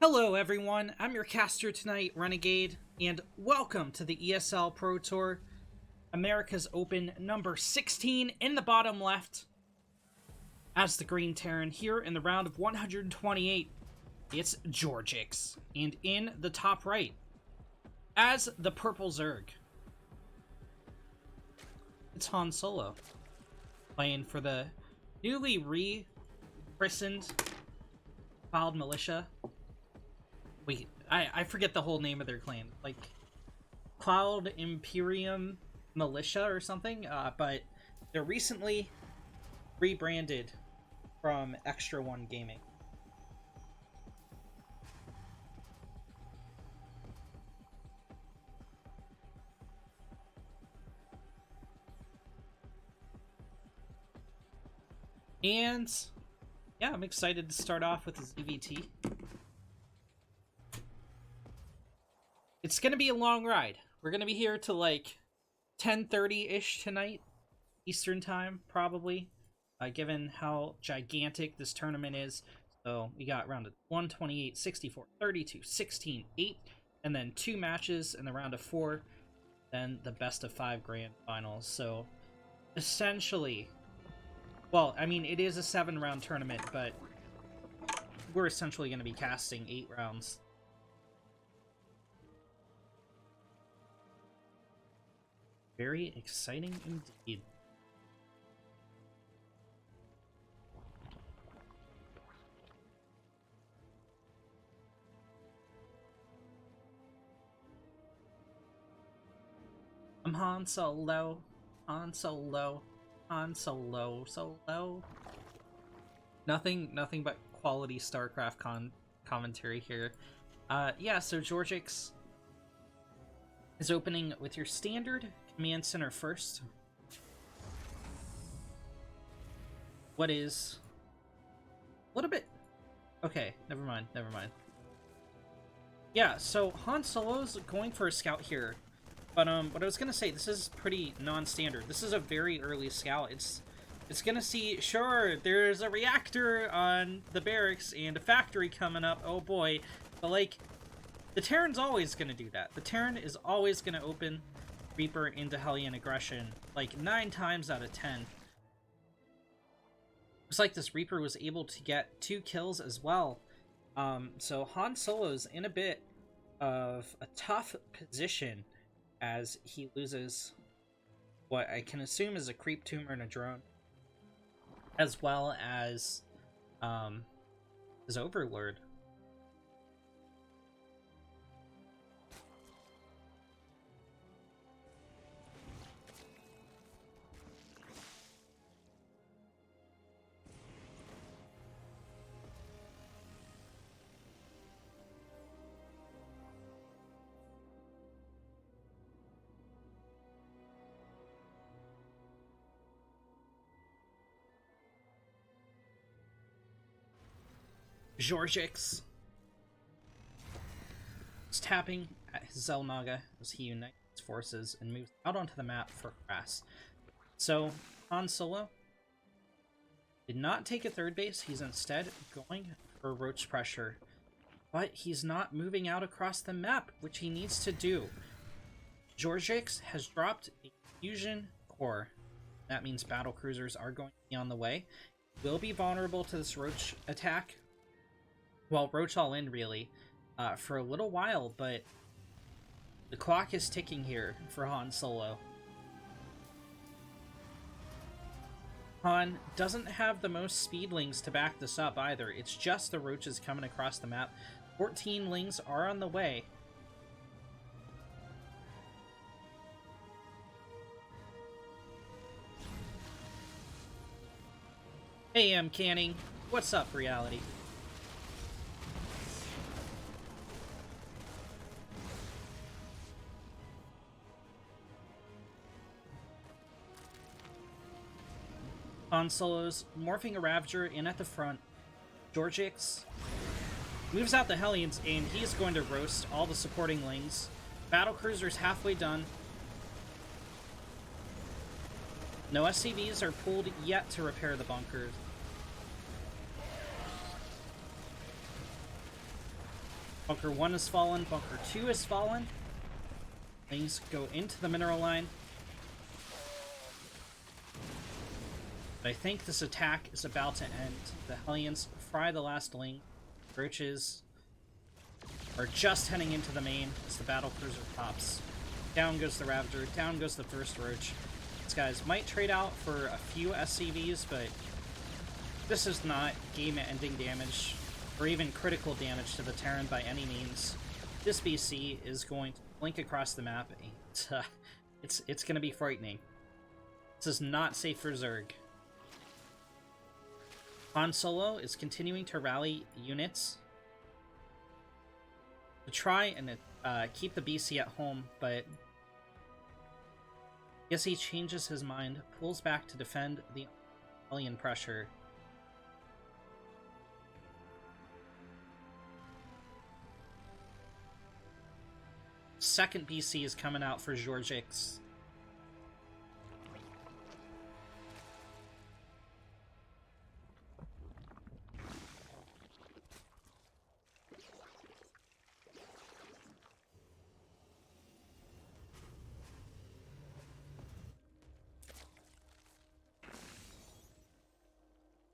Hello everyone, I'm your caster tonight, Renegade, and welcome to the ESL Pro Tour Americas Open number 16 in the bottom left. As the Green Terran here in the round of 128, it's Georgix, and in the top right, as the Purple Zerg, it's Han Solo, playing for the newly re-christened Cloud Militia. Wait, I forget the whole name of their clan. Like, Cloud Imperium Militia or something. But they're recently rebranded from Extra One Gaming. And yeah, I'm excited to start off with this EVT. It's gonna be a long ride. We're gonna be here till like 10:30-ish tonight, Eastern time, probably, given how gigantic this tournament is. So we got round of 128, 64, 32, 16, 8, and then 2 matches in the round of 4, then the best of 5 grand finals. So essentially, well, I mean, it is a 7-round tournament, but we're essentially going to be casting 8 rounds. Very exciting indeed. I'm Han Solo, Han Solo, Han Solo, Solo. Nothing but quality StarCraft commentary here. Yeah, so Georgix is opening with your standard command center first. What is a little bit... Okay, never mind. Yeah, so Han Solo's going for a scout here. But what I was gonna say, this is pretty non-standard. This is a very early scout. It's gonna see, sure, there's a reactor on the barracks and a factory coming up, oh boy. But like, the Terran's always gonna do that. The Terran is always gonna open Reaper into Hellion Aggression, like 9 times out of 10. Looks like this Reaper was able to get 2 kills as well. So Han Solo's in a bit of a tough position as he loses what I can assume is a creep tumor and a drone, as well as his Overlord. Georgix is tapping at his Xel'Naga as he unites his forces and moves out onto the map for Grass. So, Han Solo did not take a third base, he's instead going for Roach Pressure. But he's not moving out across the map, which he needs to do. Georgix has dropped a fusion core. That means battle cruisers are going to be on the way. Will be vulnerable to this Roach attack. Well, Roach all in, really, for a little while, but the clock is ticking here for Han Solo. Han doesn't have the most speedlings to back this up either. It's just the Roaches coming across the map. 14 lings are on the way. Hey, I'm Canning. What's up, reality? Han Solo's morphing a Ravager in at the front. Georgix moves out the Hellions, and he's going to roast all the supporting lings. Battlecruiser's halfway done. No SCVs are pulled yet to repair the bunkers. Bunker 1 has fallen. Bunker 2 has fallen. Things go into the mineral line. But I think this attack is about to end. The Hellions fry the last link. Roaches are just heading into the main as the battlecruiser pops. Down goes the Ravager. Down goes the first Roach. These guys might trade out for a few SCVs, but this is not game-ending damage or even critical damage to the Terran by any means. This BC is going to blink across the map, and it's going to be frightening. This is not safe for Zerg. Han Solo is continuing to rally units to try and keep the BC at home, but I guess he changes his mind, pulls back to defend the alien pressure. Second BC is coming out for Georgix.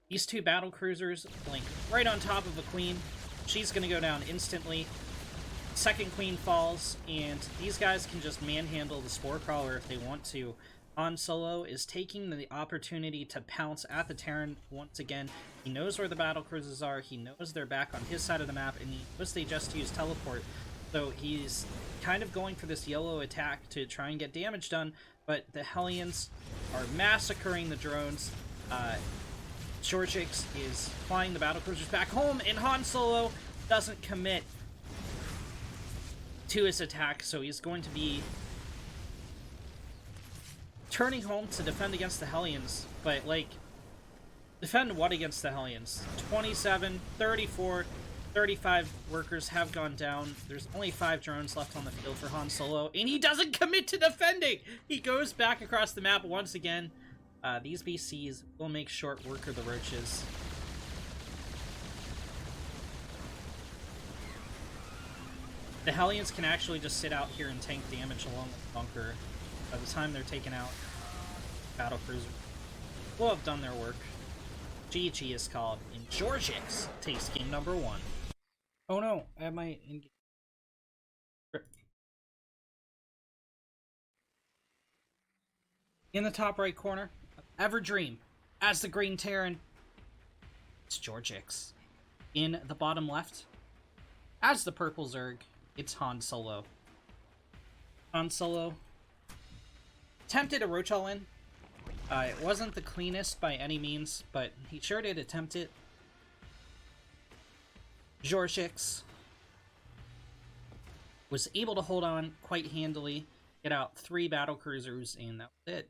These two battle cruisers blink right on top of a queen. She's gonna go down instantly. Second queen falls, and these guys can just manhandle the Spore Crawler if they want to. Han Solo is taking the opportunity to pounce at the Terran once again. He knows where the battlecruisers are, he knows they're back on his side of the map, and he knows they just used teleport. So he's kind of going for this yellow attack to try and get damage done, but the Hellions are massacring the drones. Georgix is flying the battlecruisers back home, and Han Solo doesn't commit to his attack, so he's going to be turning home to defend against the Hellions. But, like, defend what against the Hellions? 27, 34, 35 workers have gone down. There's only 5 drones left on the field for Han Solo, and he doesn't commit to defending! He goes back across the map once again. These BCs will make short work of the Roaches. The Hellions can actually just sit out here and tank damage along with the bunker. By the time they're taken out, battlecruiser will have done their work. GG is called, and Georgix takes game number 1. Oh no, I have my... In the top right corner, ever dream as the Green Terran, it's Georgix. In the bottom left, as the purple Zerg, it's Han Solo. Han Solo attempted a Roach all-in. It wasn't the cleanest by any means, but he sure did attempt it. Georgix was able to hold on quite handily, get out 3 battlecruisers, and that was it.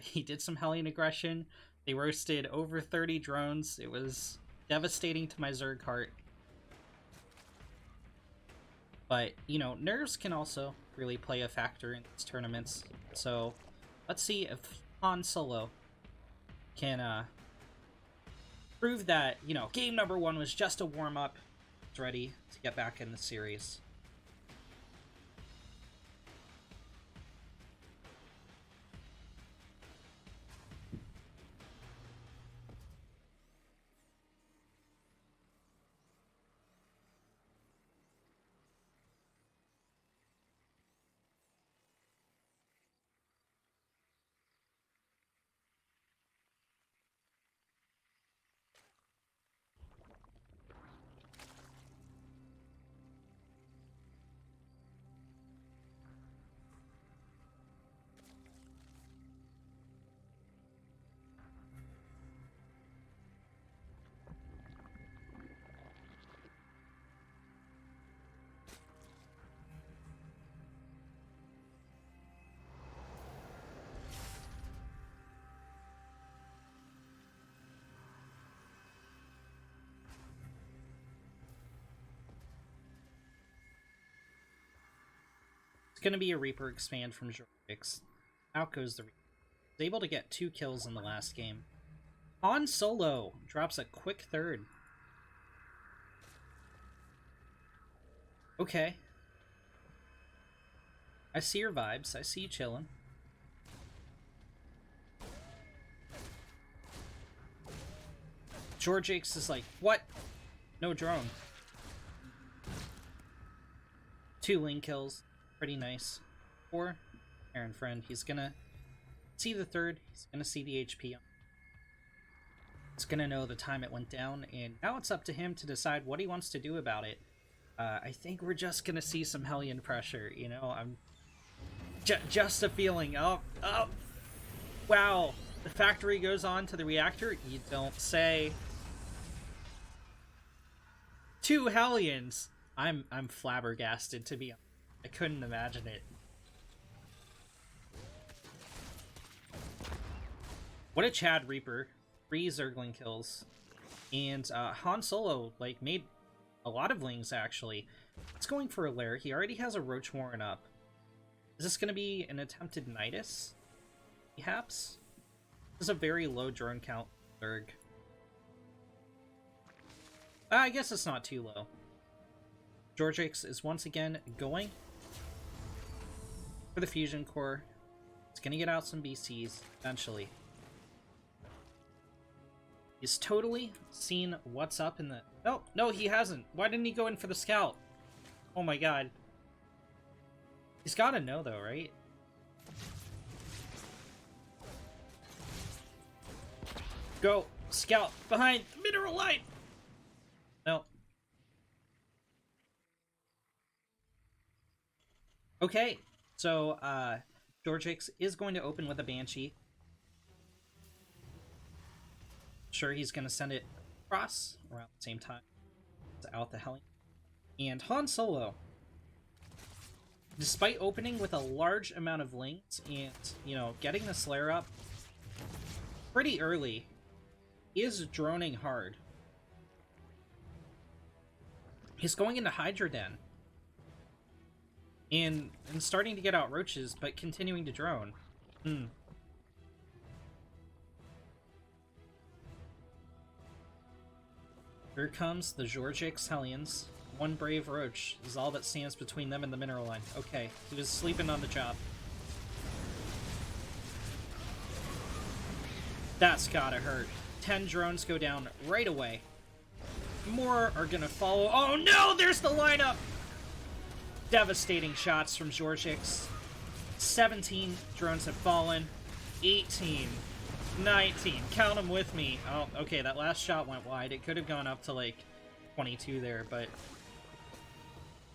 He did some Hellion aggression. They roasted over 30 drones. It was devastating to my Zerg heart. But, you know, nerves can also really play a factor in these tournaments. So, let's see if Han Solo can prove that, you know, game number 1 was just a warm-up. He's ready to get back in the series. It's going to be a Reaper expand from Georgix. Out goes the Reaper. He's able to get 2 kills in the last game. Han Solo drops a quick 3rd. Okay. I see your vibes. I see you chilling. George X is like, what? No drone. 2 lane kills. Pretty nice. 4. Aaron Friend. He's gonna see the 3rd. He's gonna see the HP. He's gonna know the time it went down, and now it's up to him to decide what he wants to do about it. I think we're just gonna see some Hellion pressure, you know? I'm just a feeling. Oh, wow. The factory goes on to the reactor? You don't say. 2 Hellions! I'm flabbergasted, to be honest. I couldn't imagine it. What a Chad Reaper. 3 Zergling kills. And Han Solo, like, made a lot of lings, actually. It's going for a lair. He already has a Roach Warren up. Is this going to be an attempted Nidus? Perhaps? This is a very low drone count Zerg. I guess it's not too low. Georgix is once again going for the fusion core. It's going to get out some BCs eventually. He's totally seen what's up in the... Oh, no, he hasn't. Why didn't he go in for the scout? Oh my god. He's got to know, though, right? Go, scout, behind the mineral light! No. Okay, so, Georgix is going to open with a Banshee. Sure, he's going to send it across around the same time. It's out the Hellion. And Han Solo, despite opening with a large amount of links and, you know, getting the Slayer up pretty early, is droning hard. He's going into Hydra Den. And starting to get out roaches, but continuing to drone. Here comes the Georgix Hellions. 1 brave roach is all that stands between them and the mineral line. Okay, he was sleeping on the job. That's gotta hurt. 10 drones go down right away. More are gonna follow. Oh no, there's the lineup! Devastating shots from Georgix. 17 drones have fallen. 18. 19. Count them with me. Oh, okay, that last shot went wide. It could have gone up to, like, 22 there, but...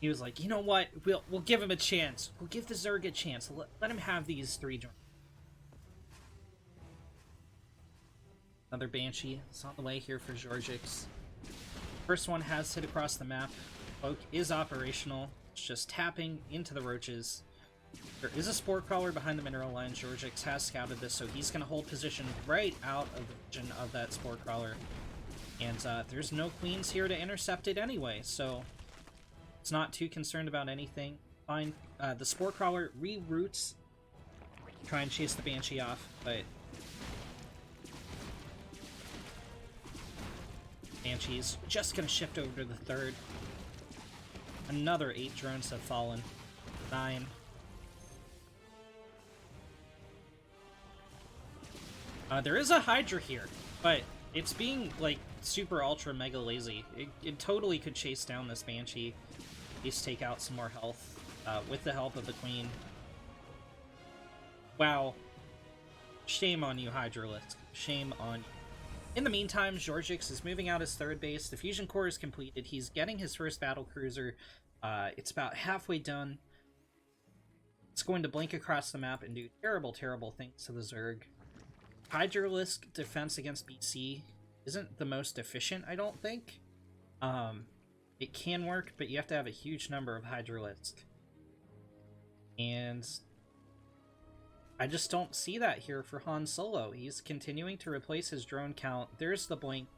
He was like, you know what? We'll give him a chance. We'll give the Zerg a chance. Let him have these 3 drones. Another Banshee is on the way here for Georgix. First one has hit across the map. Cloak is operational. It's just tapping into the roaches. There is a Spore Crawler behind the mineral line. Georgix has scouted this, so he's going to hold position right out of the vision of that Spore Crawler. And there's no Queens here to intercept it anyway, so it's not too concerned about anything. Fine. The Spore Crawler reroutes, try and chase the Banshee off, but Banshee's just going to shift over to the 3rd. Another 8 drones have fallen. 9. There is a Hydra here, but it's being, like, super ultra mega lazy. It totally could chase down this Banshee. At least take out some more health with the help of the Queen. Wow. Shame on you, Hydralisk. Shame on you. In the meantime, Georgix is moving out his 3rd base. The fusion core is completed. He's getting his first battle cruiser. It's about halfway done. It's going to blink across the map and do terrible, terrible things to the Zerg. Hydralisk defense against BC isn't the most efficient, I don't think. It can work, but you have to have a huge number of Hydralisk. And I just don't see that here for Han Solo. He's continuing to replace his drone count. There's the blink.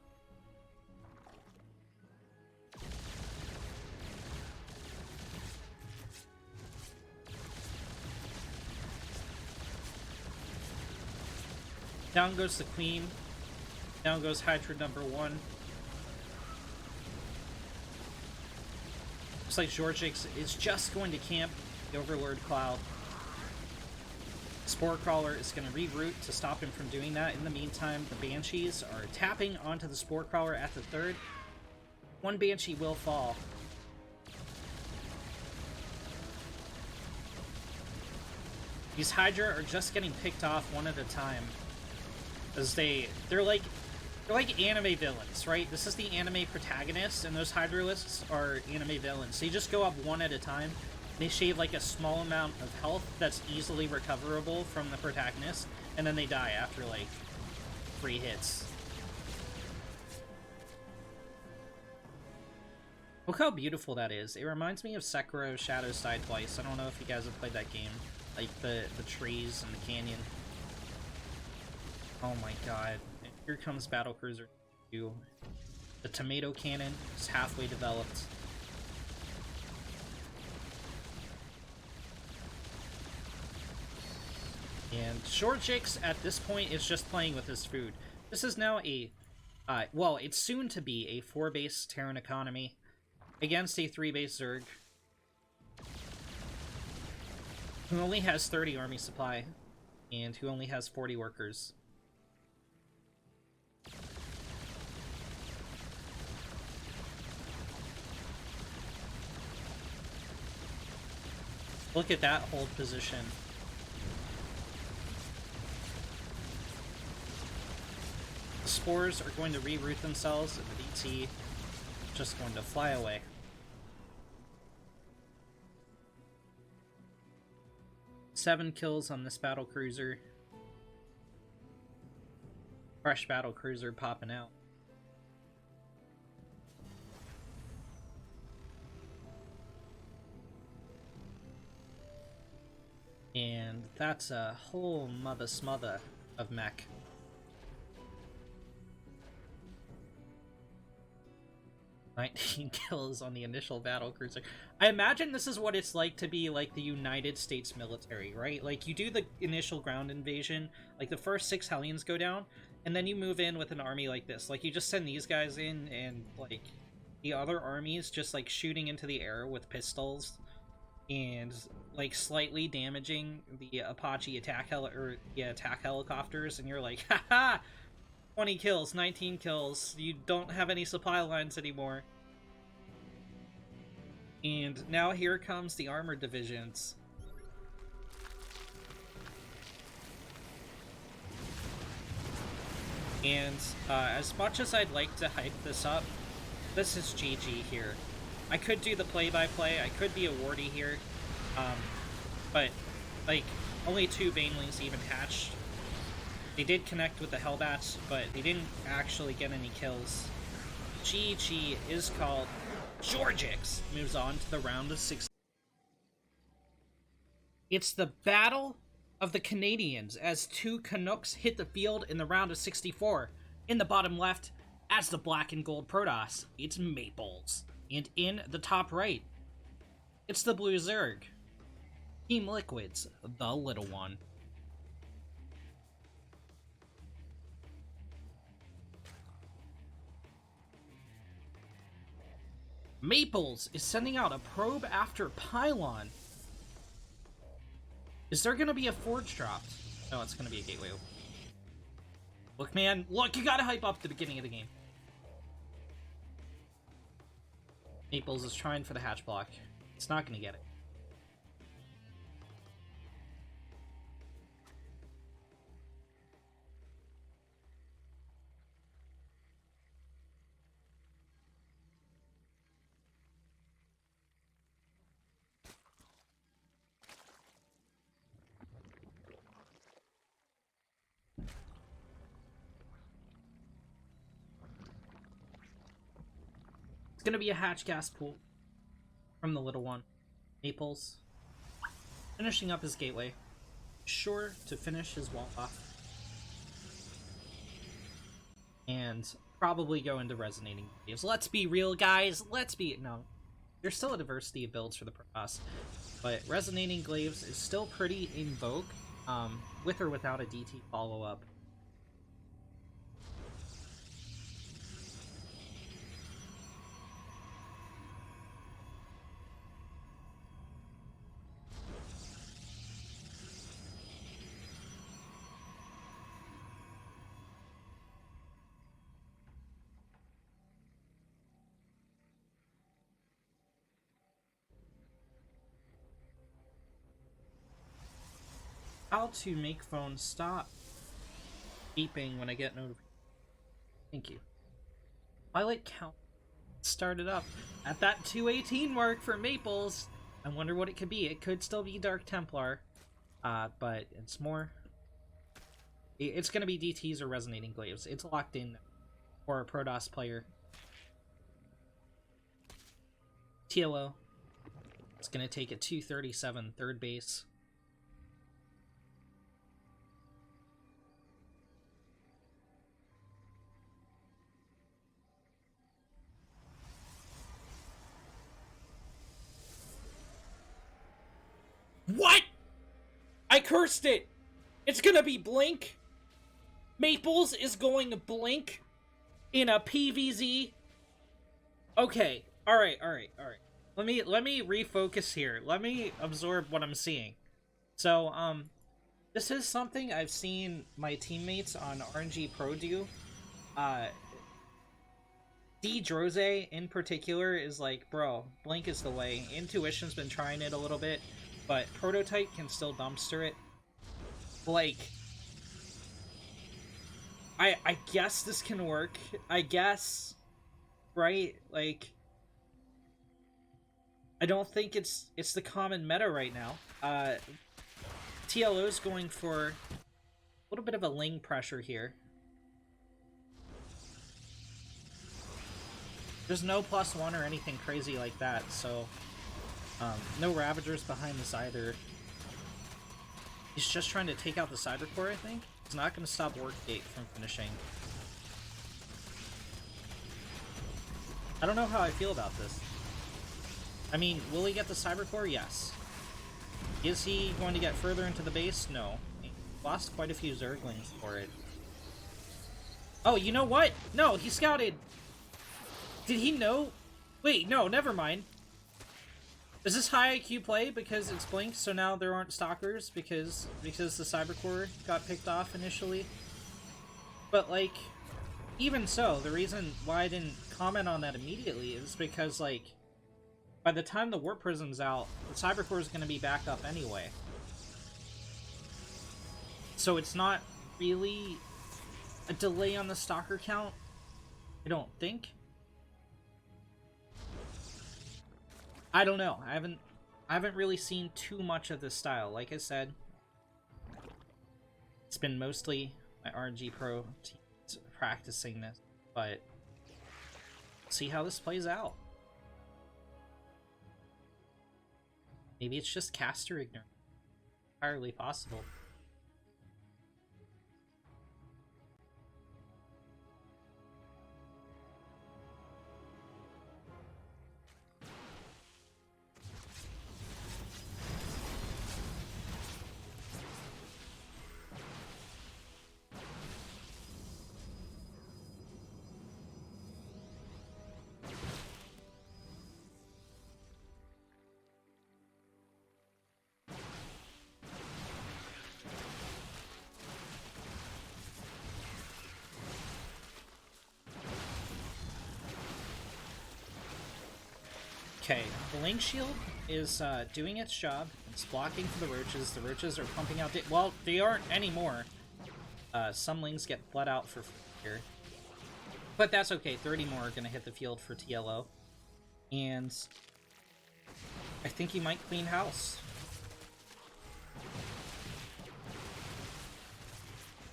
Down goes the Queen. Down goes Hydra number 1. Looks like Georgix is just going to camp the Overlord Cloud. Spore Crawler is going to reroute to stop him from doing that. In the meantime, the Banshees are tapping onto the Spore Crawler at the third. One Banshee will fall. These Hydra are just getting picked off one at a time. As they're like anime villains, right? This is the anime protagonist, and those Hydralisks are anime villains. They just go up one at a time. They shave like a small amount of health that's easily recoverable from the protagonist, and then they die after like 3 hits. Look how beautiful that is. It reminds me of Sekiro Shadows Die Twice. I don't know if you guys have played that game. Like the trees and the canyon. Oh my god. And here comes Battlecruiser 2. The tomato cannon is halfway developed. And Georgix at this point is just playing with his food. This is now a, well, it's soon to be a 4-base Terran economy against a 3-base Zerg, who only has 30 army supply, and who only has 40 workers. Look at that hold position. The spores are going to reroute themselves, and the DT just going to fly away. Seven kills on this battlecruiser. Fresh battlecruiser popping out. And that's a whole mother smother of mech. "19 kills on the initial battlecruiser." I imagine this is what it's like to be like the United States military, right? Like you do the initial ground invasion, like the first 6 Hellions go down, and then you move in with an army like this. Like you just send these guys in, and like the other armies just like shooting into the air with pistols and like slightly damaging the Apache attack helicopters, and you're like, haha, 20 kills, 19 kills, you don't have any supply lines anymore. And now here comes the armored divisions. And as much as I'd like to hype this up, this is GG here. I could do the play-by-play, I could be a wardy here, but like only 2 Banelings even hatched. They did connect with the Hellbats, but they didn't actually get any kills. GG is called. Georgix moves on to the round of 6. It's the Battle of the Canadians as 2 Canucks hit the field in the round of 64. In the bottom left, as the black and gold Protoss, it's Maples. And in the top right, it's the blue Zerg. Team Liquid's the little one. Maples is sending out a probe after Pylon. Is there going to be a forge dropped? No, it's going to be a gateway. Look, man. Look, you got to hype up the beginning of the game. Maples is trying for the hatch block. It's not going to get it. Gonna be a hatch gas pool from the little one. Maples finishing up his gateway, sure to finish his wall off, and probably go into resonating waves. Let's be real, guys. No, there's still a diversity of builds for the Protoss, but resonating glaives is still pretty in vogue, with or without a DT follow-up. how to make phone stop beeping when I get notifications. Thank you. Pilot count started up at that 218 mark for Maples. I wonder what it could be. It could still be Dark Templar, but it's more. It's going to be DTs or Resonating Glaives. It's locked in for a Protoss player. TLO. It's going to take a 237 third base. What? I cursed it! It's gonna be Blink. Maples is going to Blink in a PVZ. Okay, alright. Let me refocus here. Let me absorb what I'm seeing. So, this is something I've seen my teammates on RNG Pro do. D. Droze, in particular, is like, bro, Blink is the way. Intuition's been trying it a little bit, but Prototype can still dumpster it. Like, I guess this can work. I guess, right? Like, I don't think it's the common meta right now. TLO's going for a little bit of a Ling pressure here. There's no +1 or anything crazy like that, so no Ravagers behind this either. He's just trying to take out the Cyber Core, I think. He's not going to stop Workgate from finishing. I don't know how I feel about this. I mean, will he get the Cyber Core? Yes. Is he going to get further into the base? No. He lost quite a few Zerglings for it. Oh, you know what? No, he scouted! Did he know? Wait, no, never mind. Is this high IQ play because it's Blink, so now there aren't Stalkers because the Cyber Core got picked off initially? But, like, even so, the reason why I didn't comment on that immediately is because, like, by the time the Warp Prism's out, the Cyber Core is going to be back up anyway. So it's not really a delay on the Stalker count, I don't think. I don't know. I haven't really seen too much of this style. Like I said, it's been mostly my RNG Pro teams practicing this, but see how this plays out. Maybe it's just caster ignorance. Entirely possible. Okay, the Link Shield is doing its job. It's blocking for the Roaches. The Roaches are pumping out... Well, they aren't anymore. Some Lings get bled out for here. But that's okay. 30 more are going to hit the field for TLO. And I think he might clean house.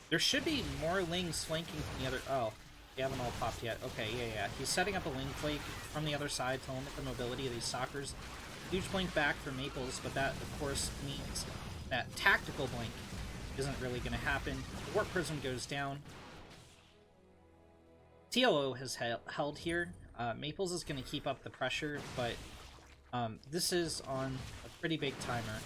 There should be more Lings flanking from the other... Oh. They haven't all popped yet. Okay, yeah. He's setting up a Ling Flake from the other side to limit the mobility of these Stalkers. Huge blink back for Maples, but that, of course, means that tactical blink isn't really going to happen. The Warp Prism goes down. TLO has held here. Maples is going to keep up the pressure, but this is on a pretty big timer.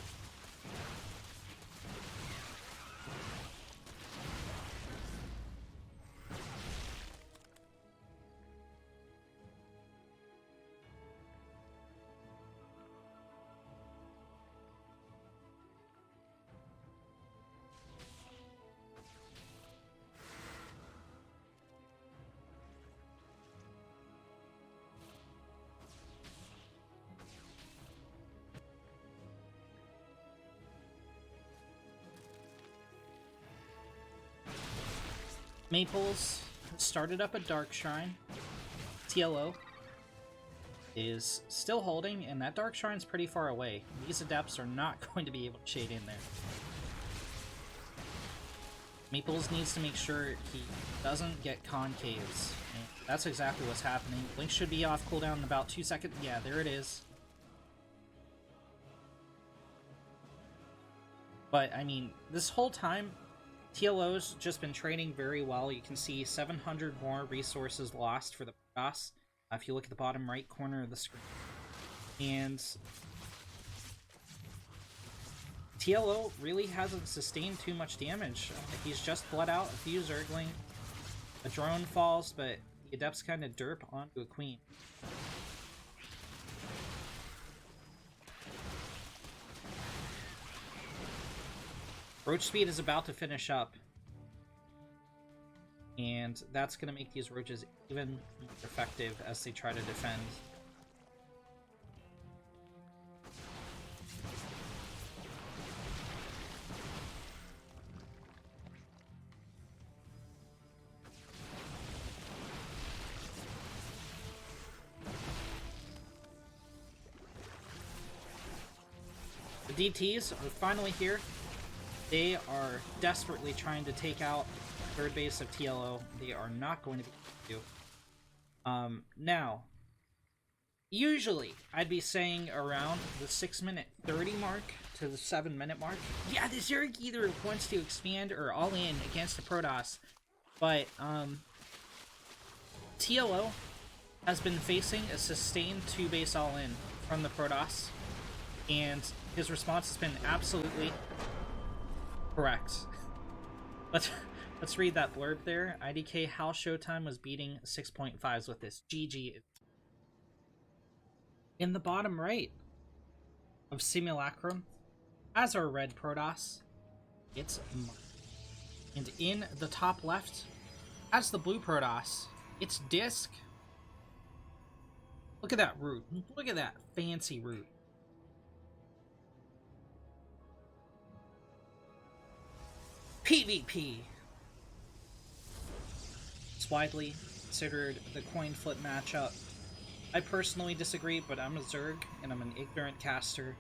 Maples started up a Dark Shrine. TLO is still holding, and that Dark Shrine's pretty far away. These Adepts are not going to be able to shade in there. Maples needs to make sure he doesn't get concaves. And that's exactly what's happening. Blink should be off cooldown in about 2 seconds. Yeah, there it is. But, I mean, this whole time, TLO's just been trading very well. You can see 700 more resources lost for the boss if you look at the bottom right corner of the screen. And TLO really hasn't sustained too much damage. He's just bled out a few Zergling. A drone falls, but the Adepts kind of derp onto a Queen. Roach Speed is about to finish up. And that's going to make these Roaches even more effective as they try to defend. The DTs are finally here. They are desperately trying to take out third base of TLO. They are not going to be able to. Now, usually I'd be saying around the 6-minute 30 mark to the 7-minute mark. Yeah, the Zerg either wants to expand or all in against the Protoss. But, TLO has been facing a sustained 2-base all in from the Protoss. And his response has been absolutely correct. Let's read that blurb there. IDK How Showtime was beating 6.5s with this. GG. In the bottom right of Simulacrum, as our red Protoss, it's Mark. And in the top left, as the blue Protoss, it's Disc. Look at that root. Look at that fancy root. PvP. It's widely considered the coin flip matchup. I personally disagree, but I'm a Zerg and I'm an ignorant caster,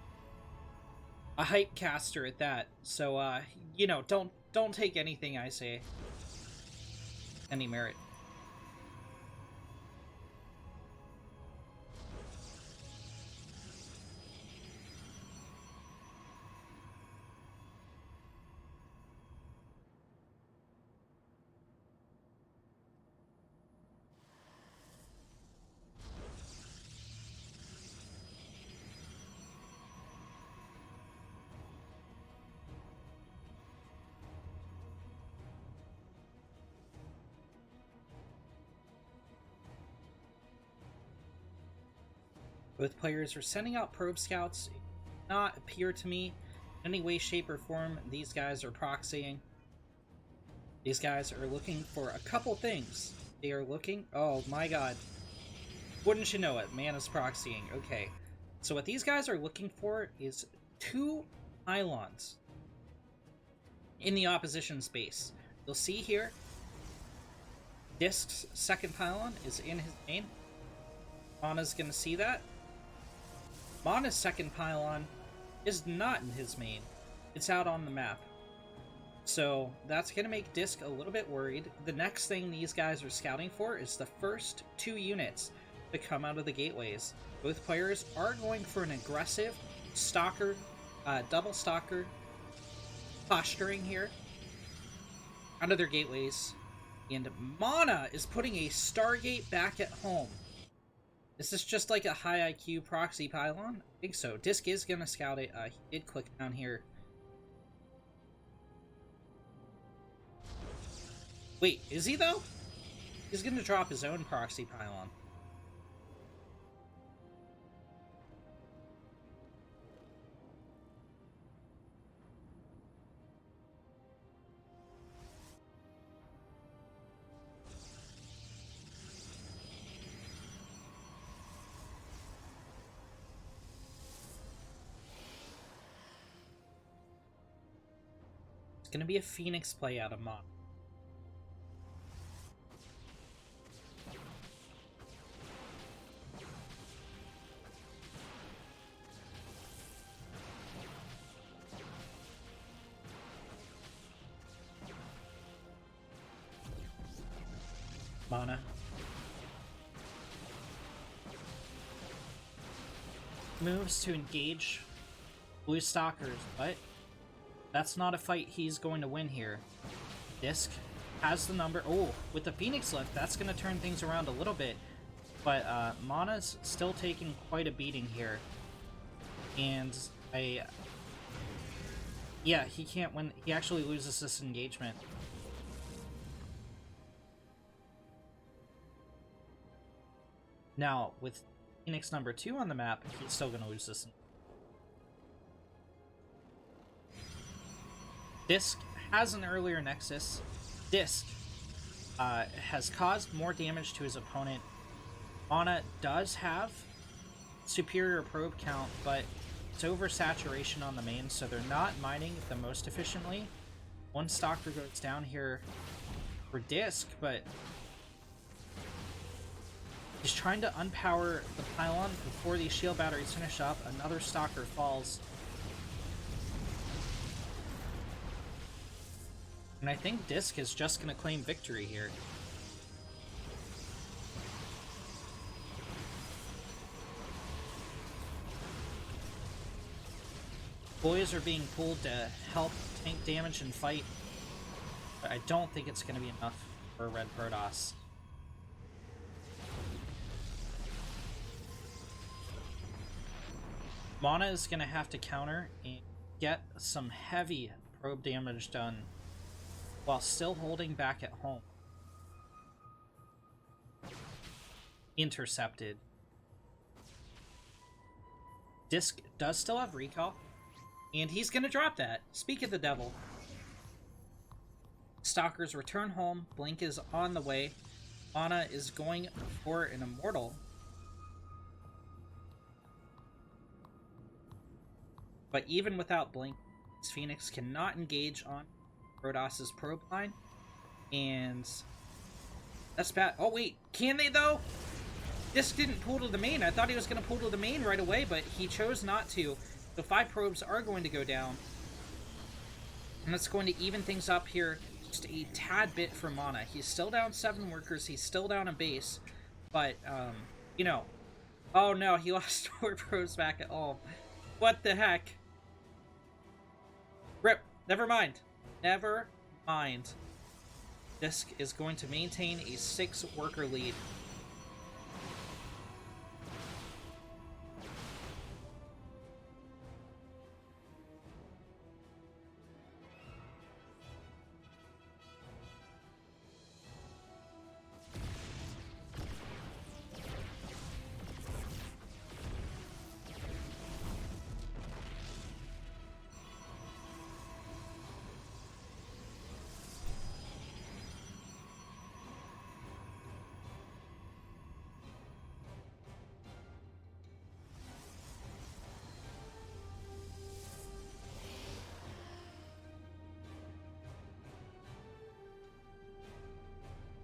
a hype caster at that. So, you know, don't take anything I say any merit. Both players are sending out probe scouts. It does not appear to me in any way, shape, or form these guys are proxying. These guys are looking for a couple things. They are looking... Oh my god. Wouldn't you know it, man is proxying. Okay. So what these guys are looking for is 2 pylons in the opposition space. You'll see here, Disc's second pylon is in his main. Mana's gonna see that. Mana's second pylon is not in his main. It's out on the map. So that's going to make Disc a little bit worried. The next thing these guys are scouting for is the first 2 units to come out of the gateways. Both players are going for an aggressive stalker, double stalker posturing here out of their gateways. And Mana is putting a Stargate back at home. Is this just like a high IQ proxy pylon? I think so. Disc is going to scout it. He did click down here. Wait, is he though? He's going to drop his own proxy pylon. It's going to be a Phoenix play out of Mod. Mana. Moves to engage blue stalkers, but that's not a fight he's going to win here. Disc has the number. Oh, with the Phoenix lift, that's going to turn things around a little bit. But Mana's still taking quite a beating here. And yeah, he can't win. He actually loses this engagement. Now, with Phoenix number 2 on the map, he's still going to lose this. Disc has an earlier Nexus. Disc has caused more damage to his opponent. Mana does have superior probe count, but it's oversaturation on the main, so they're not mining the most efficiently. One Stalker goes down here for Disc, but he's trying to unpower the pylon before these shield batteries finish up. Another Stalker falls. And I think Disc is just going to claim victory here. Boys are being pulled to help tank damage and fight, but I don't think it's going to be enough for Red Protoss. Mana is going to have to counter and get some heavy probe damage done while still holding back at home. Intercepted. Disc does still have recall, and he's gonna drop that. Speak of the devil. Stalkers return home. Blink is on the way. Mana is going for an Immortal. But even without Blink, Phoenix cannot engage on Protoss's probe line, and that's bad. Oh wait, can they though? Disc didn't pull to the main. I thought he was going to pull to the main right away, but he chose not to. So 5 probes are going to go down, and that's going to even things up here just a tad bit for Mana. He's still down 7 workers. He's still down a base, but you know, oh no, he lost 4 probes back at home. What the heck? Rip. Never mind. Never mind. Disc is going to maintain a 6 worker lead.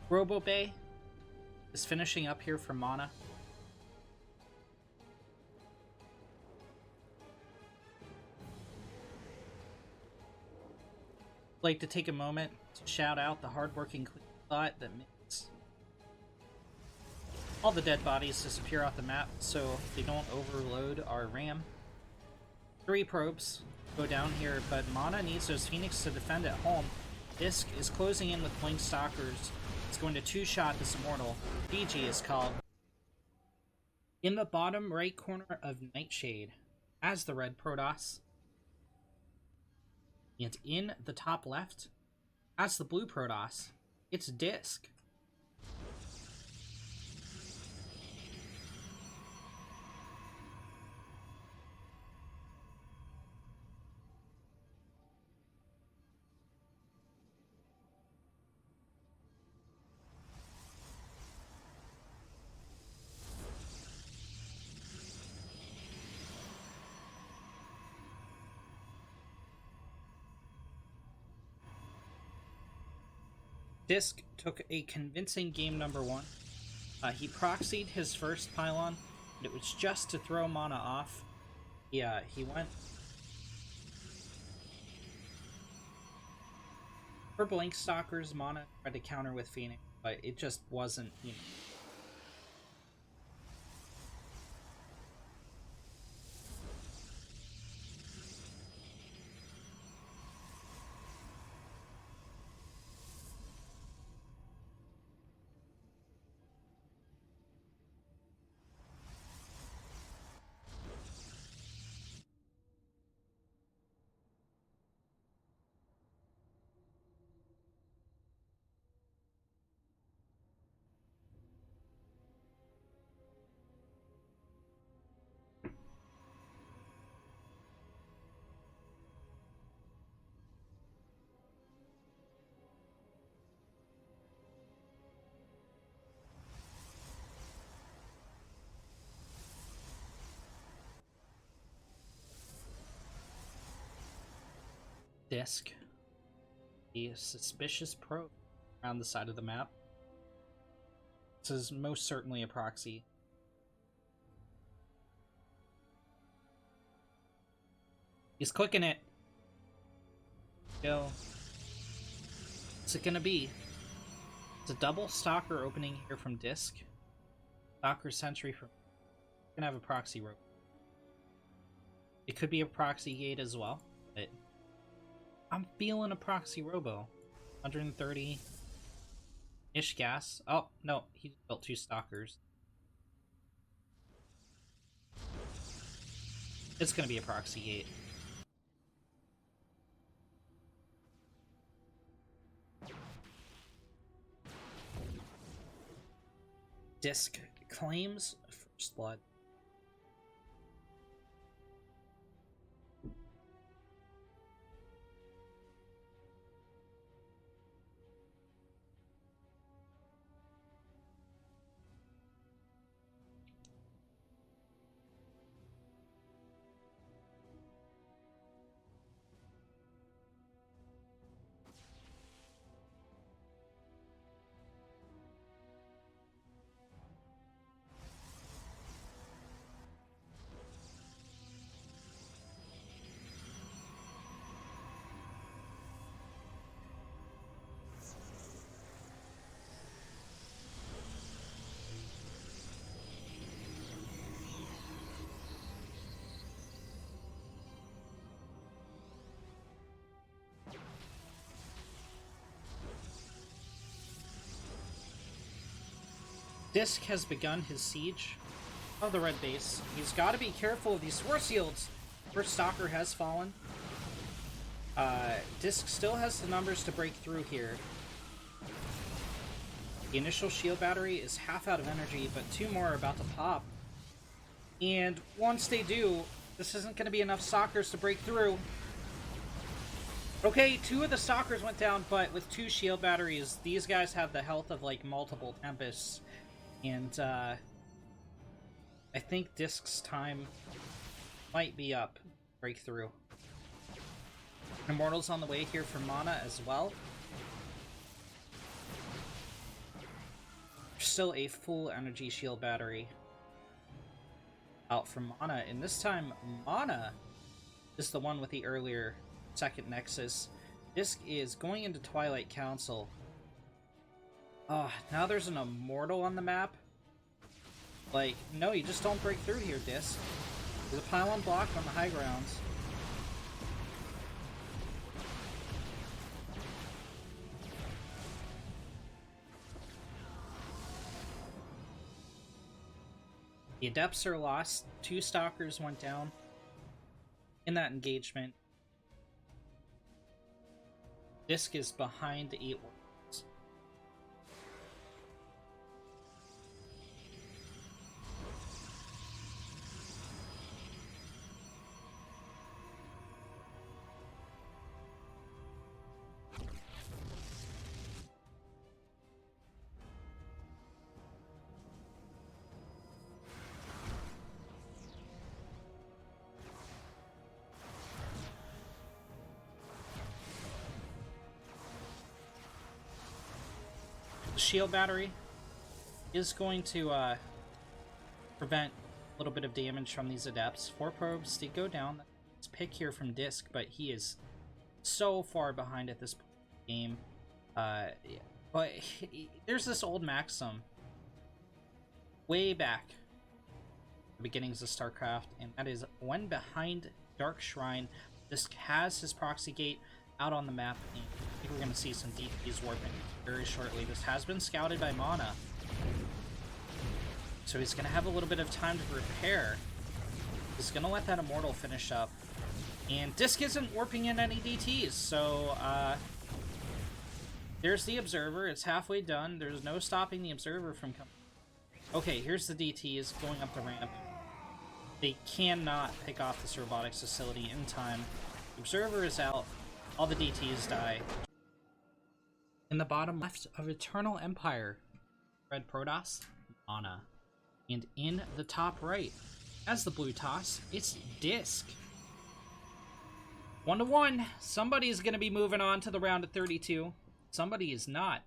Robo Bay is finishing up here for Mana. I'd like to take a moment to shout out the hardworking bot that makes all the dead bodies disappear off the map so they don't overload our RAM. 3 probes go down here, but Mana needs those Phoenix to defend at home. Disc is closing in with Blink Stalkers. It's going to 2-shot this Immortal. GG is called. In the bottom right corner of Nightshade as the Red Protoss. And in the top left as the Blue Protoss, it's Disc. Disc took a convincing game number 1. He proxied his first pylon, and it was just to throw Mana off. Yeah, he went for Blink Stalkers. Mana tried to counter with Phoenix. but it just wasn't, you know. Disc. A suspicious probe around the side of the map. This is most certainly a proxy. He's clicking it. Go. What's it gonna be? It's a double Stalker opening here from Disc. Stalker Sentry from... Gonna have a proxy rope. It could be a proxy gate as well, but I'm feeling a proxy robo. 130-ish gas. Oh, no, he built 2 stalkers. It's gonna be a proxy gate. Disc claims first blood. Disc has begun his siege of the red base. He's got to be careful of these force shields. First Stalker has fallen. Disc still has the numbers to break through here. The initial shield battery is half out of energy, but 2 more are about to pop. And once they do, this isn't going to be enough Stalkers to break through. Okay, 2 of the Stalkers went down, but with 2 shield batteries, these guys have the health of, like, multiple Tempests. And, I think Disc's time might be up. Breakthrough. Immortal's on the way here for mana as well. Still a full energy shield battery out for mana, and this time mana is the one with the earlier second Nexus. Disc is going into Twilight Council. Now there's an Immortal on the map. Like, no, you just don't break through here, Disc. There's a pylon block on the high grounds. The Adepts are lost. 2 Stalkers went down in that engagement. Disc is behind the 8 warriors. Shield battery is going to prevent a little bit of damage from these Adepts. 4 probes did go down. It's pick here from Disc, but he is so far behind at this point in the game. But there's this old maxim way back, the beginnings of StarCraft, and that is when behind Dark Shrine, this has his proxy gate out on the map, and I think we're going to see some DPs warping very shortly. This has been scouted by Mana, so he's going to have a little bit of time to repair. He's going to let that Immortal finish up, and Disc isn't warping in any DTs, so there's the Observer. It's halfway done. There's no stopping the Observer from coming. Okay, here's the DTs going up the ramp. They cannot pick off this robotics facility in time. The Observer is out. All the DTs die. In the bottom left of Eternal Empire, Red Protoss, Mana. And in the top right, as the blue toss, it's Disc. 1-1. Somebody's going to be moving on to the round of 32. Somebody is not.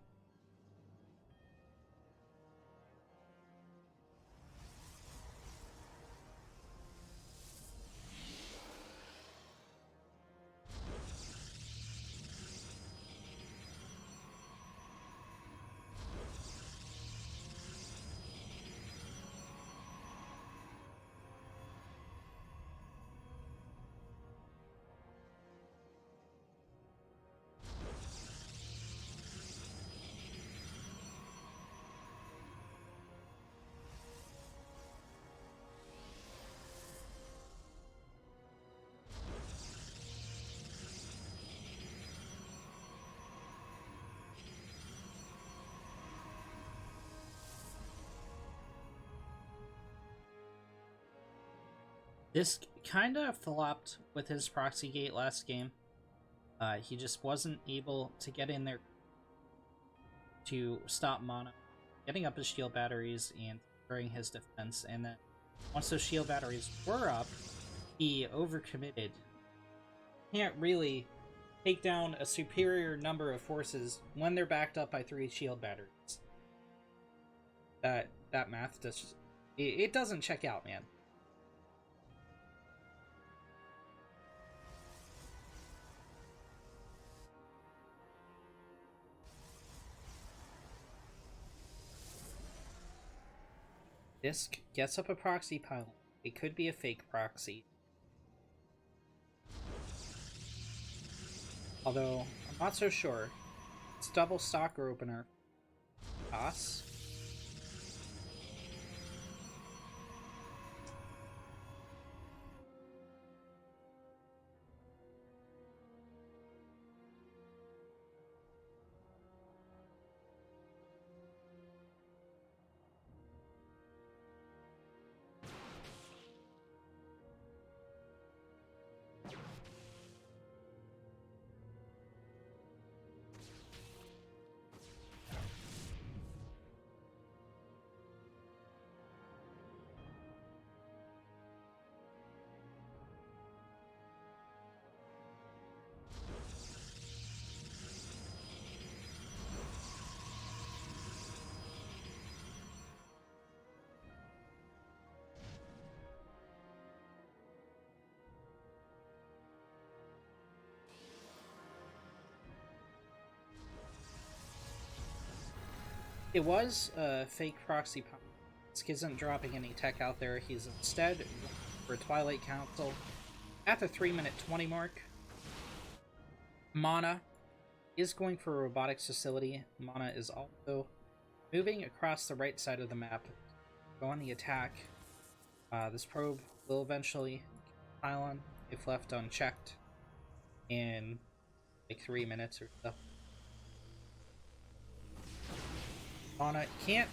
This kind of flopped with his proxy gate last game. He just wasn't able to get in there to stop Mana getting up his shield batteries and destroying his defense. And then once those shield batteries were up, he overcommitted. Can't really take down a superior number of forces when they're backed up by 3 shield batteries. That math just it doesn't check out, man. Disc gets up a proxy pylon. It could be a fake proxy. Although, I'm not so sure. It's double stalker opener. Toss. It was a fake proxy pylon. Disc isn't dropping any tech out there. He's instead for Twilight Council. At the 3-minute 20 mark, Mana is going for a robotics facility. Mana is also moving across the right side of the map. Go on the attack. This probe will eventually pylon if left unchecked in like 3 minutes or so. Mana can't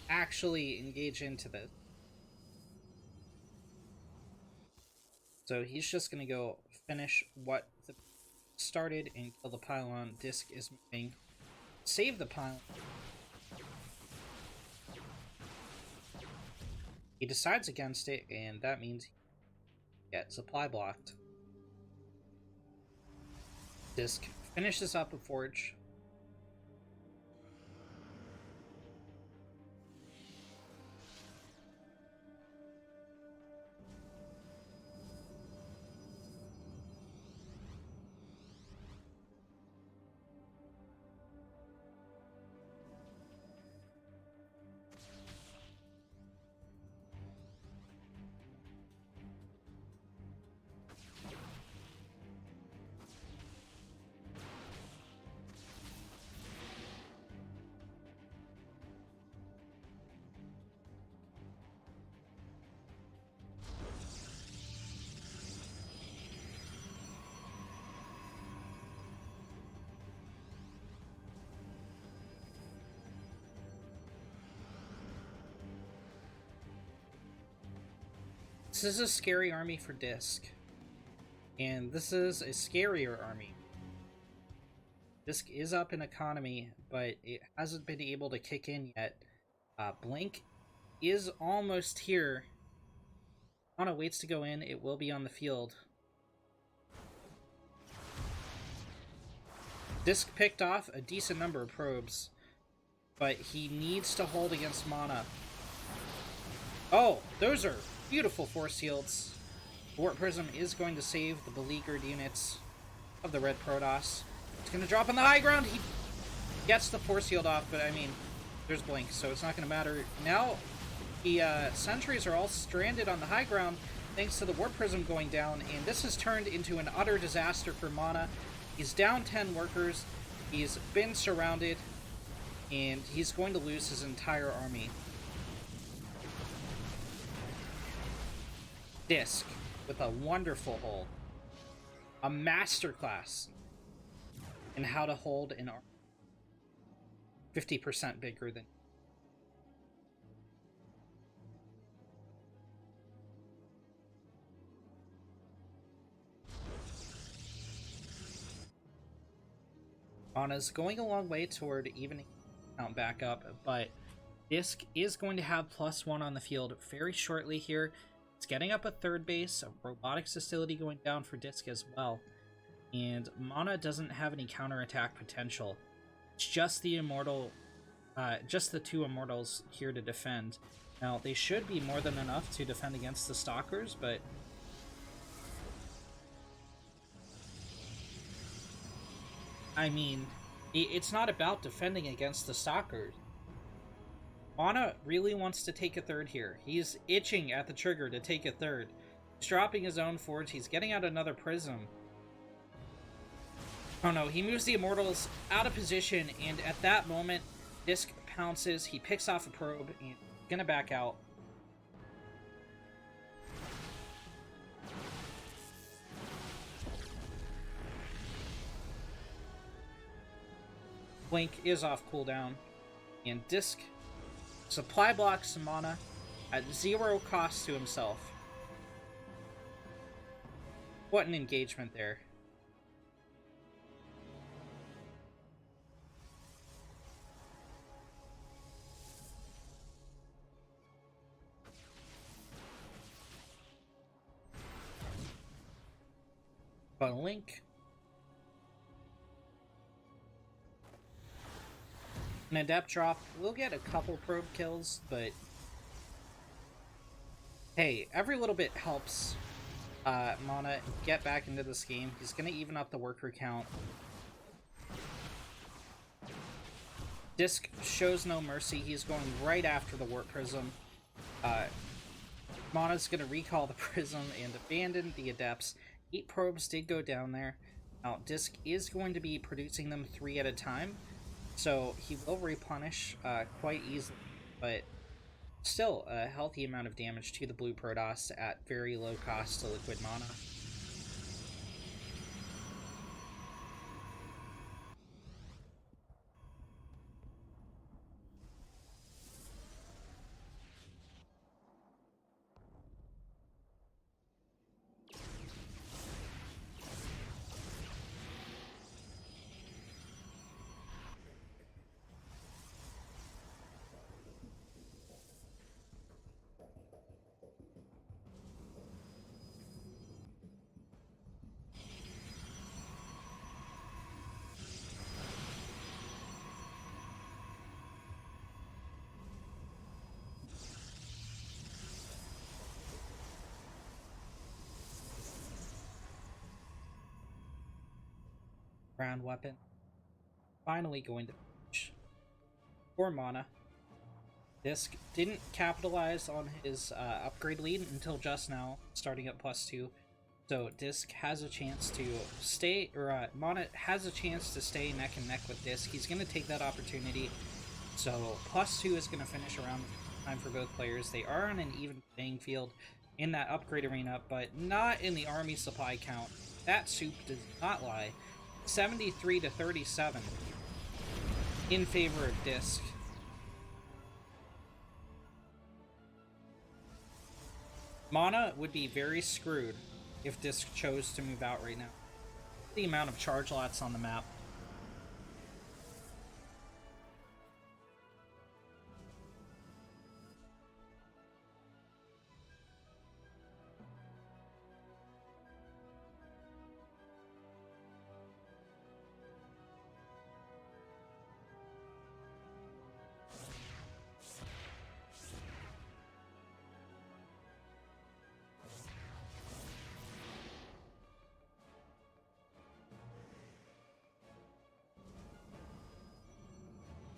actually engage into this. So he's just going to go finish what the started and kill the pylon. Disc is moving. Save the pylon. He decides against it, and that means he gets supply blocked. Disc finishes up a forge. This is a scary army for Disc. And this is a scarier army. Disc is up in economy, but it hasn't been able to kick in yet. Blink is almost here. Mana waits to go in. It will be on the field. Disc picked off a decent number of probes, but he needs to hold against Mana. Oh, those are beautiful force fields. Warp Prism is going to save the beleaguered units of the Red Protoss. It's going to drop on the high ground. He gets the force field off, but I mean, there's Blink, so it's not going to matter. Now, the sentries are all stranded on the high ground thanks to the Warp Prism going down, and this has turned into an utter disaster for Mana. He's down 10 workers, he's been surrounded, and he's going to lose his entire army. Disc with a wonderful hold. A masterclass in how to hold an army 50% bigger than. Mana's going a long way toward evening count back up, but Disc is going to have +1 on the field very shortly here. It's getting up a third base, a robotics facility going down for Disc as well, and Mana doesn't have any counterattack potential. It's just the immortal, just the 2 immortals here to defend. Now, they should be more than enough to defend against the Stalkers, but I mean, it's not about defending against the Stalkers. Mana really wants to take a third here. He's itching at the trigger to take a third. He's dropping his own forge. He's getting out another prism. Oh no, he moves the Immortals out of position, and at that moment, Disc pounces. He picks off a probe, and gonna back out. Blink is off cooldown, and Disc supply blocks Mana at 0 cost to himself. What an engagement there. But Link, an Adept drop, we'll get a couple probe kills, but hey, every little bit helps Mana get back into this game. He's going to even up the worker count. Disc shows no mercy. He's going right after the Warp Prism. Mana's going to recall the Prism and abandon the Adepts. 8 probes did go down there. Now, Disc is going to be producing them 3 at a time, so he will replenish quite easily, but still a healthy amount of damage to the Blue Protoss at very low cost to liquid mana. Ground weapon. Finally going to push for Mana. Disc didn't capitalize on his upgrade lead until just now, starting at +2. So Disc has a chance to stay, or Mana has a chance to stay neck and neck with Disc. He's going to take that opportunity. So +2 is going to finish around time for both players. They are on an even playing field in that upgrade arena, but not in the army supply count. That soup does not lie. 73 to 37 in favor of Disc. Mana would be very screwed if Disc chose to move out right now. The amount of charge lots on the map.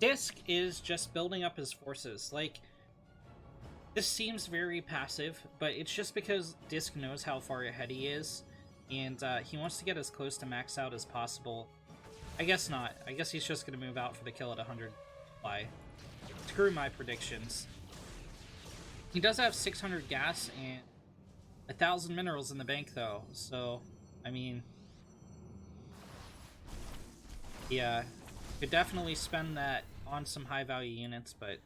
Disc is just building up his forces. Like, this seems very passive, but it's just because Disc knows how far ahead he is, and he wants to get as close to max out as possible. I guess not. I guess he's just going to move out for the kill at 100 supply. Screw my predictions. He does have 600 gas and 1,000 minerals in the bank, though, so, I mean... yeah, could definitely spend that on some high-value units, but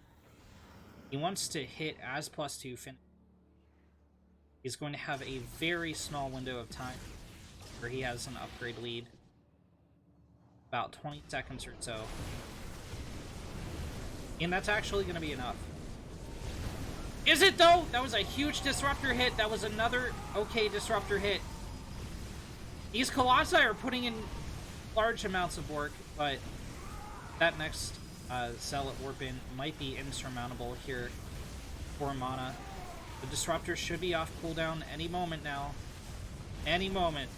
he wants to hit as +2 finish. He's going to have a very small window of time where he has an upgrade lead. About 20 seconds or so. And that's actually going to be enough. Is it, though? That was a huge disruptor hit. That was another okay disruptor hit. These Colossi are putting in large amounts of work, but that next Zealot Warpin might be insurmountable here for mana. The disruptor should be off cooldown any moment now. Any moment.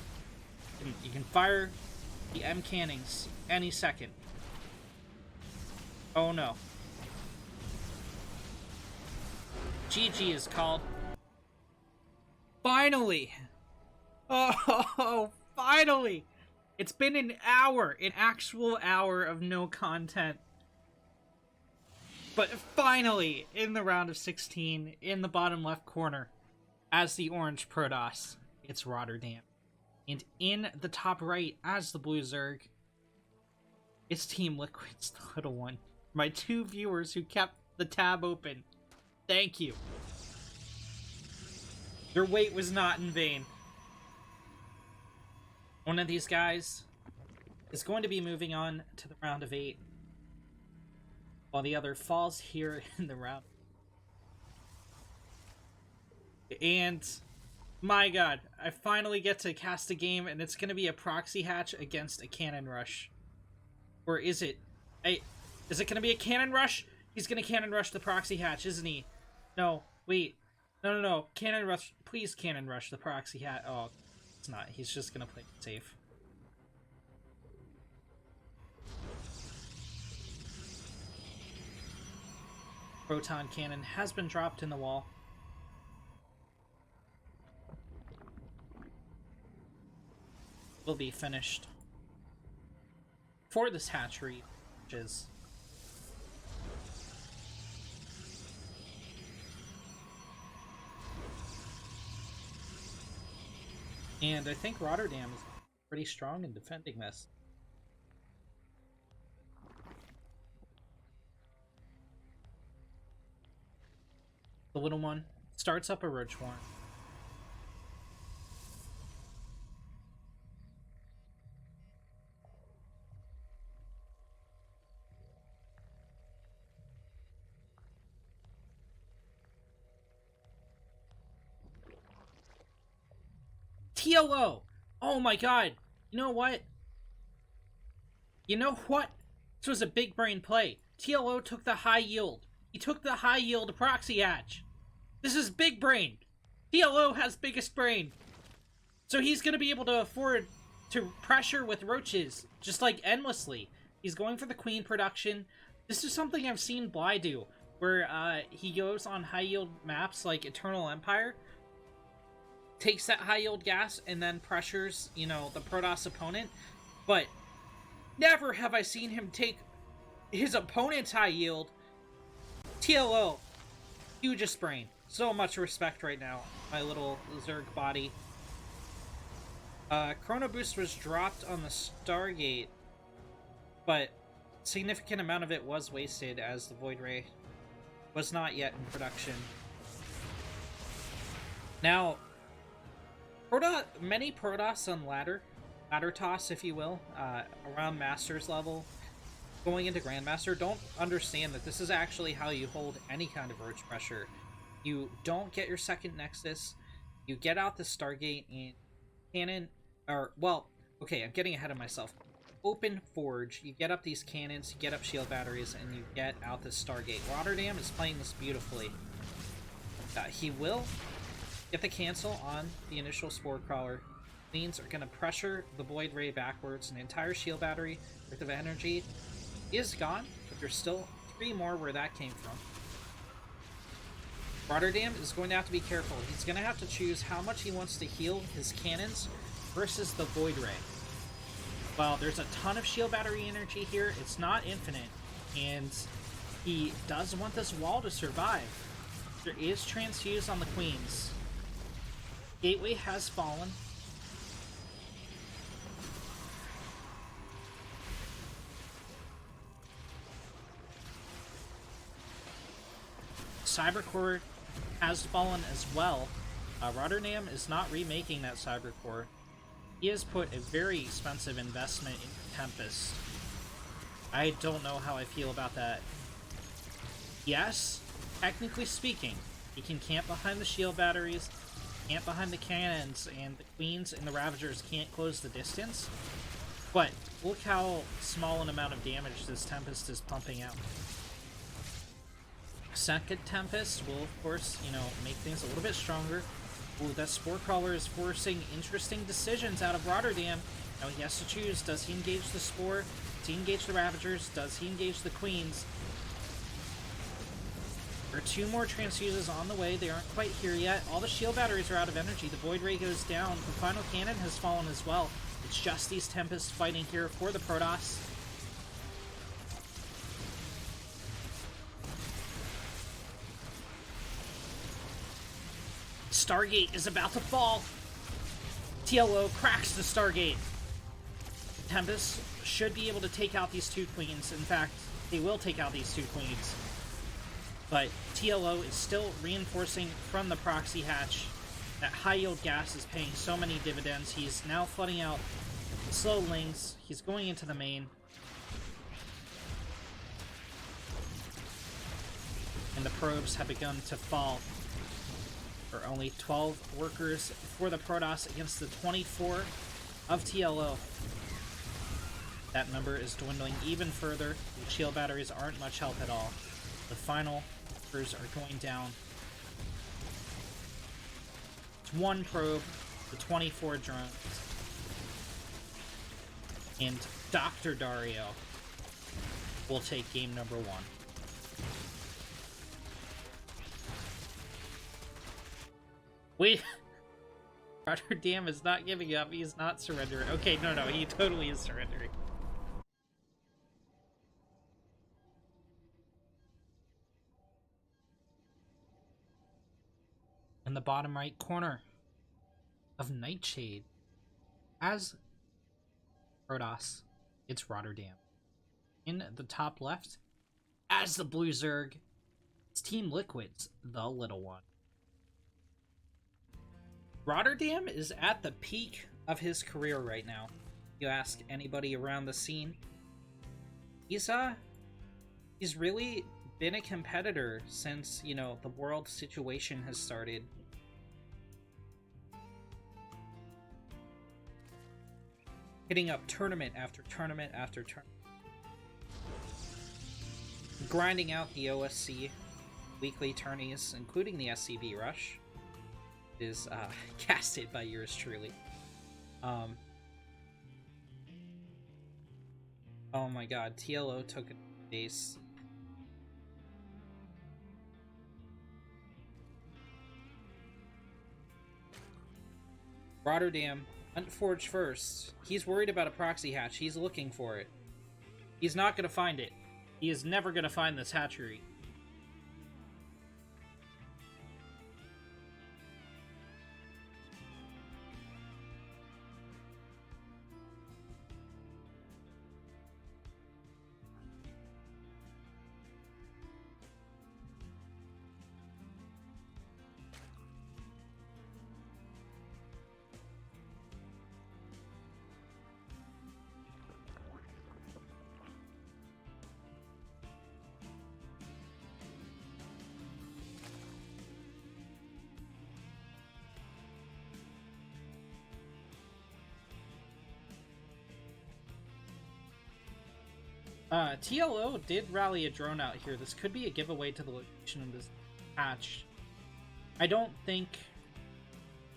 You can fire the M cannons any second. Oh no. GG is called. Finally! Oh, finally! It's been an hour, an actual hour of no content. But finally, in the round of 16, in the bottom left corner, as the orange Protoss, it's Rotterdam. And in the top right, as the blue Zerg, it's Team Liquid's the little one. My 2 viewers who kept the tab open. Thank you. Your wait was not in vain. One of these guys is going to be moving on to the round of 8, while the other falls here in the round. And, my god, I finally get to cast a game, and it's going to be a proxy hatch against a cannon rush. Or is it? Is it going to be a cannon rush? He's going to cannon rush the proxy hatch, isn't he? No, wait. No. Cannon rush. Please cannon rush the proxy hatch. Oh, it's not. He's just going to play it safe. Proton cannon has been dropped in the wall. Will be finished for this hatchery, which is and I think Rotterdam is pretty strong in defending this. The little one starts up a roach warren. TLO! Oh my god! You know what? This was a big brain play. TLO took the high yield. He took the high yield proxy hatch. This is big brain. TLO has biggest brain. So he's going to be able to afford to pressure with roaches, just like endlessly. He's going for the queen production. This is something I've seen Bly do, where he goes on high yield maps like Eternal Empire, takes that high yield gas, and then pressures, the Protoss opponent. But never have I seen him take his opponent's high yield. TLO, hugest brain. So much respect right now, my little Zerg body. Chrono Boost was dropped on the Stargate, but significant amount of it was wasted as the Void Ray was not yet in production. Now, many Protoss on ladder toss, if you will, around Masters level, going into Grandmaster, don't understand that this is actually how you hold any kind of roach pressure. You don't get your second Nexus, you get out the Stargate and cannon, or, well, okay, I'm getting ahead of myself. Open Forge, you get up these cannons, you get up shield batteries, and you get out the Stargate. Rotterdam is playing this beautifully. He will get the cancel on the initial Spore Crawler. Queens are going to pressure the Void Ray backwards. An entire shield battery worth of energy is gone, but there's still 3 more where that came from. Rotterdam is going to have to be careful. He's going to have to choose how much he wants to heal his cannons versus the Void Ray. Well, there's a ton of shield battery energy here. It's not infinite, and he does want this wall to survive. There is Transfuse on the Queens. Gateway has fallen. Cybercore has fallen as well. Rotterdam is not remaking that Cybercore. He has put a very expensive investment into Tempest. I don't know how I feel about that. Yes, technically speaking, he can camp behind the shield batteries, camp behind the cannons, and the Queens and the Ravagers can't close the distance. But look how small an amount of damage this Tempest is pumping out. Second Tempest will, of course, make things a little bit stronger. Ooh, that Spore Crawler is forcing interesting decisions out of Rotterdam. Now he has to choose, does he engage the Spore? Does he engage the Ravagers? Does he engage the Queens? There are 2 more Transfuses on the way. They aren't quite here yet. All the shield batteries are out of energy. The Void Ray goes down. The final cannon has fallen as well. It's just these Tempests fighting here for the Protoss. Stargate is about to fall. TLO cracks the Stargate. Tempest should be able to take out these 2 Queens. In fact, they will take out these 2 Queens. But TLO is still reinforcing from the proxy hatch. That high-yield gas is paying so many dividends. He's now flooding out slow lings. He's going into the main. And the probes have begun to fall. There are only 12 workers for the Protoss against the 24 of TLO. That number is dwindling even further. The shield batteries aren't much help at all. The final workers are going down. It's 1 probe, the 24 drones. And Dr. Dario will take game number 1. Wait, Rotterdam is not giving up. He is not surrendering. Okay, no, he totally is surrendering. In the bottom right corner of Nightshade, as Protoss, it's Rotterdam. In the top left, as the Blue Zerg, it's Team Liquid's the Little One. Rotterdam is at the peak of his career right now. You ask anybody around the scene, he's really been a competitor since, the world situation has started. Hitting up tournament after tournament after tournament. Grinding out the OSC weekly tourneys, including the SCV Rush. Is casted by yours truly. Oh my god, TLO took a base. Rotterdam, Huntforged first. He's worried about a proxy hatch. He's looking for it. He's not gonna find it. He is never gonna find this hatchery. TLO did rally a drone out here. This could be a giveaway to the location of this hatch. I don't think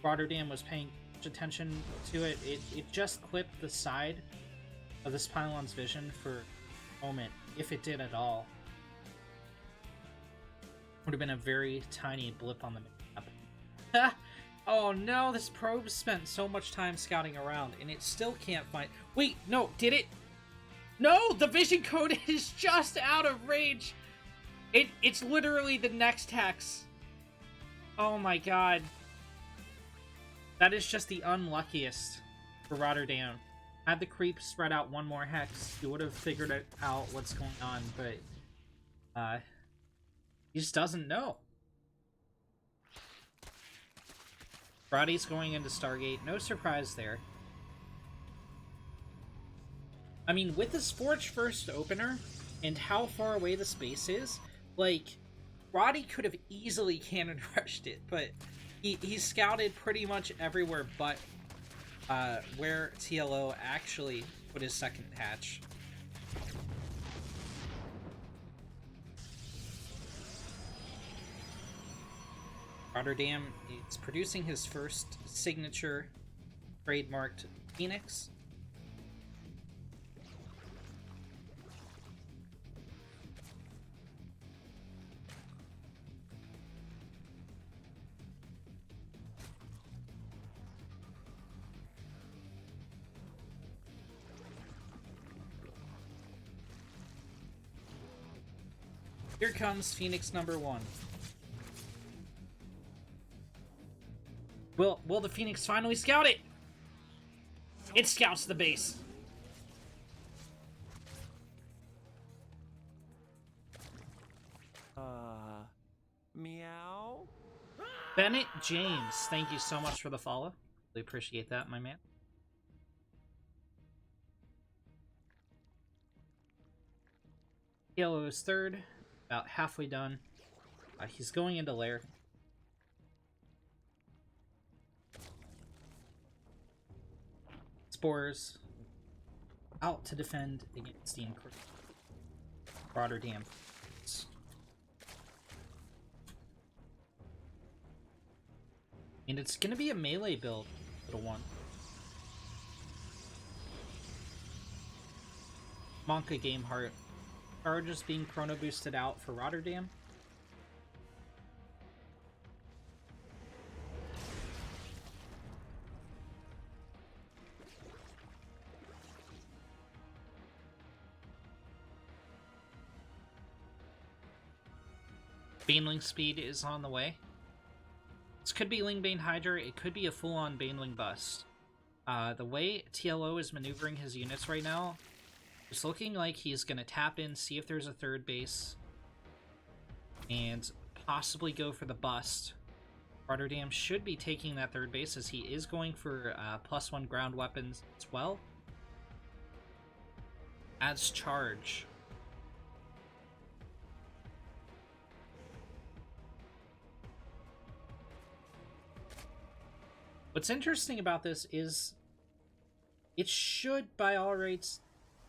Rotterdam was paying much attention to it. It just clipped the side of this pylon's vision for a moment, if it did at all. Would have been a very tiny blip on the map. Oh no, this probe spent so much time scouting around, and it still can't find... Wait, no, did it? No, the vision code is just out of range. It's literally the next hex. Oh my god. That is just the unluckiest for Rotterdam. Had the creep spread out one more hex, you would have figured out what's going on, but he just doesn't know. Roddy's going into Stargate, no surprise there. I mean, with this Forge First opener, and how far away the space is, like, Roddy could have easily cannon rushed it, but he scouted pretty much everywhere but where TLO actually put his second hatch. Rotterdam is producing his first signature trademarked Phoenix. Here comes Phoenix number 1. Will the Phoenix finally scout it? It scouts the base. Meow? Bennett James, thank you so much for the follow. Really appreciate that, my man. Yellow is third, about halfway done. He's going into lair. Spores out to defend against the Rotterdam. And it's going to be a melee build, little one. Monka Game Heart. Charges being chrono boosted out for Rotterdam. Baneling speed is on the way. This could be Lingbane Hydra, it could be a full-on Baneling bust. The way TLO is maneuvering his units right now, it's looking like he's going to tap in, see if there's a third base, and possibly go for the bust. Rotterdam should be taking that third base as he is going for +1 ground weapons as well as charge. What's interesting about this is it should, by all rates,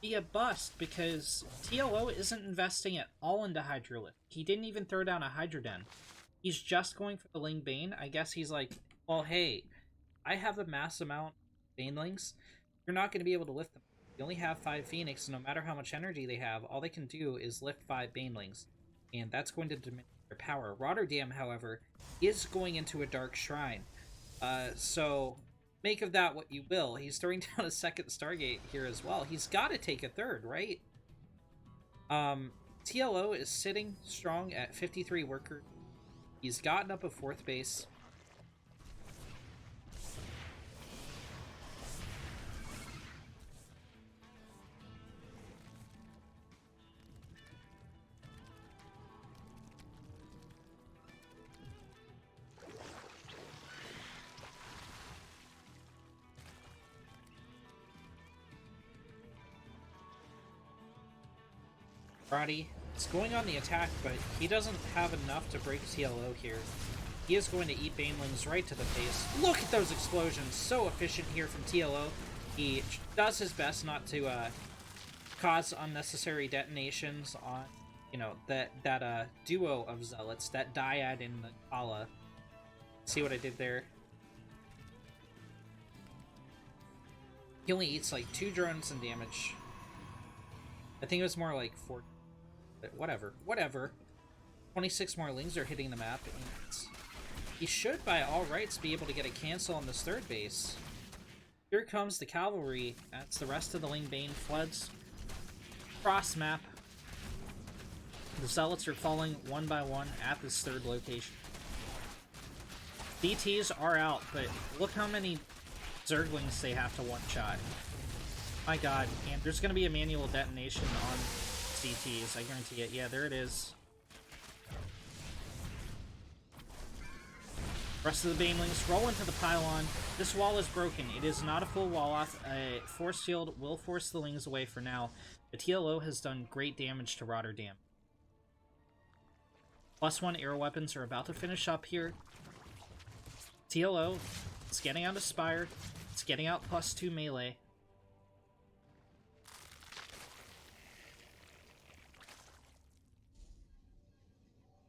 be a bust because TLO isn't investing at all into Hydrolith. He didn't even throw down a Hydra Den. He's just going for the Ling Bane. I guess he's like, well, hey, I have a mass amount of Banelings. You're not going to be able to lift them. You only have 5 Phoenix, and no matter how much energy they have, all they can do is lift 5 Banelings. And that's going to diminish their power. Rotterdam, however, is going into a Dark Shrine. So make of that what you will. He's throwing down a second Stargate here as well. He's got to take a third, right? TLO is sitting strong at 53 worker. He's gotten up a 4th base. Roddy is going on the attack, but he doesn't have enough to break TLO here. He is going to eat Banelings right to the face. Look at those explosions! So efficient here from TLO. He does his best not to cause unnecessary detonations on, you know, that duo of zealots, that dyad in the Kala. See what I did there? He only eats like 2 drones in damage. I think it was more like 4, but whatever. 26 more lings are hitting the map, and he should, by all rights, be able to get a cancel on this third base. Here comes the cavalry. That's the rest of the Ling Bane floods. Cross map. The zealots are falling one by one at this third location. DTs are out, but look how many Zerglings they have to one-shot. My god, and there's going to be a manual detonation on CTs, I guarantee it. Yeah, there it is. Rest of the Banelings roll into the pylon. This wall is broken. It is not a full wall off. A force field will force the Lings away for now. The TLO has done great damage to Rotterdam. +1 arrow weapons are about to finish up here. TLO, it's getting out of Spire. It's getting out +2 melee.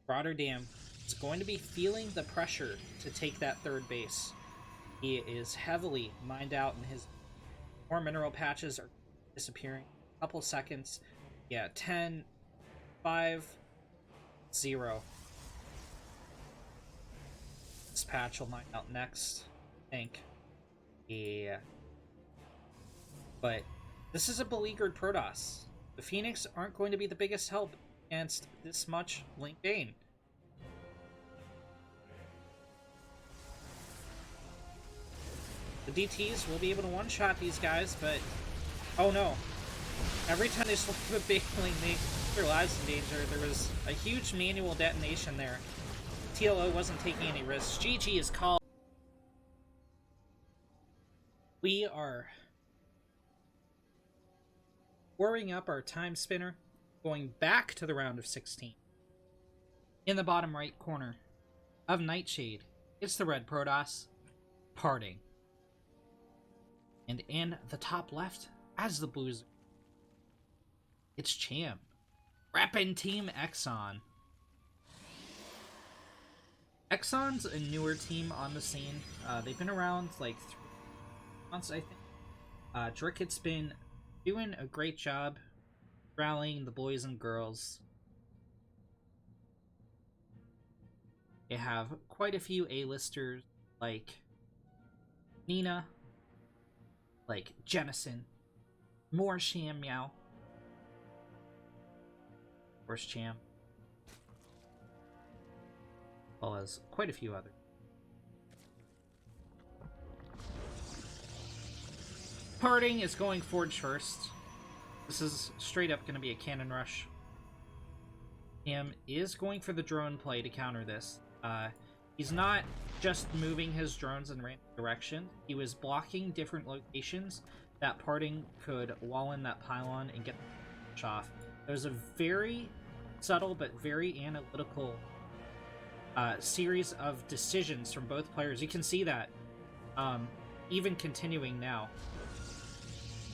Rotterdam is going to be feeling the pressure to take that third base. He is heavily mined out, and his more mineral patches are disappearing. A couple seconds. Yeah, 10, 5, 0. This patch will mine out next, I think. Yeah. But this is a beleaguered Protoss. The Phoenix aren't going to be the biggest help against this much Ling Bane. The DTs will be able to one-shot these guys, but... oh no. Every time they slip a Baneling, they put their lives in danger. There was a huge manual detonation there. TLO wasn't taking any risks. GG is called. We are warming up our time spinner, going back to the round of 16. In the bottom right corner of Nightshade, it's the red Protoss, parting. And in the top left, as the blues, it's Cham, reppin' Team Exxon. Exxon's a newer team on the scene. They've been around like 3 months, I think. Dricket's been doing a great job rallying the boys and girls. They have quite a few A-listers like Nina, like Jennison, more Sham Meow, of course Cham, as well as quite a few others. Parting is going Forge first. This is straight up going to be a cannon rush. Cham is going for the drone play to counter this. He's not just moving his drones in random direction. He was blocking different locations that Parting could wall in that pylon and get the push off. It was a very subtle but very analytical series of decisions from both players. You can see that even continuing now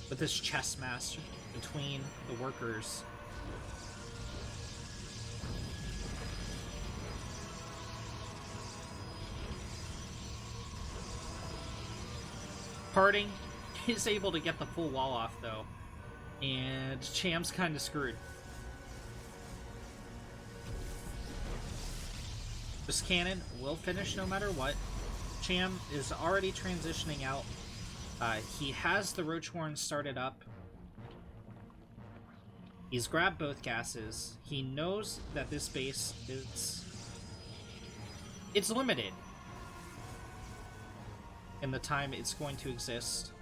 with this chess match between the workers. Parting is able to get the full wall off, though, and Cham's kind of screwed. This cannon will finish no matter what. Cham is already transitioning out. He has the Roach Horn started up. He's grabbed both gases. He knows that this base is... it's limited in the time it's going to exist.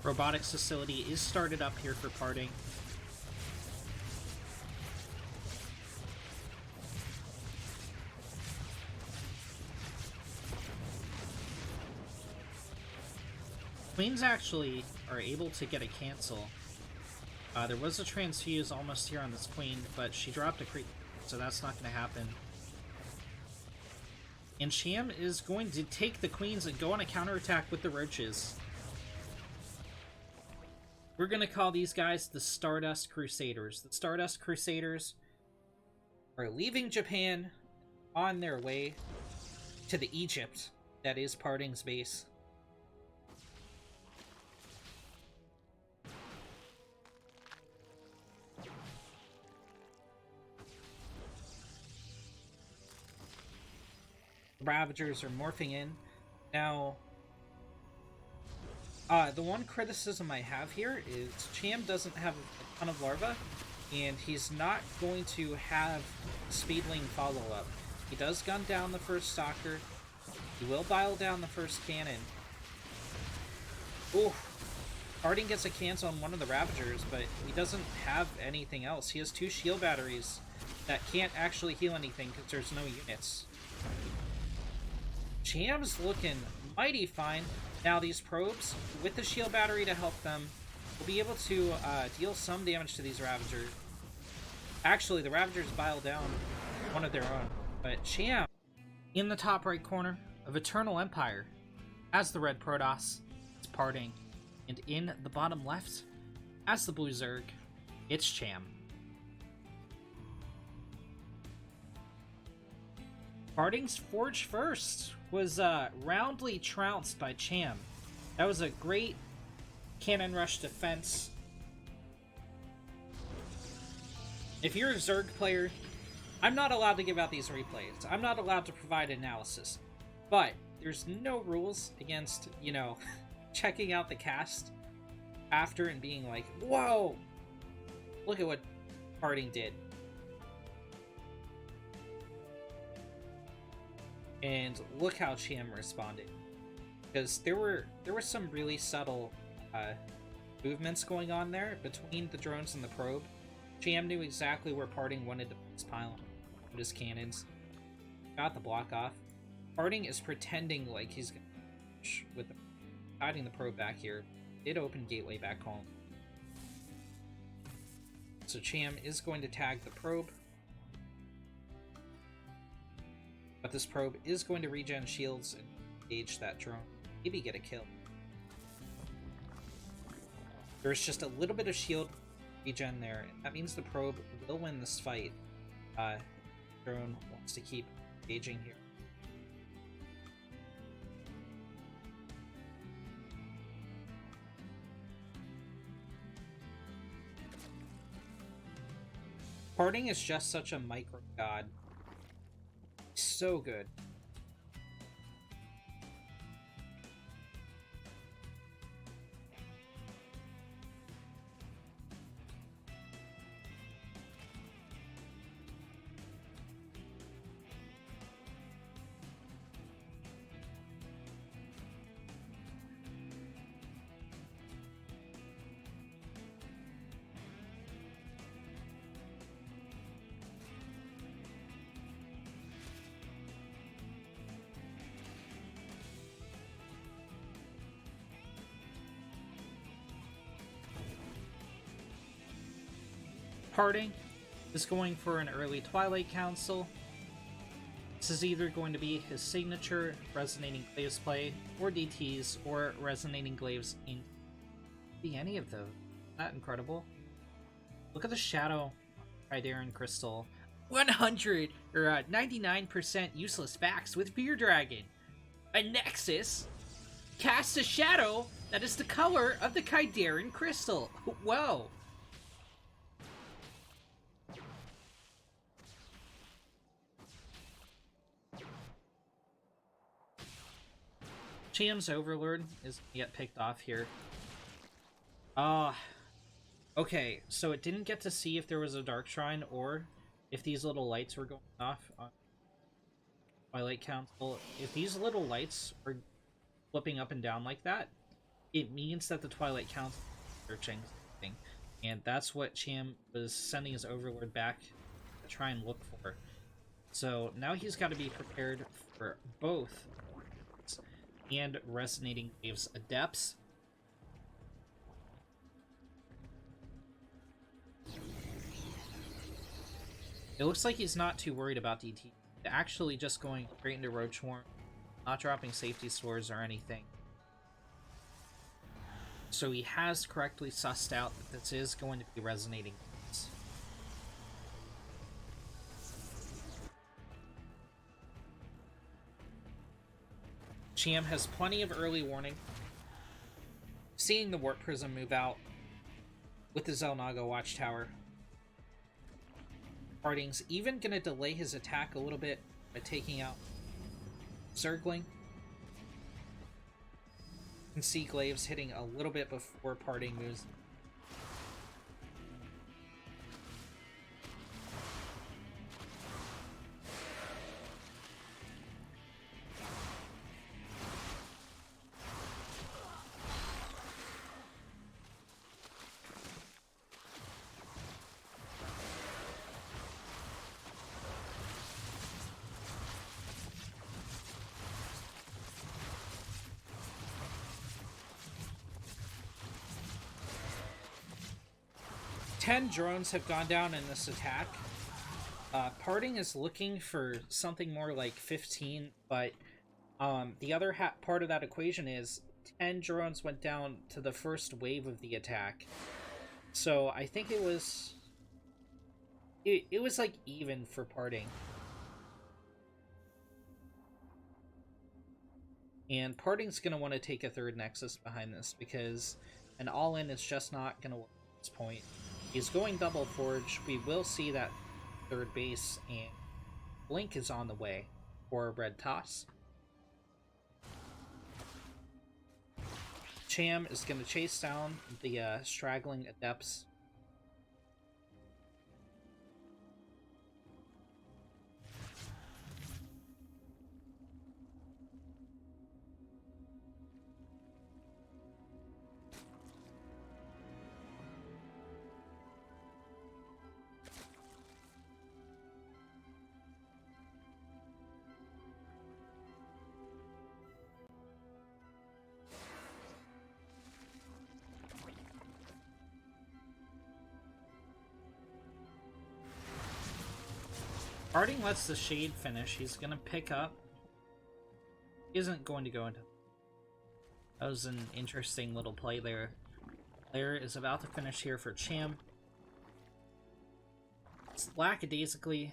Robotics facility is started up here for Parting. Queens actually are able to get a cancel There was a transfuse almost here on this queen, but she dropped a creep, so that's not going to happen. And Cham is going to take the queens and go on a counterattack with the roaches. We're going to call these guys the Stardust Crusaders. The Stardust Crusaders are leaving Japan on their way to the Egypt that is Parting's base. Ravagers are morphing in. Now, the one criticism I have here is Cham doesn't have a ton of larvae, and he's not going to have Speedling follow-up. He does gun down the first Stalker. He will bile down the first cannon. Ooh, Parting gets a cancel on one of the Ravagers, but he doesn't have anything else. He has 2 shield batteries that can't actually heal anything because there's no units. Cham's looking mighty fine. Now these probes, with the shield battery to help them, will be able to deal some damage to these Ravagers. Actually, the Ravagers bile down one of their own. But Cham, in the top right corner of Eternal Empire, as the red Protoss, it's Parting. And in the bottom left, as the blue Zerg, it's Cham. Parting's Forge First was roundly trounced by Cham. That was a great cannon rush defense. If you're a Zerg player, I'm not allowed to give out these replays. I'm not allowed to provide analysis. But there's no rules against, you know, checking out the cast after and being like, whoa, look at what Parting did. And look how Cham responded. Because there were some really subtle movements going on there between the drones and the probe. Cham knew exactly where Parting wanted to put his pile of his cannons. Got the block off. Parting is pretending like he's gonna push with hiding the probe back here. Did open gateway back home. So Cham is going to tag the probe. But this probe is going to regen shields and engage that drone. Maybe get a kill. There's just a little bit of shield regen there. That means the probe will win this fight. Drone wants to keep engaging here. Parting is just such a micro god. So good. Parting is going for an early Twilight Council. This is either going to be his signature Resonating Glaives play, or DTs, or Resonating Glaives in be any of those. Isn't that incredible? Look at the shadow Hydarian Crystal. 100 or 99% useless facts with Beer Dragon. A Nexus casts a shadow that is the color of the Hydarian Crystal. Whoa. Cham's Overlord is get picked off here. Okay, so it didn't get to see if there was a Dark Shrine or if these little lights were going off on Twilight Council. If these little lights are flipping up and down like that, it means that the Twilight Council is searching something. And that's what Cham was sending his Overlord back to try and look for. So now he's got to be prepared for both and Resonating Glaives Adepts. It looks like he's not too worried about DT. Actually just going straight into Road Swarm, not dropping safety stores or anything. So he has correctly sussed out that this is going to be resonating. Cham has plenty of early warning. Seeing the Warp Prism move out with the Xel'Naga Watchtower. Parting's even going to delay his attack a little bit by taking out Zergling. You can see Glaives hitting a little bit before Parting moves. Ten drones have gone down in this attack. Parting is looking for something more like 15, but the other part of that equation is 10 drones went down to the first wave of the attack. So I think it was like even for Parting. And Parting's going to want to take a third Nexus behind this because an all-in is just not going to work at this point. He's going double Forge. We will see that third base, and Blink is on the way for a red toss. Cham is going to chase down the straggling Adepts. Parting lets the Shade finish. He's going to pick up. He isn't going to go into... That was an interesting little play there. Player is about to finish here for Cham. It's lackadaisically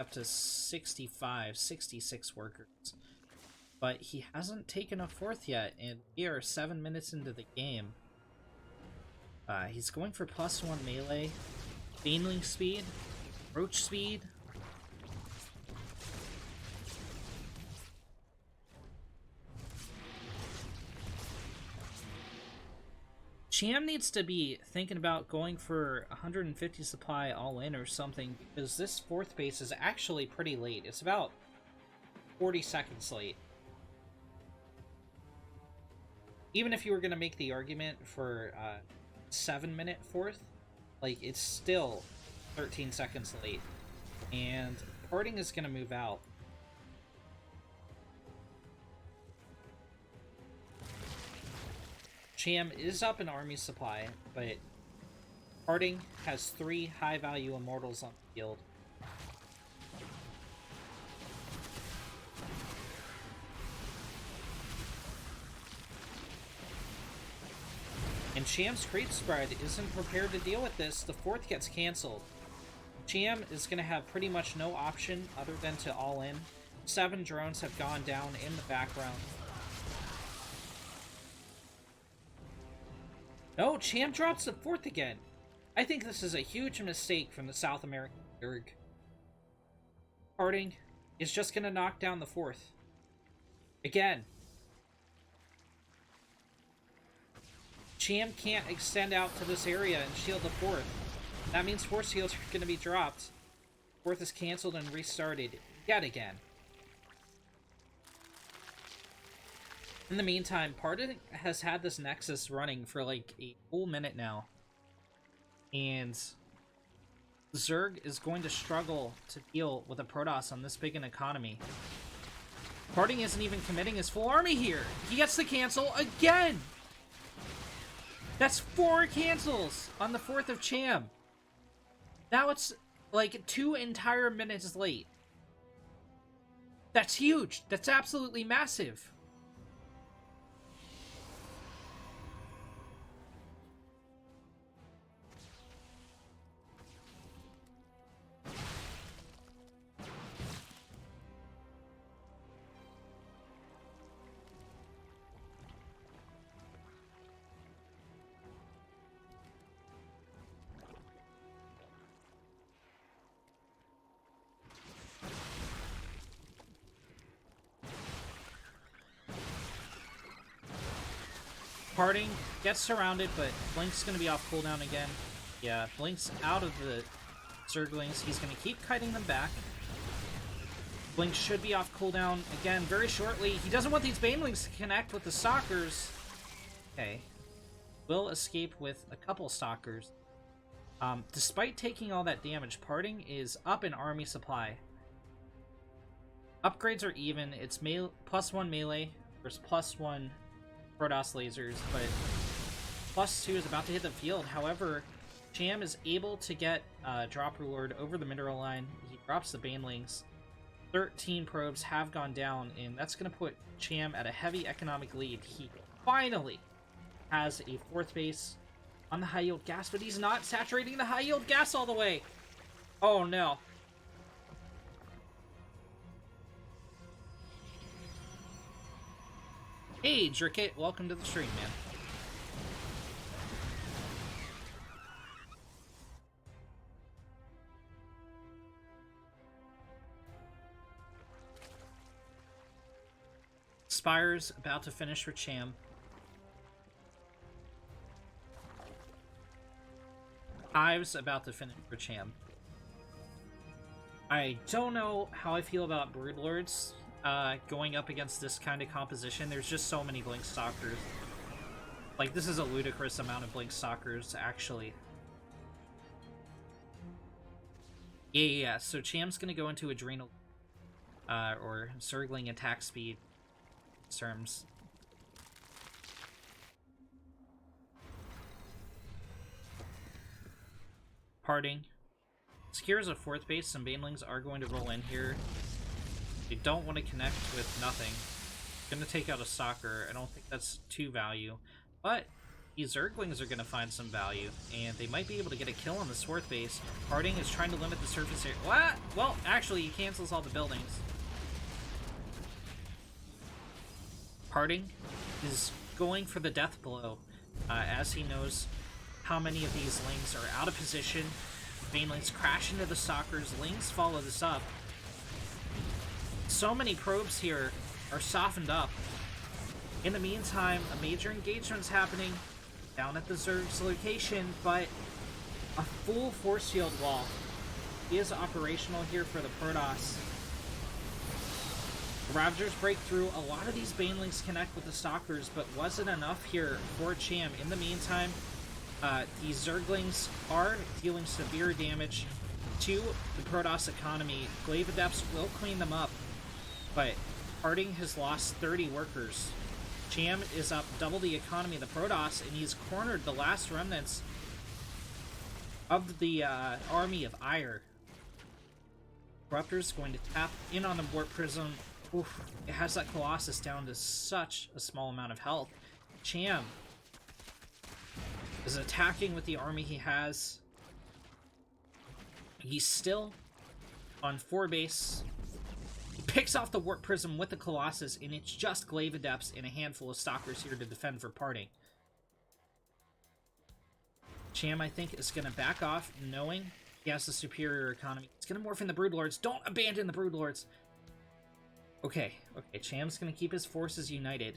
up to 65, 66 workers. But he hasn't taken a fourth yet, and we are 7 minutes into the game. He's going for +1 melee, Baneling speed, Roach speed. Cham needs to be thinking about going for 150 supply all-in or something, because this fourth base is actually pretty late. It's about 40 seconds late. Even if you were going to make the argument for 7-minute fourth, like, it's still 13 seconds late. And Parting is going to move out. Cham is up in army supply, but Parting has 3 high-value immortals on the field. And Cham's creep spread isn't prepared to deal with this. The fourth gets canceled. Cham is going to have pretty much no option other than to all in. 7 drones have gone down in the background. No, Cham drops the fourth again. I think this is a huge mistake from the South American Zerg. Parting is just going to knock down the fourth. Again. Cham can't extend out to this area and shield the fourth. That means force heals are going to be dropped. Fourth is canceled and restarted yet again. In the meantime, Parting has had this Nexus running for like a full minute now. And Zerg is going to struggle to deal with a Protoss on this big an economy. Parting isn't even committing his full army here. He gets the cancel again! That's 4 cancels on the 4th of Cham. Now it's Like, 2 entire minutes late. That's huge. That's absolutely massive. Parting gets surrounded, but Blink's going to be off cooldown again. Yeah, Blink's out of the Zerglings. He's going to keep kiting them back. Blink should be off cooldown again very shortly. He doesn't want these Banelings to connect with the Stalkers. Okay. Will escape with a couple Stalkers. Despite taking all that damage, Parting is up in army supply. Upgrades are even. It's +1 melee versus +1 Protoss lasers, but +2 is about to hit the field. However, Cham is able to get Drop Reward over the mineral line. He drops the Banelings. 13 probes have gone down, and that's going to put Cham at a heavy economic lead. He finally has a 4th base on the high-yield gas, but he's not saturating the high-yield gas all the way. Oh, no. Hey, Drikit, welcome to the stream, man. Spire's about to finish for Cham. Hive's about to finish for Cham. I don't know how I feel about Broodlords going up against this kind of composition. There's just so many Blink Stalkers. Like, this is a ludicrous amount of Blink Stalkers, actually. Yeah. So Cham's gonna go into Adrenal, or Zergling attack speed terms. Parting. Secures a 4th base. Some Banelings are going to roll in here. They don't want to connect with nothing. Gonna take out a Stalker. I don't think that's 2 value. But these Zerglings are gonna find some value, and they might be able to get a kill on the 4th base. Parting is trying to limit the surface area. What? Well, actually, he cancels all the buildings. Parting is going for the death blow, as he knows how many of these Lings are out of position. Banelings crash into the Stalkers. Lings follow this up. So many probes here are softened up. In the meantime, a major engagement's happening down at the Zerg's location, but a full force field wall is operational here for the Protoss. The Ravagers break through. A lot of these Banelings connect with the Stalkers, but wasn't enough here for Cham. In the meantime, these Zerglings are dealing severe damage to the Protoss economy. Glaive Adepts will clean them up, but Parting has lost 30 workers. Cham is up double the economy of the Protoss, and he's cornered the last remnants of the army of Ire. Corruptor's going to tap in on the Warp Prism. Oof, it has that Colossus down to such a small amount of health. Cham is attacking with the army he has. He's still on 4 base. He picks off the Warp Prism with the Colossus, and it's just Glaive Adepts and a handful of Stalkers here to defend for Parting. Cham, I think, is going to back off, knowing he has the superior economy. He's going to morph in the Broodlords. Don't abandon the Broodlords! Okay, Cham's going to keep his forces united.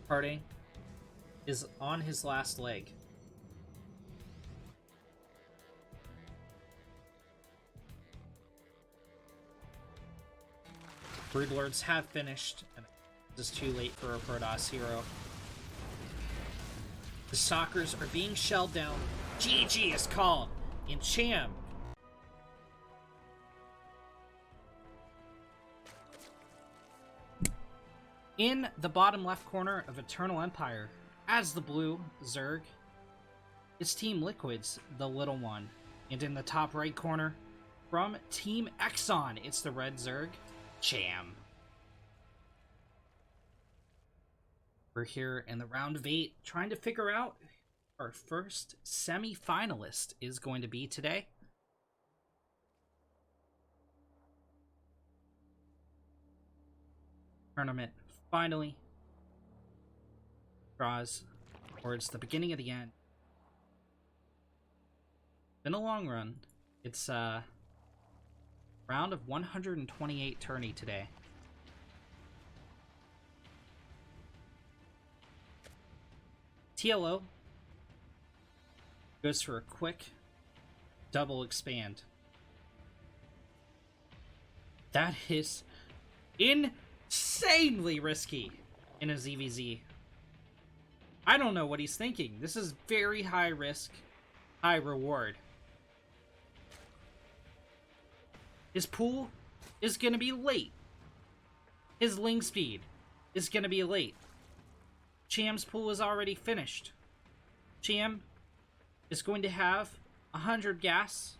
Parting is on his last leg. Broodlords have finished, and this is too late for a Protoss hero. The Stalkers are being shelled down. GG is called, and Cham in the bottom left corner of Eternal Empire as the blue Zerg. is Team Liquid's The Little One. And in the top right corner, from Team Exxon, it's the Red Zerg, Cham. We're here in the round of 8, trying to figure out who our first semi-finalist is going to be today. Tournament finally draws towards the beginning of the end. Been a long run. It's a round of 128 tourney today. TLO goes for a quick double expand. That is insanely risky in a ZVZ. I don't know what he's thinking. This is very high risk, high reward. His pool is going to be late. His ling speed is going to be late. Cham's pool is already finished. Cham is going to have 100 gas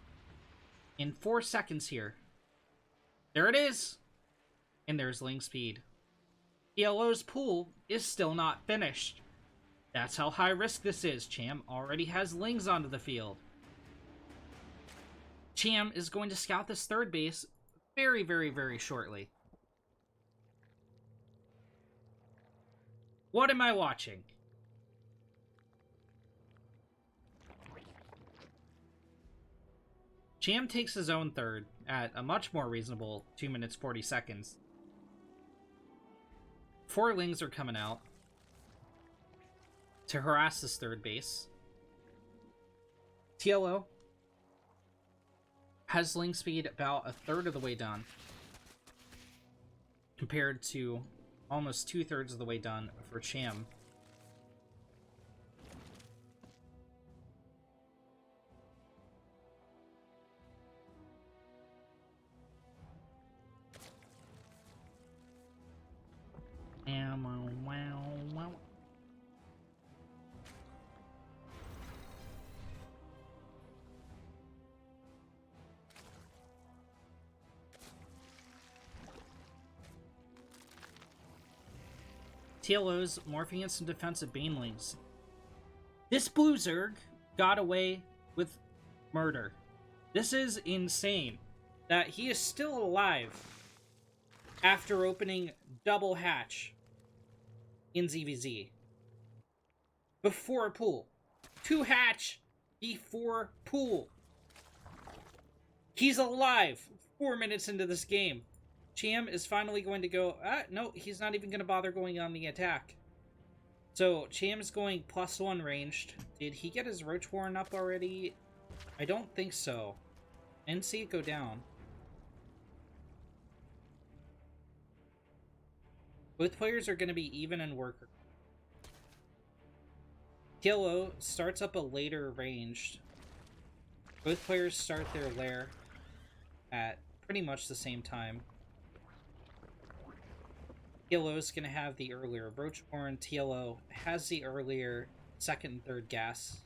in 4 seconds here. There it is. And there's ling speed. TLO's pool is still not finished. That's how high risk this is. Cham already has lings onto the field. Cham is going to scout this third base very, very, very shortly. What am I watching? Cham takes his own third at a much more reasonable 2 minutes 40 seconds. 4 lings are coming out to harass this third base. TLO has ling speed about a third of the way done, compared to almost 2/3 of the way done for Cham. Wow. TLO's morphing in some defensive banelings. This blue Zerg got away with murder. This is insane that he is still alive after opening double hatch in ZVZ. Before pool. 2 hatch before pool. He's alive 4 minutes into this game. Cham is finally going to go... no, he's not even going to bother going on the attack. So, Cham's going +1 ranged. Did he get his Roach Warren up already? I don't think so. I didn't see it go down. Both players are going to be even in worker. TLO starts up a later ranged. Both players start their lair at pretty much the same time. TLO is going to have the earlier Roach Warren. TLO has the earlier second and third gas.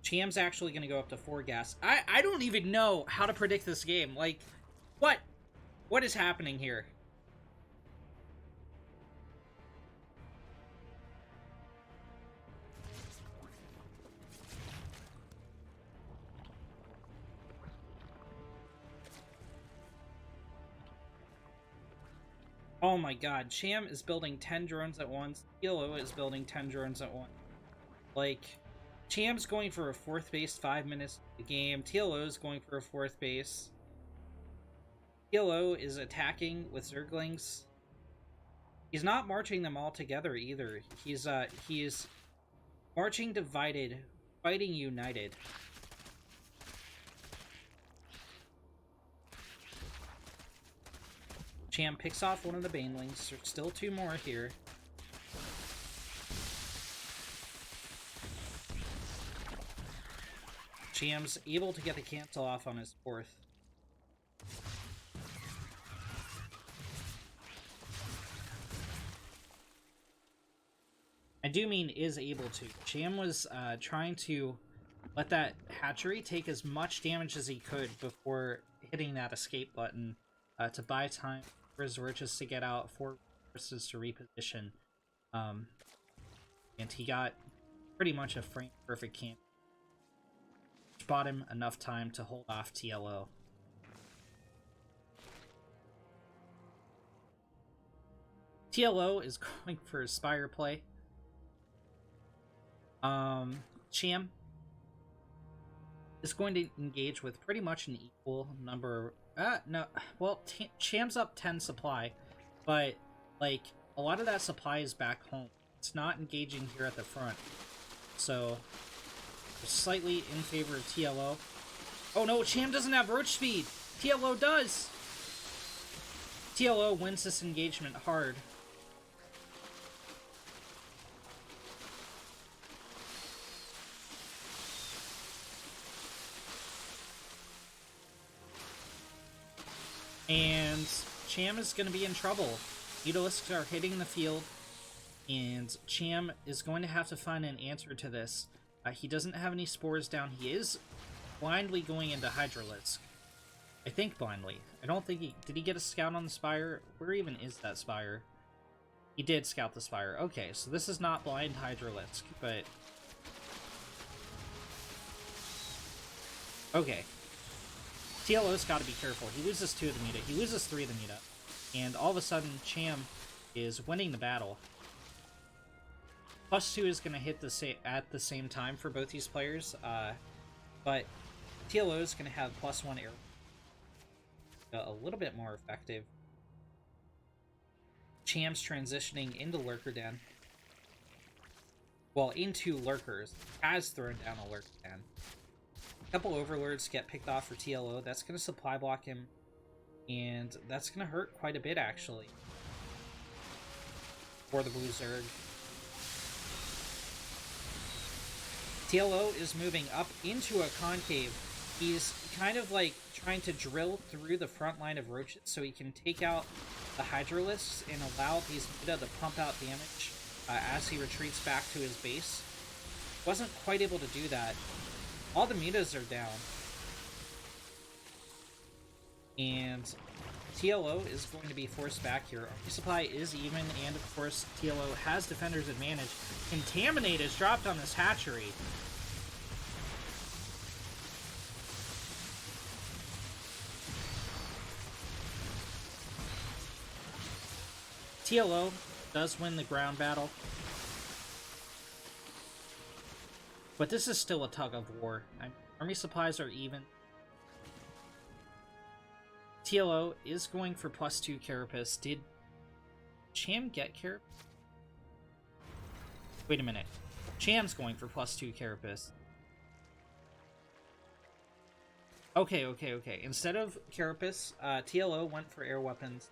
Cham's actually going to go up to 4 gas. I don't even know how to predict this game. Like, what? What is happening here? Oh my god, Cham is building 10 drones at once. TLO is building 10 drones at once. Like, Cham's going for a 4th base 5 minutes of the game. TLO is going for a 4th base. TLO is attacking with Zerglings. He's not marching them all together either. He's marching divided, fighting united. Cham picks off one of the banelings. There's still 2 more here. Cham's able to get the cancel off on his 4th. I do mean is able to. Cham was trying to let that hatchery take as much damage as he could before hitting that escape button to buy time for his roaches to get out, for horses to reposition. And he got pretty much a frame perfect camp, which bought him enough time to hold off TLO. TLO is going for a Spire play. Cham is going to engage with pretty much an equal number. No, well, Cham's up 10 supply, but like a lot of that supply is back home. It's not engaging here at the front, so slightly in favor of TLO. Oh no, Cham doesn't have roach speed. TLO does. TLO wins this engagement hard. And Cham is going to be in trouble. Mutalisks are hitting the field, and Cham is going to have to find an answer to this. He doesn't have any spores down. He is blindly going into Hydralisk. I think blindly. I don't think he... Did he get a scout on the Spire? Where even is that Spire? He did scout the Spire. Okay, so this is not blind Hydralisk, but... Okay. TLO's got to be careful. He loses 2 of the Muta. He loses 3 of the Muta. And all of a sudden, Cham is winning the battle. +2 is going to hit at the same time for both these players. But TLO is going to have +1 air. A little bit more effective. Cham's transitioning into Lurker Den. Well, into Lurkers. Has thrown down a Lurker Den. A couple Overlords get picked off for TLO. That's going to supply block him. And that's going to hurt quite a bit, actually. For the Blue Zerg. TLO is moving up into a concave. He's kind of like trying to drill through the front line of roaches so he can take out the Hydralisks and allow these Muta to pump out damage as he retreats back to his base. Wasn't quite able to do that. All the Mutas are down. And TLO is going to be forced back here. Army supply is even, and of course TLO has defender's advantage. Contaminate is dropped on this hatchery. TLO does win the ground battle. But this is still a tug of war. Army supplies are even. TLO is going for +2 Carapace. Did Cham get Carapace? Wait a minute. Cham's going for +2 Carapace. Okay. Instead of Carapace, TLO went for air weapons.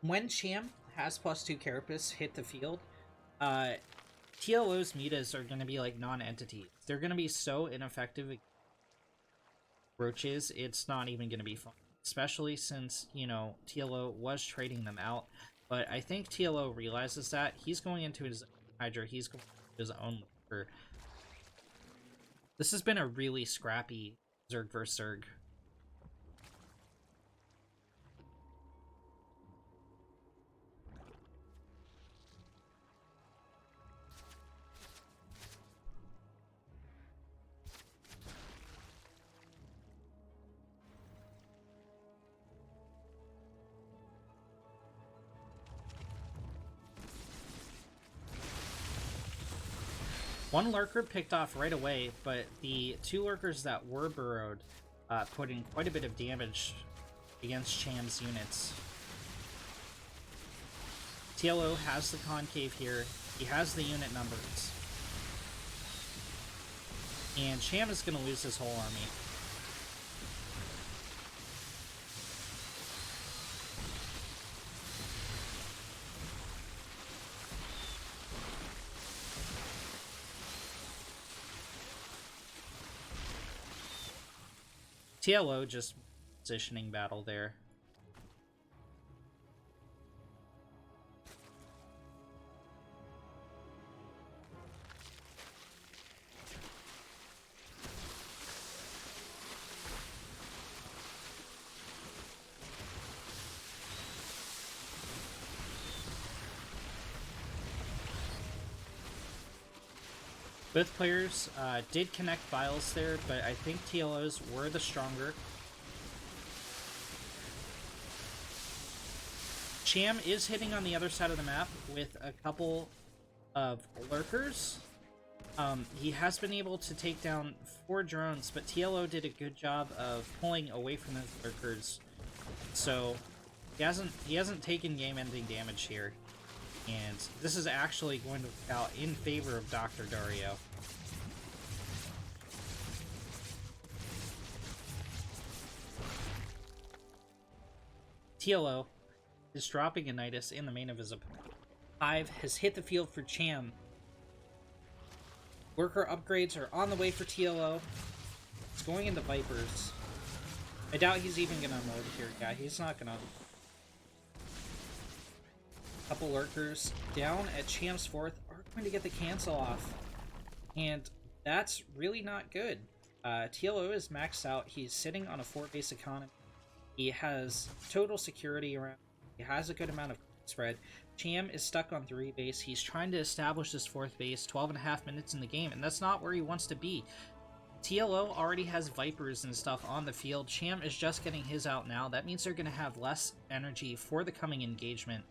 When Cham has +2 Carapace hit the field, TLO's Mutas are going to be like non-entities. They're going to be so ineffective against roaches, it's not even going to be fun. Especially since, you know, TLO was trading them out. But I think TLO realizes that. He's going into his Hydra. He's going into his own Lurker. This has been a really scrappy Zerg vs. Zerg. One Lurker picked off right away, but the 2 Lurkers that were burrowed put in quite a bit of damage against Cham's units. TLO has the concave here. He has the unit numbers. And Cham is going to lose his whole army. TLO just positioning battle there. Both players did connect files there, but I think TLOs were the stronger. Cham is hitting on the other side of the map with a couple of lurkers. He has been able to take down 4 drones, but TLO did a good job of pulling away from those lurkers. So he hasn't taken game-ending damage here. And this is actually going to work out in favor of Dr. Dario. TLO is dropping a Nidus in the main of his opponent. 5 has hit the field for Cham. Worker upgrades are on the way for TLO. It's going into Vipers. I doubt he's even gonna unload here, guy. He's not gonna. Couple lurkers down at Cham's 4th are going to get the cancel off. And that's really not good. TLO is maxed out. He's sitting on a 4-base economy. He has total security around. He has a good amount of spread. Cham is stuck on 3 base. He's trying to establish this 4th base 12.5 minutes in the game, and that's not where he wants to be. TLO already has Vipers and stuff on the field. Cham is just getting his out now. That means they're going to have less energy for the coming engagement.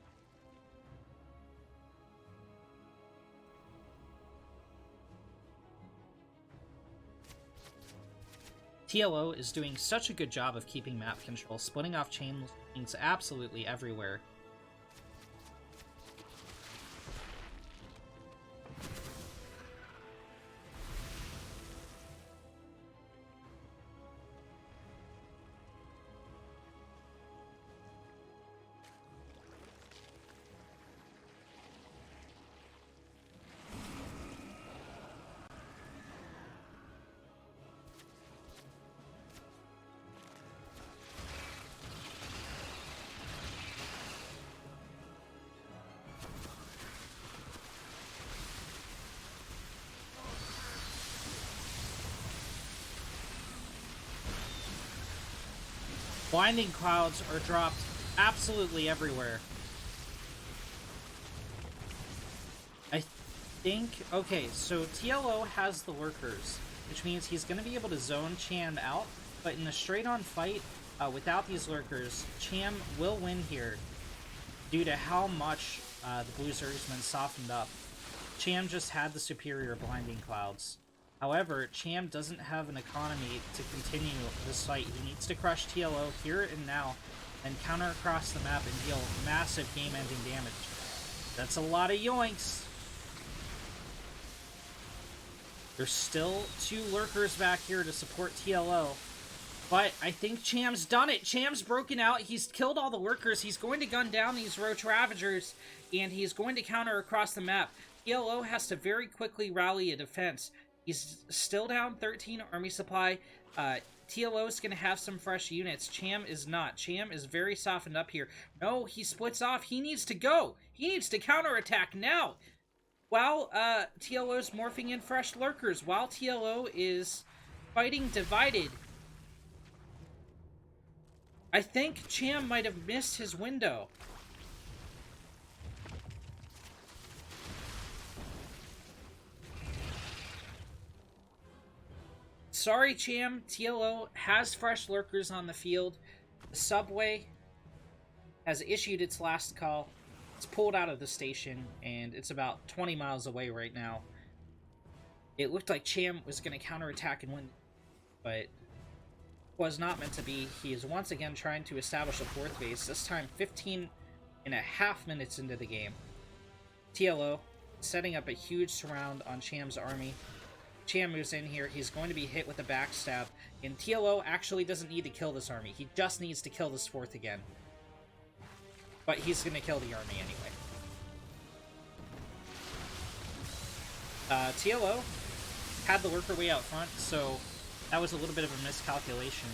TLO is doing such a good job of keeping map control, splitting off chain links absolutely everywhere. Blinding clouds are dropped absolutely everywhere. I think... Okay, so TLO has the lurkers, which means he's going to be able to zone Cham out, but in a straight-on fight, without these lurkers, Cham will win here due to how much the Blue Zerg's been softened up. Cham just had the superior blinding clouds. However, Cham doesn't have an economy to continue this fight. He needs to crush TLO here and now, and counter across the map and deal massive game-ending damage. That's a lot of yoinks. There's still 2 lurkers back here to support TLO. But I think Cham's done it. Cham's broken out. He's killed all the lurkers. He's going to gun down these Roach Ravagers, and he's going to counter across the map. TLO has to very quickly rally a defense. He's still down 13 army supply. TLO is going to have some fresh units. Cham is not. Cham is very softened up here. No, he splits off. He needs to go. He needs to counterattack now. While TLO is morphing in fresh lurkers. While TLO is fighting divided. I think Cham might have missed his window. Sorry, Cham. TLO has fresh lurkers on the field. The subway has issued its last call. It's pulled out of the station, and it's about 20 miles away right now. It looked like Cham was going to counterattack and win, but was not meant to be. He is once again trying to establish a 4th base, this time 15.5 minutes into the game. TLO setting up a huge surround on Cham's army. Cham moves in here. He's going to be hit with a backstab. And TLO actually doesn't need to kill this army. He just needs to kill this 4th again. But he's going to kill the army anyway. TLO had the lurker way out front, so that was a little bit of a miscalculation.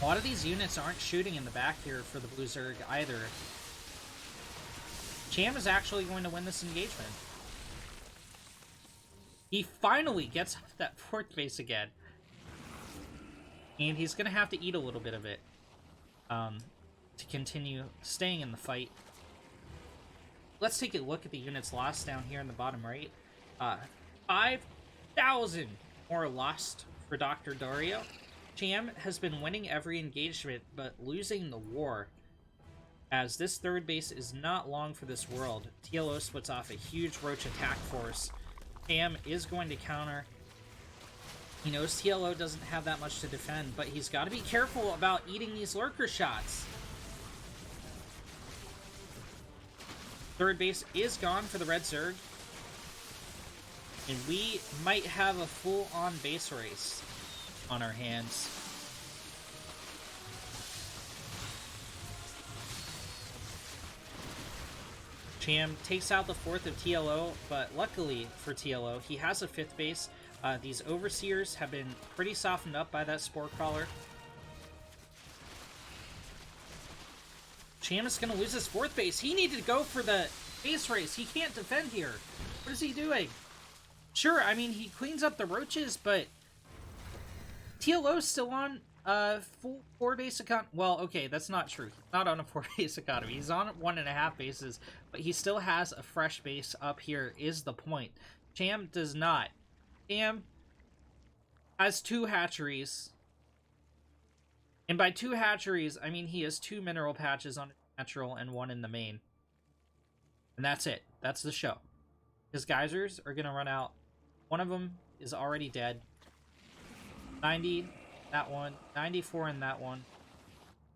A lot of these units aren't shooting in the back here for the Blue Zerg either. Cham is actually going to win this engagement. He finally gets that 4th base again. And he's going to have to eat a little bit of it to continue staying in the fight. Let's take a look at the units lost down here in the bottom right. 5,000 more lost for Dr. Dario. Cham has been winning every engagement, but losing the war. As this third base is not long for this world, TLO splits off a huge Roach attack force. Cham is going to counter. He knows TLO doesn't have that much to defend, but he's got to be careful about eating these lurker shots. Third base is gone for the Red Zerg. And we might have a full-on base race on our hands. Cham takes out the fourth of TLO, but luckily for TLO, he has a fifth base. These Overseers have been pretty softened up by that Spore Crawler. Cham is going to lose his fourth base. He needed to go for the base race. He can't defend here. What is he doing? Sure, I mean, he cleans up the roaches, but TLO's still on a full 4 base economy. Well, okay, that's not true. He's not on a 4 base economy. He's on 1.5 bases, but he still has a fresh base up here, is the point. Cham does not. Cham has 2 hatcheries. And by 2 hatcheries, I mean he has 2 mineral patches on natural and 1 in the main. And that's it. That's the show. His geysers are going to run out. One of them is already dead. 90, that one. 94 in that one.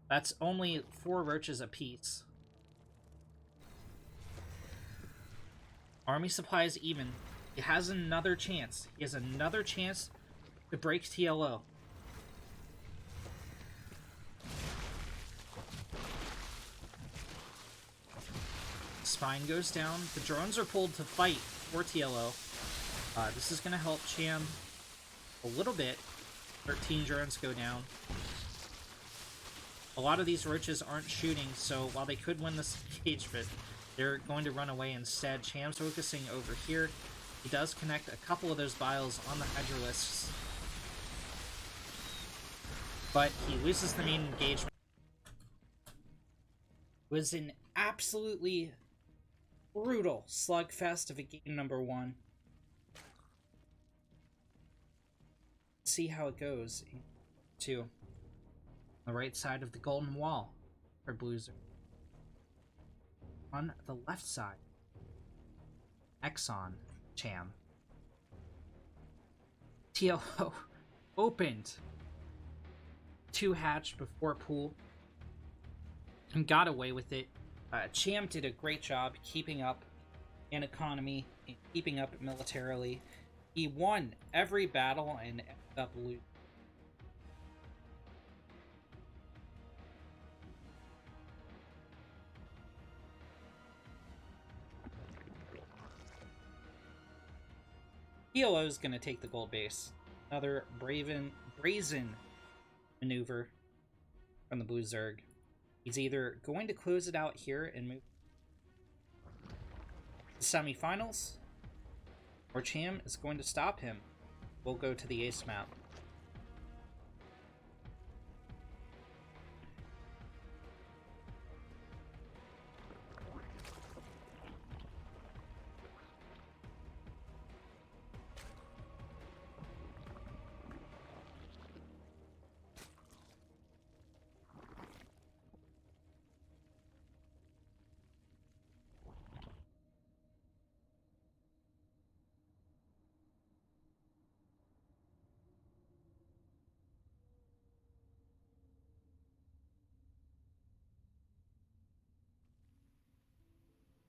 That's only 4 roaches apiece. Army supply is even. He has another chance. He has another chance to break TLO. Spine goes down. The drones are pulled to fight for TLO. This is going to help Cham a little bit. 13 drones go down. A lot of these roaches aren't shooting, so while they could win this engagement, they're going to run away instead. Cham's focusing over here. He does connect a couple of those biles on the Hydralisks, but he loses the main engagement. It was an absolutely brutal slugfest of a game number 1. See how it goes. 2. On the right side of the golden wall for Blues. On the left side, Exxon Cham. TLO opened 2 hatch before pool and got away with it. Cham did a great job keeping up in economy and keeping up militarily. He won every battle and ended up losing. TLO is going to take the gold base. Another brazen maneuver from the Blue Zerg. He's either going to close it out here and move to the semifinals, or Cham is going to stop him. We'll go to the ace map.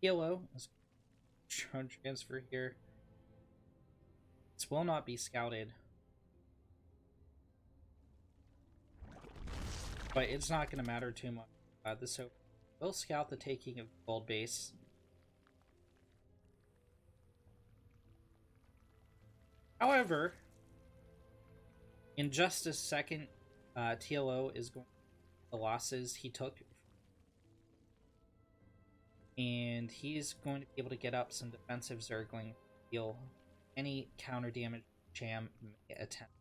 TLO is drone transfer here. This will not be scouted, but it's not going to matter too much. This will scout the taking of gold base. However, in just a second, TLO is going to the losses he took, and he's going to be able to get up some defensive Zergling, deal any counter damage Cham may attempt.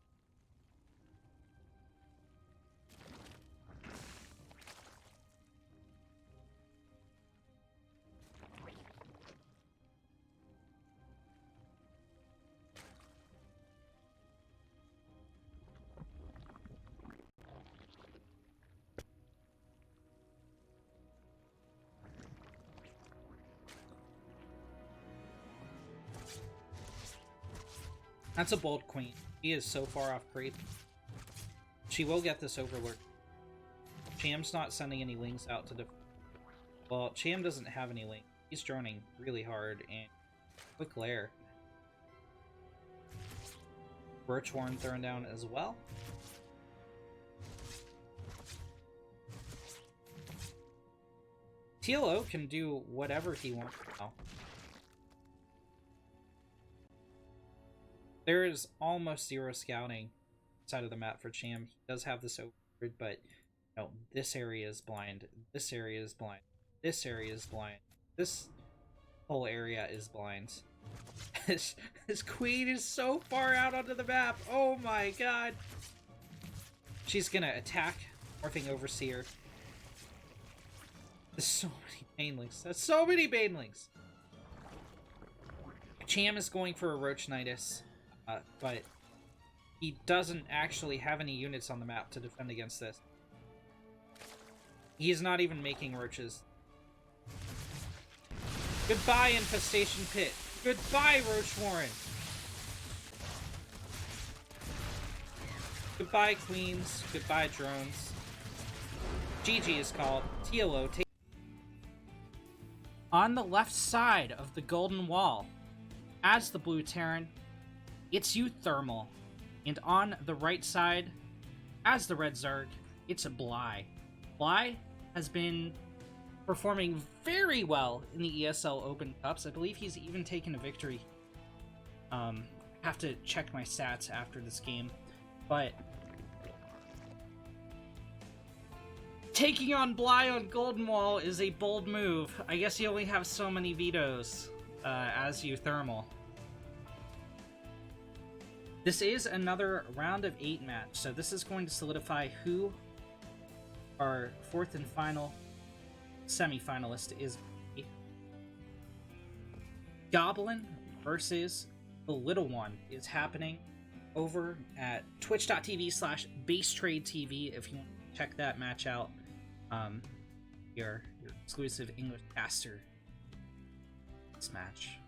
That's a bold queen. She is so far off creep. She will get this Overlord. Cham's not sending any lings out to defend. Well, Cham doesn't have any lings. He's droning really hard, and quick lair. Birchworn thrown down as well. TLO can do whatever he wants now. There is almost zero scouting side of the map for Cham. He does have this Overlord, but no, this area is blind. This area is blind. This area is blind. This whole area is blind. This queen is so far out onto the map. Oh my god. She's gonna attack Morphing Overseer. There's so many Banelings. There's so many Banelings. Cham is going for a Roach Knightus, but he doesn't actually have any units on the map to defend against this. He's not even making roaches. Goodbye, Infestation Pit. Goodbye, Roach Warren. Goodbye, Queens. Goodbye, drones. GG is called. TLO take. On the left side of the Golden Wall, as the Blue Terran, it's you, Thermal. And on the right side, as the Red Zerg, it's a Bly. Bly has been performing very well in the ESL Open Cups. I believe he's even taken a victory. Have to check my stats after this game. But taking on Bly on Golden Wall is a bold move. I guess you only have so many vetoes as you, Thermal. This is another round of 8 match, so this is going to solidify who our fourth and final semi-finalist is. Goblin versus the Little One is happening over at twitch.tv/basetradetv if you want to check that match out. Your exclusive English caster. This match.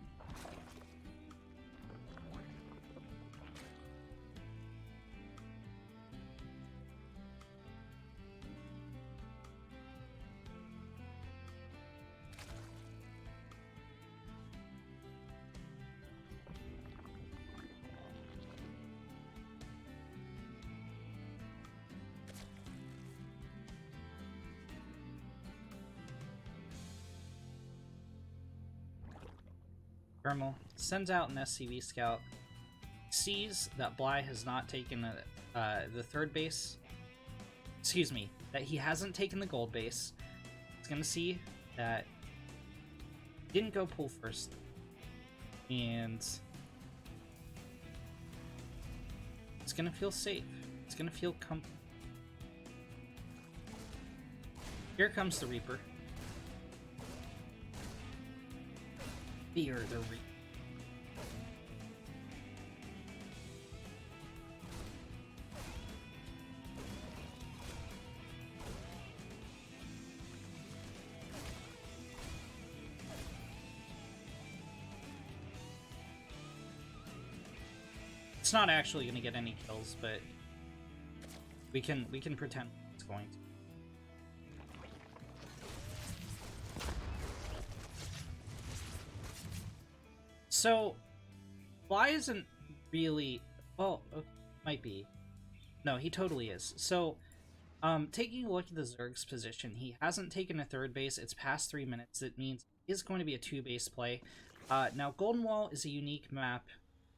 Thermal sends out an SCV scout, sees that Bly has not taken the third base. Excuse me, that he hasn't taken the gold base. It's gonna see that he didn't go pull first, and it's gonna feel safe. It's gonna feel comfortable. Here comes the Reaper. Fear the Reaper. It's not actually going to get any kills, but we can pretend it's going to. So, Bly isn't really... Well, okay, might be. No, he totally is. So, taking a look at the Zerg's position, he hasn't taken a third base. It's past 3 minutes. It means it is going to be a 2-base play. Now, Golden Wall is a unique map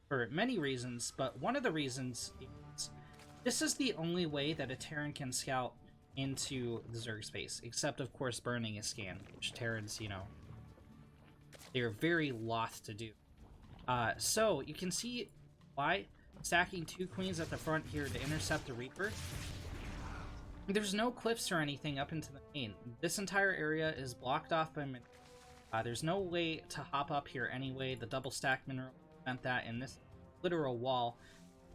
for many reasons, but one of the reasons is this is the only way that a Terran can scout into the Zerg space, except, of course, burning a scan, which Terrans, you know, they're very loth to do. So, you can see why stacking 2 queens at the front here to intercept the Reaper. There's no cliffs or anything up into the main. This entire area is blocked off by minerals. There's no way to hop up here anyway. The double stack mineral prevent that in this literal wall.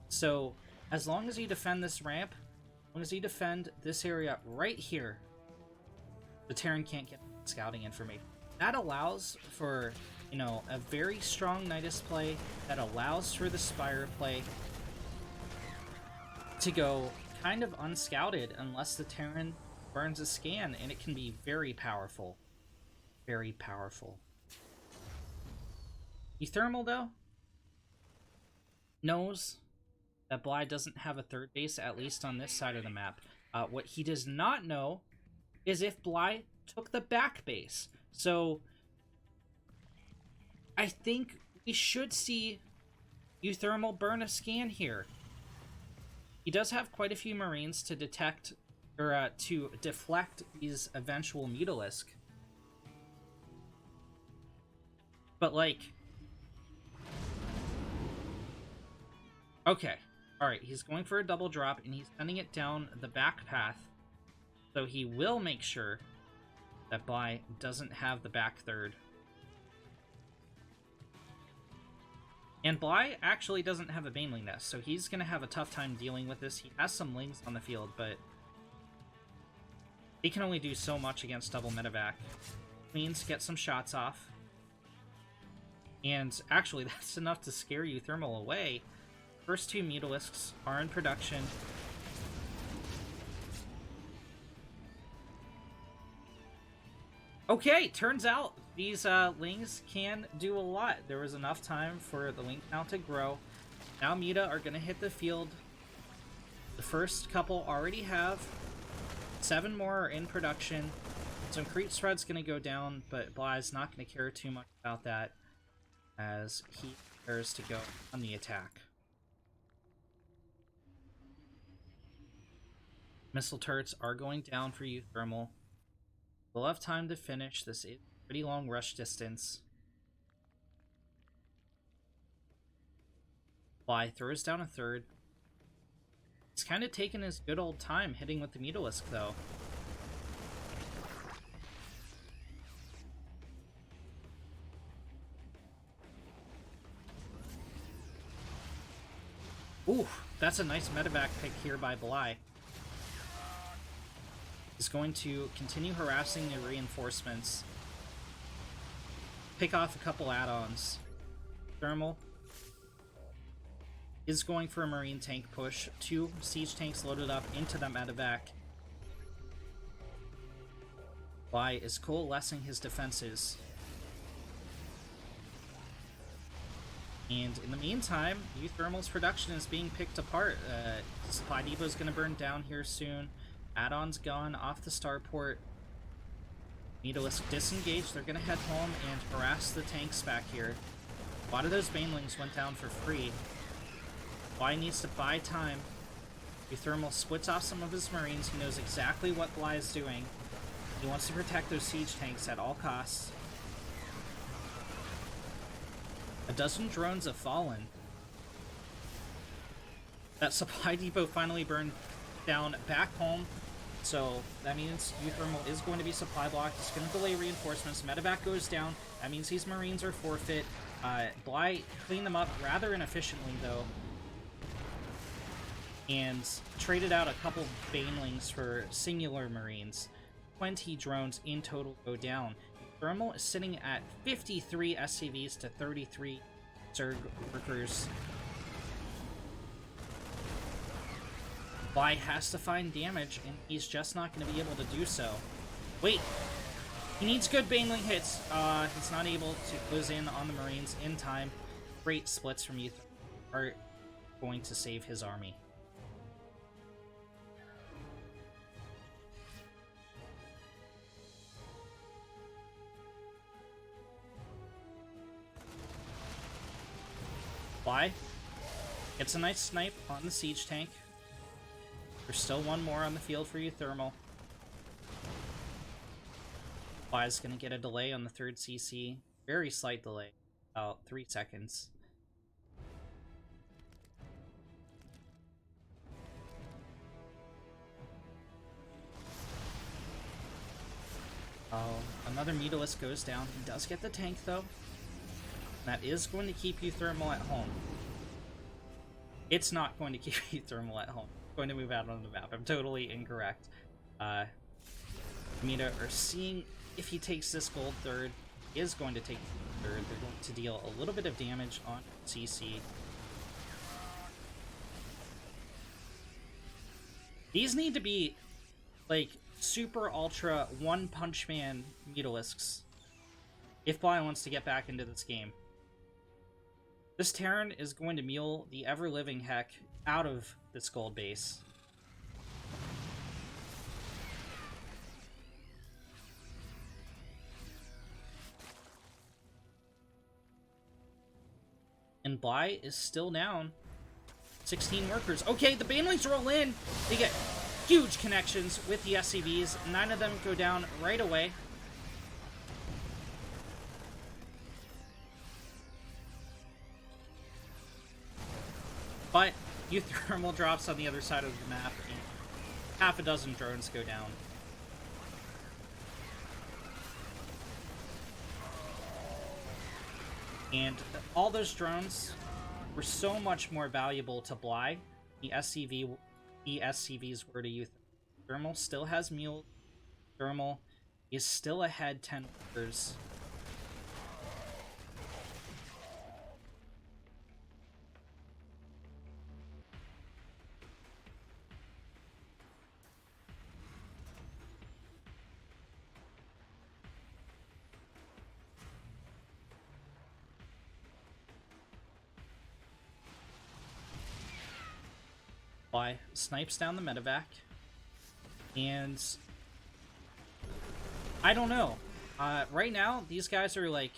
So, as long as you defend this ramp, as long as you defend this area right here, the Terran can't get scouting information. that allows for, you know, a very strong Nidus play, that allows for the Spire play to go kind of unscouted unless the Terran burns a scan, and it can be very powerful. Very powerful. Ethermal, though, knows that Bly doesn't have a third base, at least on this side of the map. What he does not know is if Bly took the back base. So I think we should see Euthermal burn a scan here. He does have quite a few Marines to detect, or to deflect these eventual Mutalisk. But, like... Okay. Alright, he's going for a double drop, and he's sending it down the back path. So he will make sure that Bly doesn't have the back third. And Bly actually doesn't have a Baneling Nest, so he's going to have a tough time dealing with this. He has some Lings on the field, but he can only do so much against double medevac. Queens get some shots off. And actually, that's enough to scare Euthermal away. First two Mutalisks are in production. Okay, turns out these Lings can do a lot. There was enough time for the Ling count to grow. Now Muta are going to hit the field. The first couple already have. 7 more are in production. Some creep spread's going to go down, but Bly's not going to care too much about that as he prepares to go on the attack. Missile turrets are going down for Euthermal. We'll have time to finish. This is a pretty long rush distance. Bly throws down a third. He's kind of taking his good old time hitting with the Mutalisk, though. Ooh, that's a nice medevac pick here by Bly. Is going to continue harassing the reinforcements. Pick off a couple add-ons. Thermal is going for a Marine tank push. 2 siege tanks loaded up into the medevac. Bly is coalescing his defenses. And in the meantime, Euthermal's production is being picked apart. Supply depot is going to burn down here soon. Add-ons gone off the starport. Mutalisk disengaged. They're going to head home and harass the tanks back here. A lot of those Banelings went down for free. Bly needs to buy time. Euthermal splits off some of his Marines. He knows exactly what Bly is doing. He wants to protect those siege tanks at all costs. A dozen drones have fallen. That supply depot finally burned down back home. So that means Euthermal is going to be supply blocked. It's going to delay reinforcements. Medevac goes down. That means these Marines are forfeit. Bly cleaned them up rather inefficiently, though. And traded out a couple Banelings for singular Marines. 20 drones in total go down. Euthermal is sitting at 53 SCVs to 33 Zerg workers. Bly has to find damage, and he's just not going to be able to do so. Wait! He needs good Baneling hits. He's not able to close in on the Marines in time. Great splits from Youth are going to save his army. Bly gets a nice snipe on the siege tank. There's still one more on the field for Euthermal. Bly's gonna get a delay on the third CC. Very slight delay. About 3 seconds. Oh, another Mutalisk goes down. He does get the tank, though. That is going to keep Euthermal at home. It's not going to keep Euthermal at home. It's going to move out on the map. I'm totally incorrect. Muta are seeing if he takes this gold third. is going to take the third. They're going to deal a little bit of damage on CC. These need to be, like, super ultra one punch man Mutalisks if Bly wants to get back into this game. This Terran is going to mule the ever-living heck out of this gold base. And Bly is still down 16 workers. Okay, the Banelings roll in. They get huge connections with the SCVs. 9 of them go down right away. But Thermal drops on the other side of the map, and half a dozen drones go down. And all those drones were so much more valuable to Bly. The SCVs were to Youth. Thermal still has Mule. Thermal is still ahead 10 workers. Bly snipes down the medevac, and I don't know. Right now, these guys are like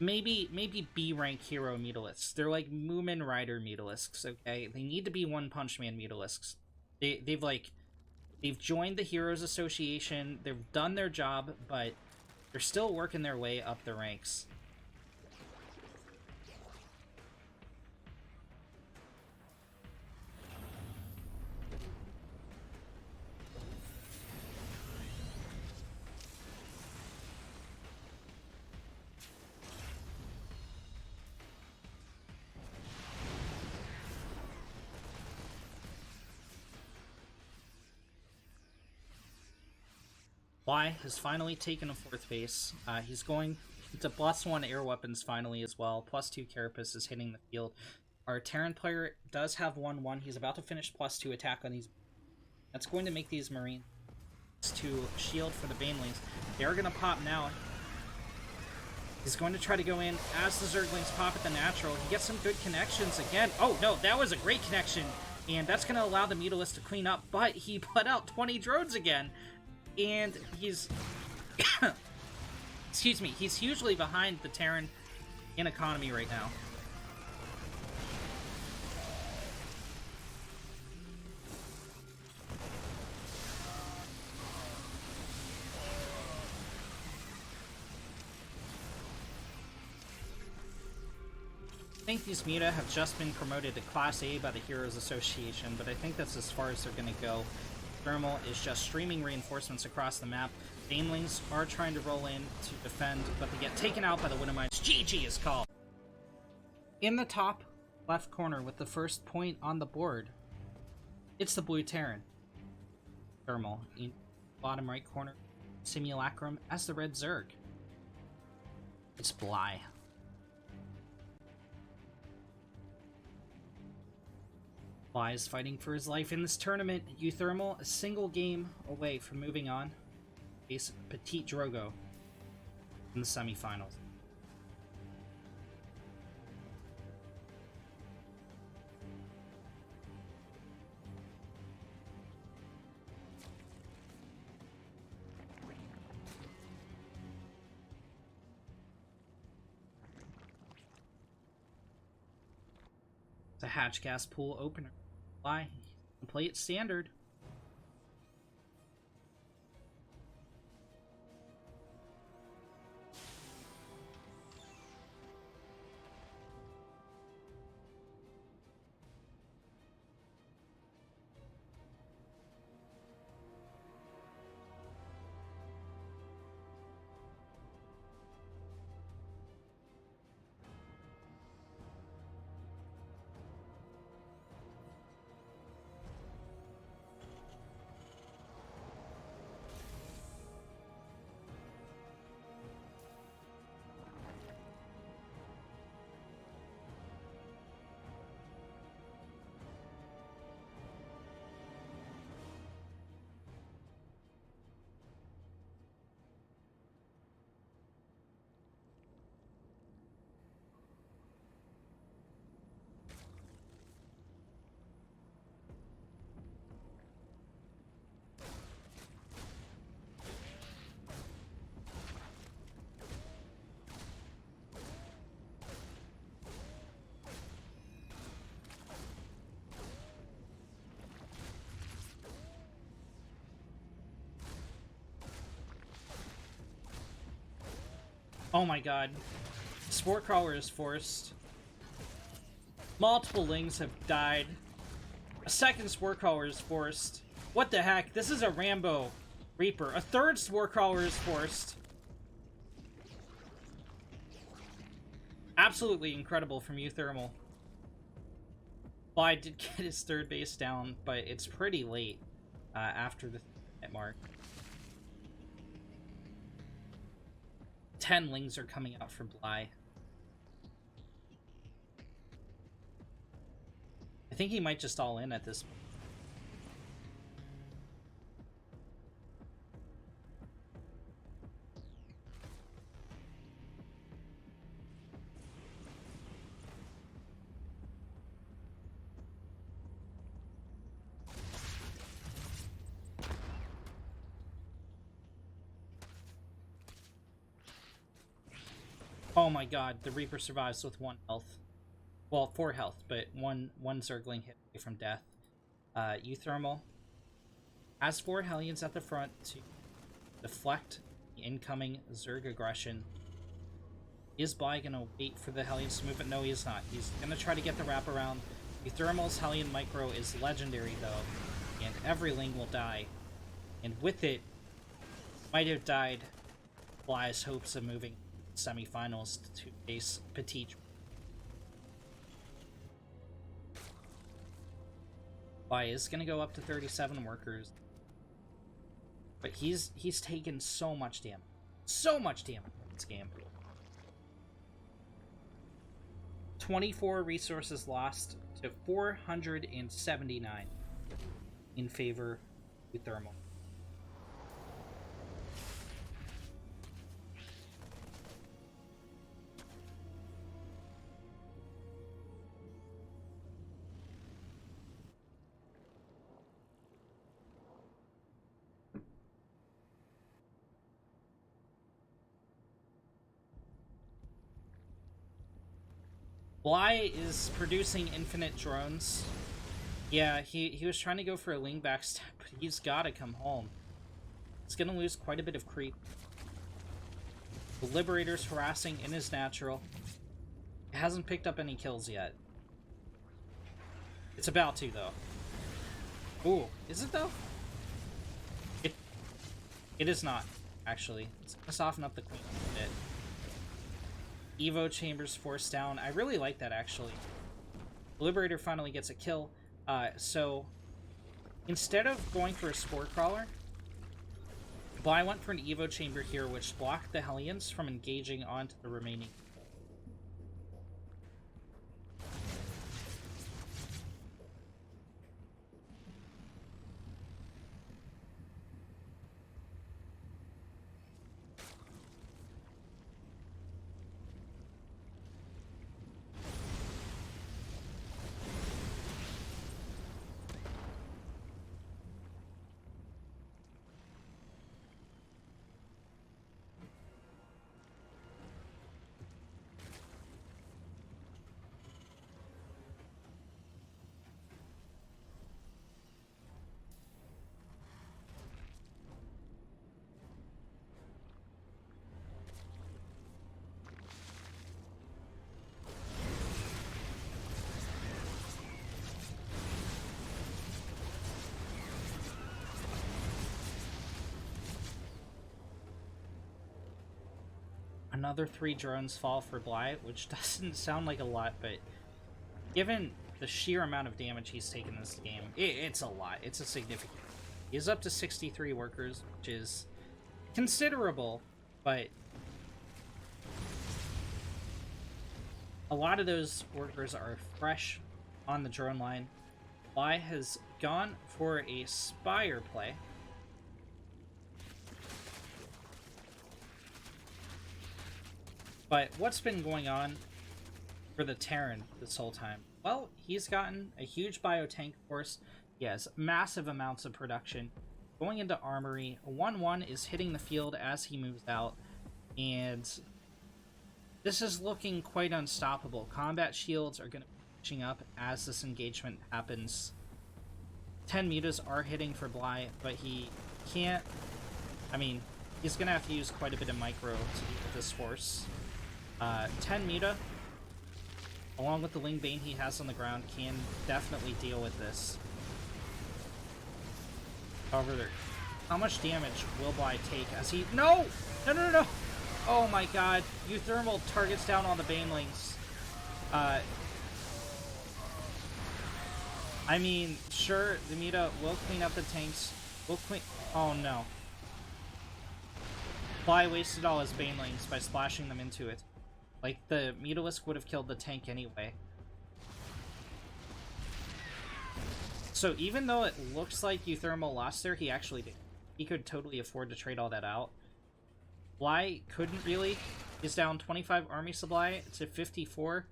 maybe B rank hero Mutalisks. They're like Moomin Rider Mutalisks. Okay, they need to be One Punch Man Mutalisks. They've joined the Heroes Association. They've done their job, but they're still working their way up the ranks. Bly has finally taken a 4th base. He's going to +1 air weapons finally as well. +2 Carapace is hitting the field. Our Terran player does have 1-1. He's about to finish +2 attack on these. That's going to make these Marines to shield for the Banelings. They're going to pop now. He's going to try to go in as the Zerglings pop at the natural. He gets some good connections again. Oh no, that was a great connection. And that's going to allow the Mutalist to clean up, but he put out 20 drones again. And he's excuse me, he's hugely behind the Terran in economy right now. I think these Muta have just been promoted to Class A by the Heroes Association, but I think that's as far as they're going to go. Thermal is just streaming reinforcements across the map. Banelings are trying to roll in to defend, but they get taken out by the Widowmines. GG is called. In the top left corner with the first point on the board, it's the blue Terran. Thermal. In bottom right corner, Simulacrum as the red Zerg. It's Bly. Bly is fighting for his life in this tournament. Thermal, a single game away from moving on. Face Petit Drogo in the semifinals. It's a hatch gas pool opener. Bly, play it standard. Oh my god. Spore Crawler is forced. Multiple Lings have died. A second Spore Crawler is forced. What the heck? This is a Rambo Reaper. A third Spore Crawler is forced. Absolutely incredible from Euthermal. Bly did get his third base down, but it's pretty late after the minute mark. 10 Lings are coming out for Bly. I think he might just all in at this point. Oh my god, the Reaper survives with 1 health. Well, 4 health, but one Zergling hit away from death. Euthermal has 4 Hellions at the front to deflect the incoming Zerg aggression. Is Bly gonna wait for the Hellions to move it? No, he is not. He's gonna try to get the wraparound. Euthermal's Hellion Micro is legendary, though, and every Ling will die. And with it, might have died Bly's hopes of moving semifinals to face Petite. Bly is going to go up to 37 workers, but he's taken so much damage. So much damage in this game. 24 resources lost to 479 in favor of Thermal. Bly is producing infinite drones. Yeah, he was trying to go for a Ling backstab, but he's got to come home. He's going to lose quite a bit of creep. The Liberator's harassing in his natural. It hasn't picked up any kills yet. It's about to, though. Ooh, is it, though? It is not, actually. It's going to soften up the Queen a bit. Evo Chambers forced down. I really like that, actually. The Liberator finally gets a kill. So, instead of going for a Spore Crawler, Bly went for an Evo Chamber here, which blocked the Hellions from engaging onto the remaining. Another 3 drones fall for Bly, which doesn't sound like a lot, but given the sheer amount of damage he's taken this game, it's a lot. It's a significant. He is up to 63 workers, which is considerable, but a lot of those workers are fresh on the drone line. Bly has gone for a Spire play. But what's been going on for the Terran this whole time? Well, he's gotten a huge biotank force. He has massive amounts of production. Going into Armory, 1-1 is hitting the field as he moves out. And this is looking quite unstoppable. Combat shields are going to be pushing up as this engagement happens. 10 mutas are hitting for Bly, but he can't... I mean, he's gonna have to use quite a bit of micro to deal with this force. 10 Muta, along with the Ling Bane he has on the ground, can definitely deal with this. However, how much damage will Bly take as he... No! No, no, no, no! Oh my god. Euthermal targets down all the Banelings. I mean, sure, the Muta will clean up the tanks. Will clean... Oh no. Bly wasted all his Banelings by splashing them into it. Like, the Mutalisk would have killed the tank anyway. So even though it looks like Euthermal lost there, he actually did. He could totally afford to trade all that out. Bly couldn't really. He's down 25 army supply to 54.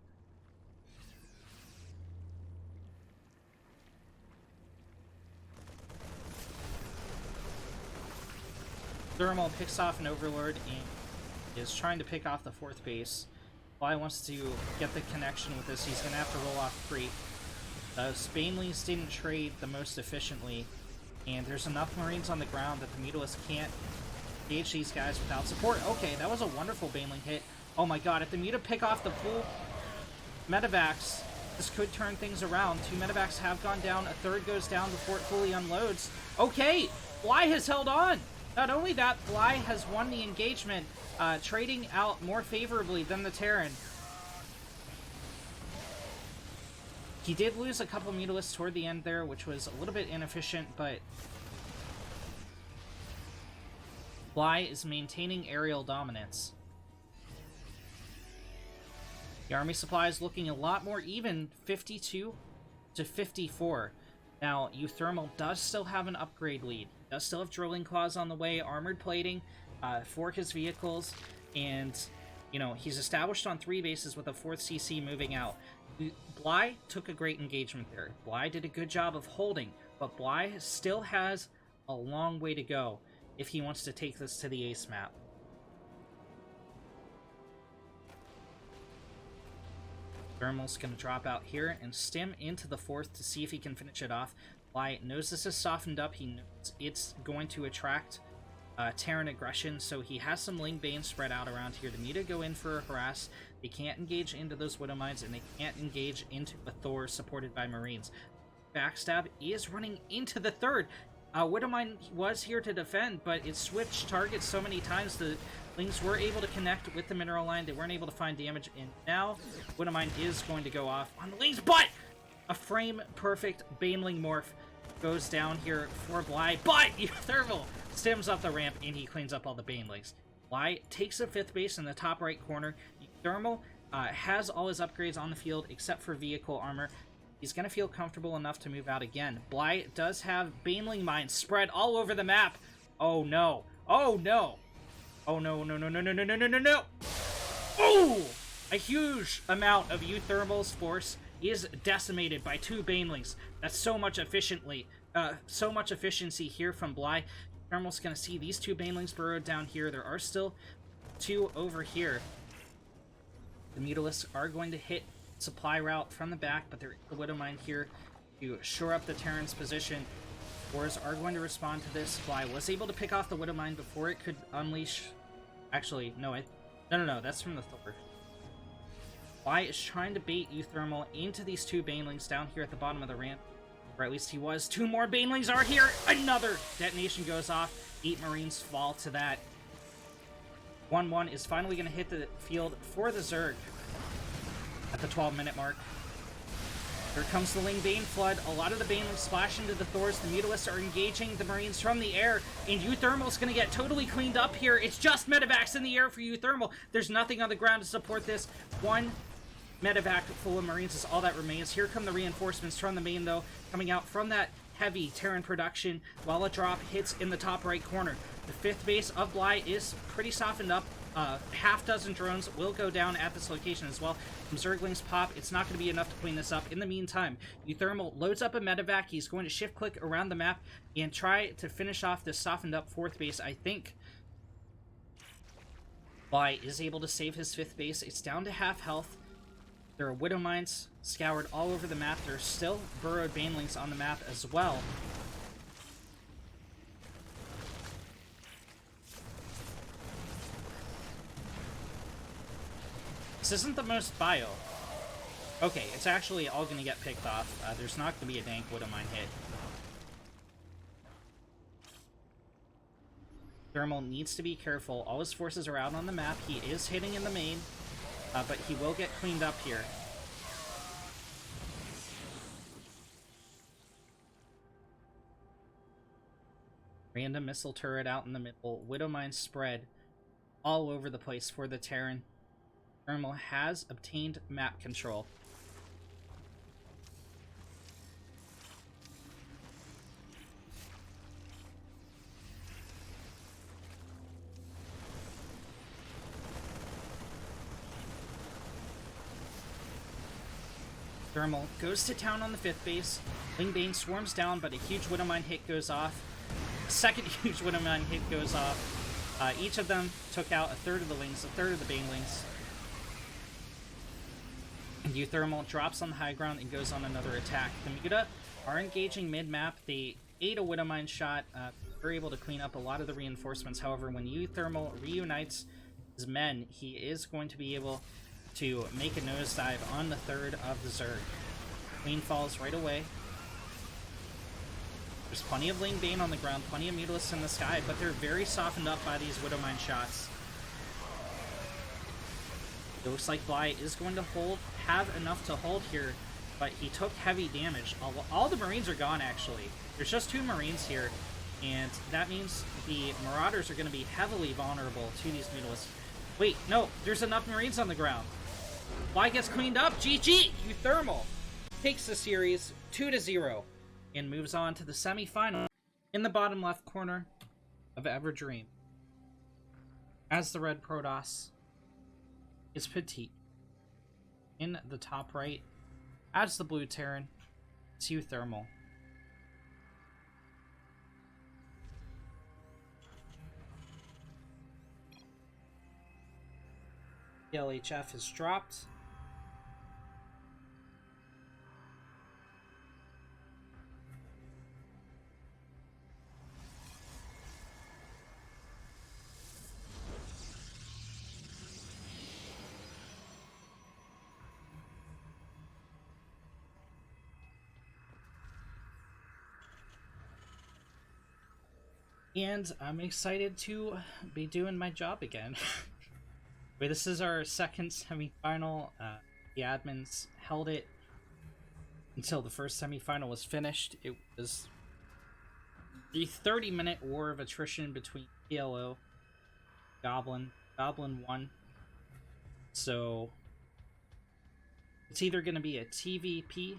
Thermal picks off an Overlord and is trying to pick off the 4th base. Bly wants to get the connection with this. He's going to have to roll off creep. Banelings didn't trade the most efficiently, and there's enough Marines on the ground that the Mutalisk can't engage these guys without support. Okay, that was a wonderful Baneling hit. Oh my god, if the Muta pick off the full medevacs, this could turn things around. 2 medevacs have gone down, a 3rd goes down before it fully unloads. Okay, Bly has held on! Not only that, Bly has won the engagement, trading out more favorably than the Terran. He did lose a couple Mutalisks toward the end there, which was a little bit inefficient, but Bly is maintaining aerial dominance. The army supply is looking a lot more even, 52 to 54. Now, Euthermal does still have an upgrade lead. Does still have drilling claws on the way, armored plating for his vehicles, and, you know, he's established on 3 bases with a 4th CC moving out. Bly took a great engagement there. Bly did a good job of holding, but Bly still has a long way to go if he wants to take this to the ace map. Thermal's going to drop out here and stim into the 4th to see if he can finish it off. Bly knows this is softened up. He knows it's going to attract Terran aggression, so he has some Ling Bane spread out around here. The Muta go in for a harass. They can't engage into those Widow Mines, and they can't engage into a Thor supported by Marines. Backstab is running into the 3rd. Widow Mine was here to defend, but it switched targets so many times the Lings were able to connect with the mineral line. They weren't able to find damage, and now Widow Mine is going to go off on the Lings, but a frame-perfect Baneling morph goes down here for Bly, but Thermal stems up the ramp, and he cleans up all the Banelings. Bly takes a 5th base in the top right corner. Thermal has all his upgrades on the field except for vehicle armor. He's going to feel comfortable enough to move out again. Bly does have Baneling mines spread all over the map. Oh no. Oh no. Oh no, no, no, no, no, no, no, no, no, no. Oh! A huge amount of Euthermal's force is decimated by 2 Banelings. That's so much efficiency here from Bly. Thermal's going to see these 2 Banelings burrowed down here. There are still 2 over here. The Mutalisks are going to hit supply route from the back, but there is a Widow Mine here to shore up the Terran's position. Wars are going to respond to this. Bly was able to pick off the Widow Mine before it could unleash... Actually, no, no, that's from the Thor. Bly is trying to bait Euthermal into these 2 Banelings down here at the bottom of the ramp. Or at least he was. 2 more Banelings are here! Another detonation goes off. 8 Marines fall to that. 1-1 is finally going to hit the field for the Zerg at the 12-minute mark. Here comes the Ling Bane flood. A lot of the Banelings splash into the Thors. The Mutalisks are engaging the Marines from the air, and Euthermal's going to get totally cleaned up here. It's just medevacs in the air for Euthermal. There's nothing on the ground to support this. 1 medevac full of Marines is all that remains. Here come the reinforcements from the main, though, coming out from that heavy Terran production while a drop hits in the top right corner. The 5th base of Bly is pretty softened up. Half dozen drones will go down at this location as well. Some Zerglings pop. It's not going to be enough to clean this up. In the meantime, Euthermal loads up a medevac. He's going to shift-click around the map and try to finish off this softened-up 4th base. I think Bly is able to save his 5th base. It's down to half health. There are Widow Mines scoured all over the map. There are still burrowed Banelings on the map as well. This isn't the most bio. Okay, it's actually all gonna get picked off. There's not gonna be a dank Widowmine hit. Thermal needs to be careful. All his forces are out on the map. He is hitting in the main, but he will get cleaned up here. Random missile turret out in the middle. Widowmine spread all over the place for the Terran. Thermal has obtained map control. Thermal goes to town on the 5th base. Lingbane swarms down, but a huge Widowmine hit goes off. A second huge Widowmine hit goes off. Each of them took out a third of the Lings, a third of the Banelings. And Thermal drops on the high ground and goes on another attack. The Muta are engaging mid-map. They ate a Widowmine shot. Were able to clean up a lot of the reinforcements. However, when Thermal reunites his men, he is going to be able to make a nosedive on the third of the Zerg. Queen falls right away. There's plenty of Lingbane on the ground, plenty of Mutalisks in the sky, but they're very softened up by these Widowmine shots. It looks like Bly is going to have enough to hold here, but he took heavy damage. All the Marines are gone, actually. There's just 2 Marines here, and that means the Marauders are going to be heavily vulnerable to these Mutalisks. Wait, no, there's enough Marines on the ground. Bly gets cleaned up. GG! Thermal takes the series 2-0 and moves on to the semi-final in the bottom left corner of Everdream. As the red Protoss is Petite. In the top right, as the blue Terran, it's Thermal. The LHF is dropped. And I'm excited to be doing my job again. Wait, this is our second semi-final. The admins held it until the first semi-final was finished. It was the 30-minute war of attrition between PLO, Goblin. Goblin won. So it's either going to be a TVP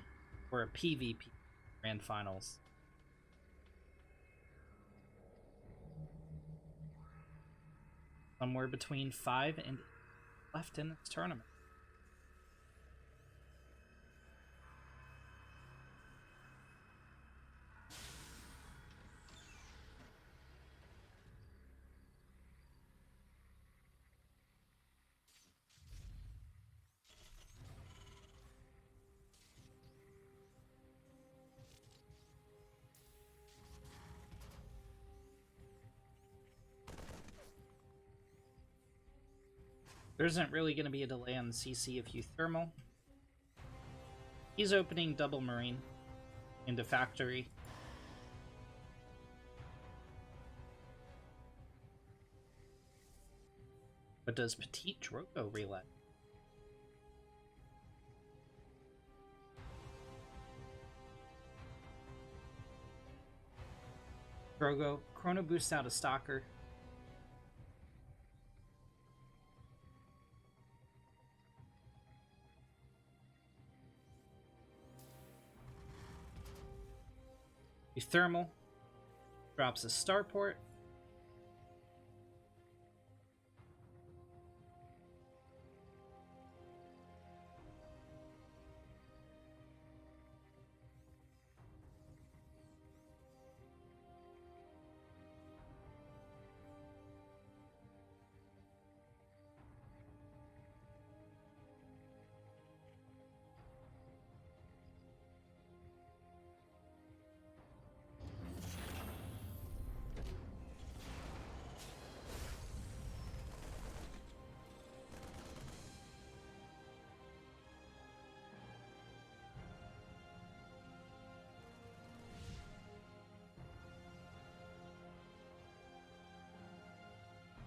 or a PvP Grand Finals. Somewhere between 5 and 8 left in this tournament. There isn't really going to be a delay on the CC of Thermal. He's opening double Marine into Factory. But does Petite Drogo relay? Drogo Chrono boosts out a Stalker. Thermal drops a starport.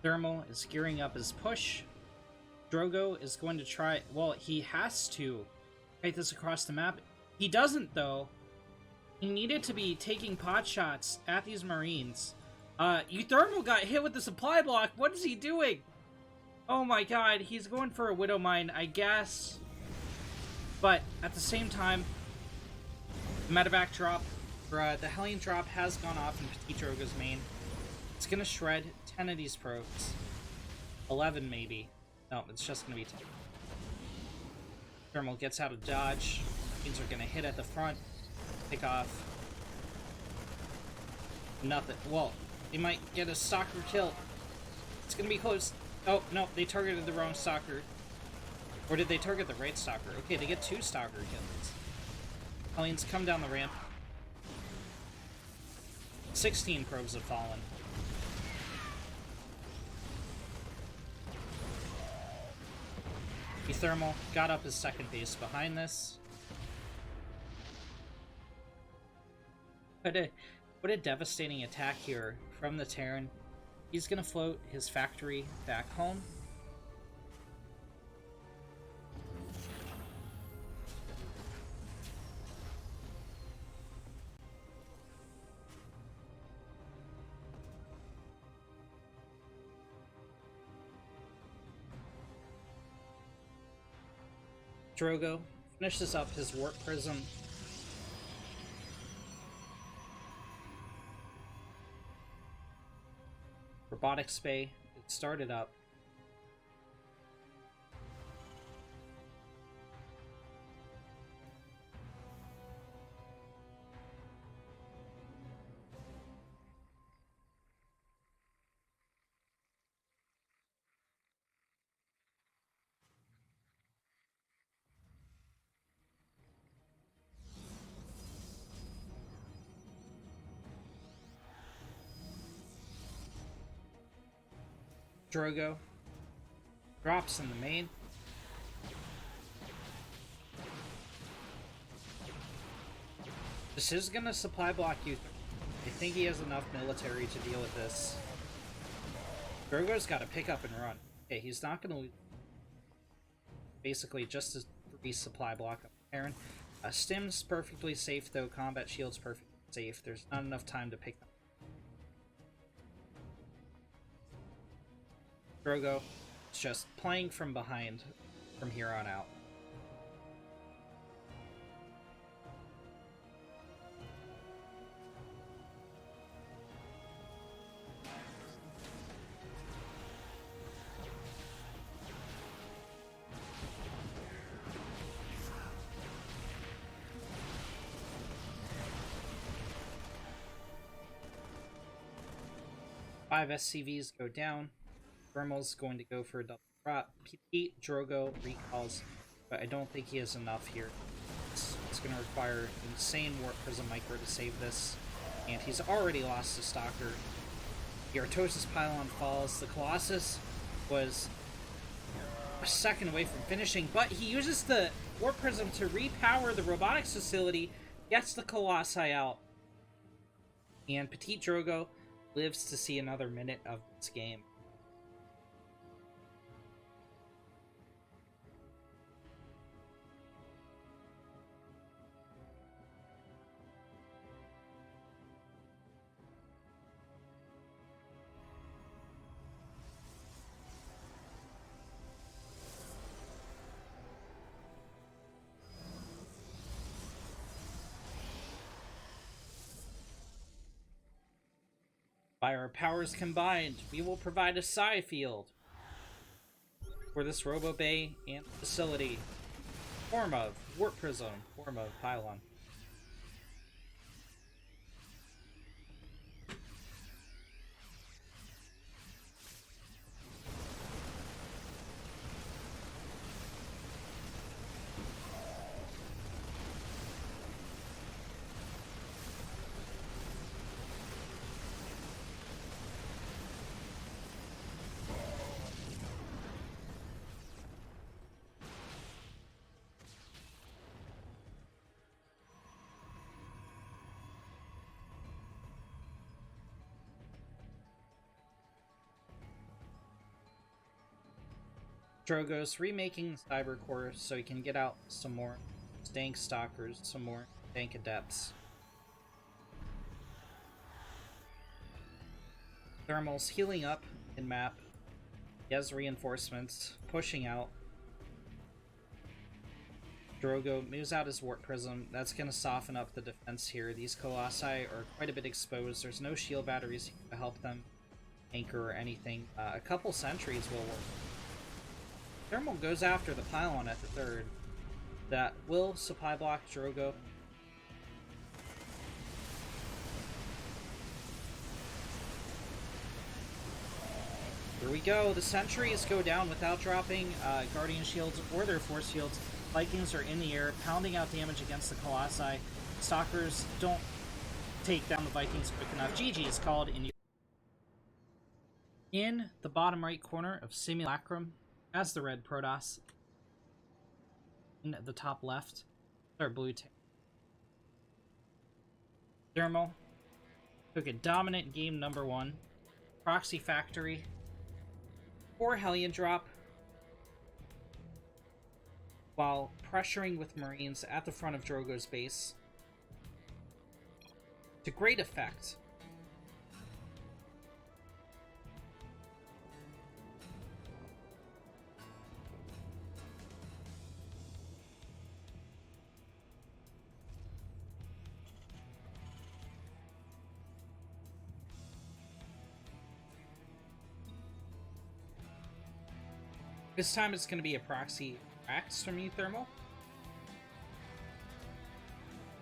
Thermal is gearing up his push. Drogo is going to try... Well, he has to fight this across the map. He doesn't, though. He needed to be taking pot shots at these Marines. Euthermal got hit with the supply block. What is he doing? Oh my god, he's going for a Widow Mine, I guess. But at the same time, the medevac drop, or the Hellion drop has gone off in Petit Drogo's main. It's gonna shred 10 of these probes. 11 maybe. No, it's just gonna be 10. Thermal gets out of dodge. Marines are gonna hit at the front. Pick off. Nothing. Well, they might get a stalker kill. It's gonna be close. Oh, no, they targeted the wrong stalker. Or did they target the right stalker? Okay, they get 2 stalker kills. Hellions come down the ramp. 16 probes have fallen. Thermal got up his second base behind this. What a devastating attack here from the Terran. He's gonna float his factory back home. Drogo finishes up his warp prism. Robotics Bay, it started up. Drogo drops in the main. This is gonna supply block you. I think he has enough military to deal with this. Drogo's got to pick up and run. Okay, he's not gonna lose. Basically, just a 3 supply block up Terran. Stim's perfectly safe though. Combat shield's perfectly safe. There's not enough time to pick them. Drogo is just playing from behind from here on out. Five SCVs go down. Thermal's going to go for a double drop. Petit Drogo recalls, but I don't think he has enough here. It's going to require insane Warp Prism Micro to save this, and he's already lost a Stalker. The Artosis Pylon falls. The Colossus was a second away from finishing, but he uses the Warp Prism to repower the robotics facility, gets the Colossi out, and Petit Drogo lives to see another minute of this game. By our powers combined, we will provide a psi field for this Robo Bay and facility. Form of Warp Prism, form of Pylon. Drogo's remaking Cyber Core so he can get out some more dank stalkers, some more dank adepts. Thermal's healing up in map. He has reinforcements, pushing out. Drogo moves out his Warp Prism. That's going to soften up the defense here. These Colossi are quite a bit exposed. There's no shield batteries to help them anchor or anything. A couple sentries will work. Thermal goes after the pylon at the third. That will supply block Drogo. Here we go. The sentries go down without dropping Guardian Shields or their Force Shields. Vikings are in the air, pounding out damage against the Colossi. Stalkers don't take down the Vikings quick enough. GG is called in the bottom right corner of Simulacrum as the red Protoss. In the top left, our blue tank. Thermal took a dominant game number 1. Proxy Factory. 4 Hellion drop. While pressuring with Marines at the front of Drogo's base. To great effect. This time it's going to be a proxy Axe from you, Thermal.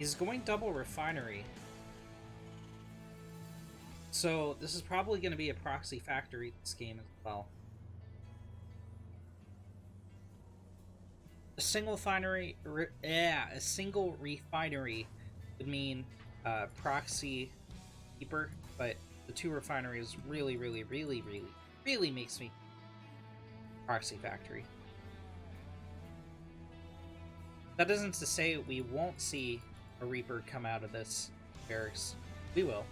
He's going double refinery. So this is probably going to be a proxy factory this game as well. A single refinery would mean proxy keeper, but the 2 refineries really makes me proxy factory. That isn't to say we won't see a Reaper come out of this barracks. We will.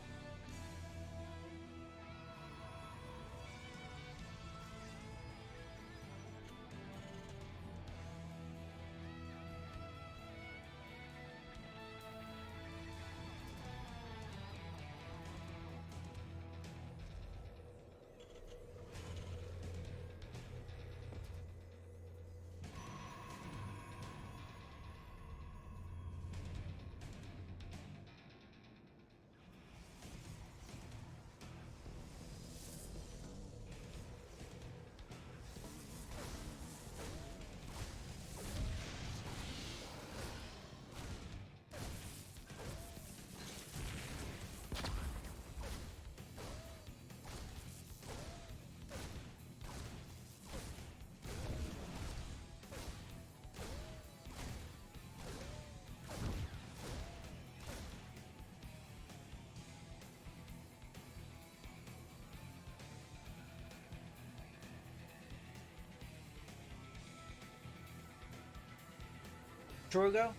Drogo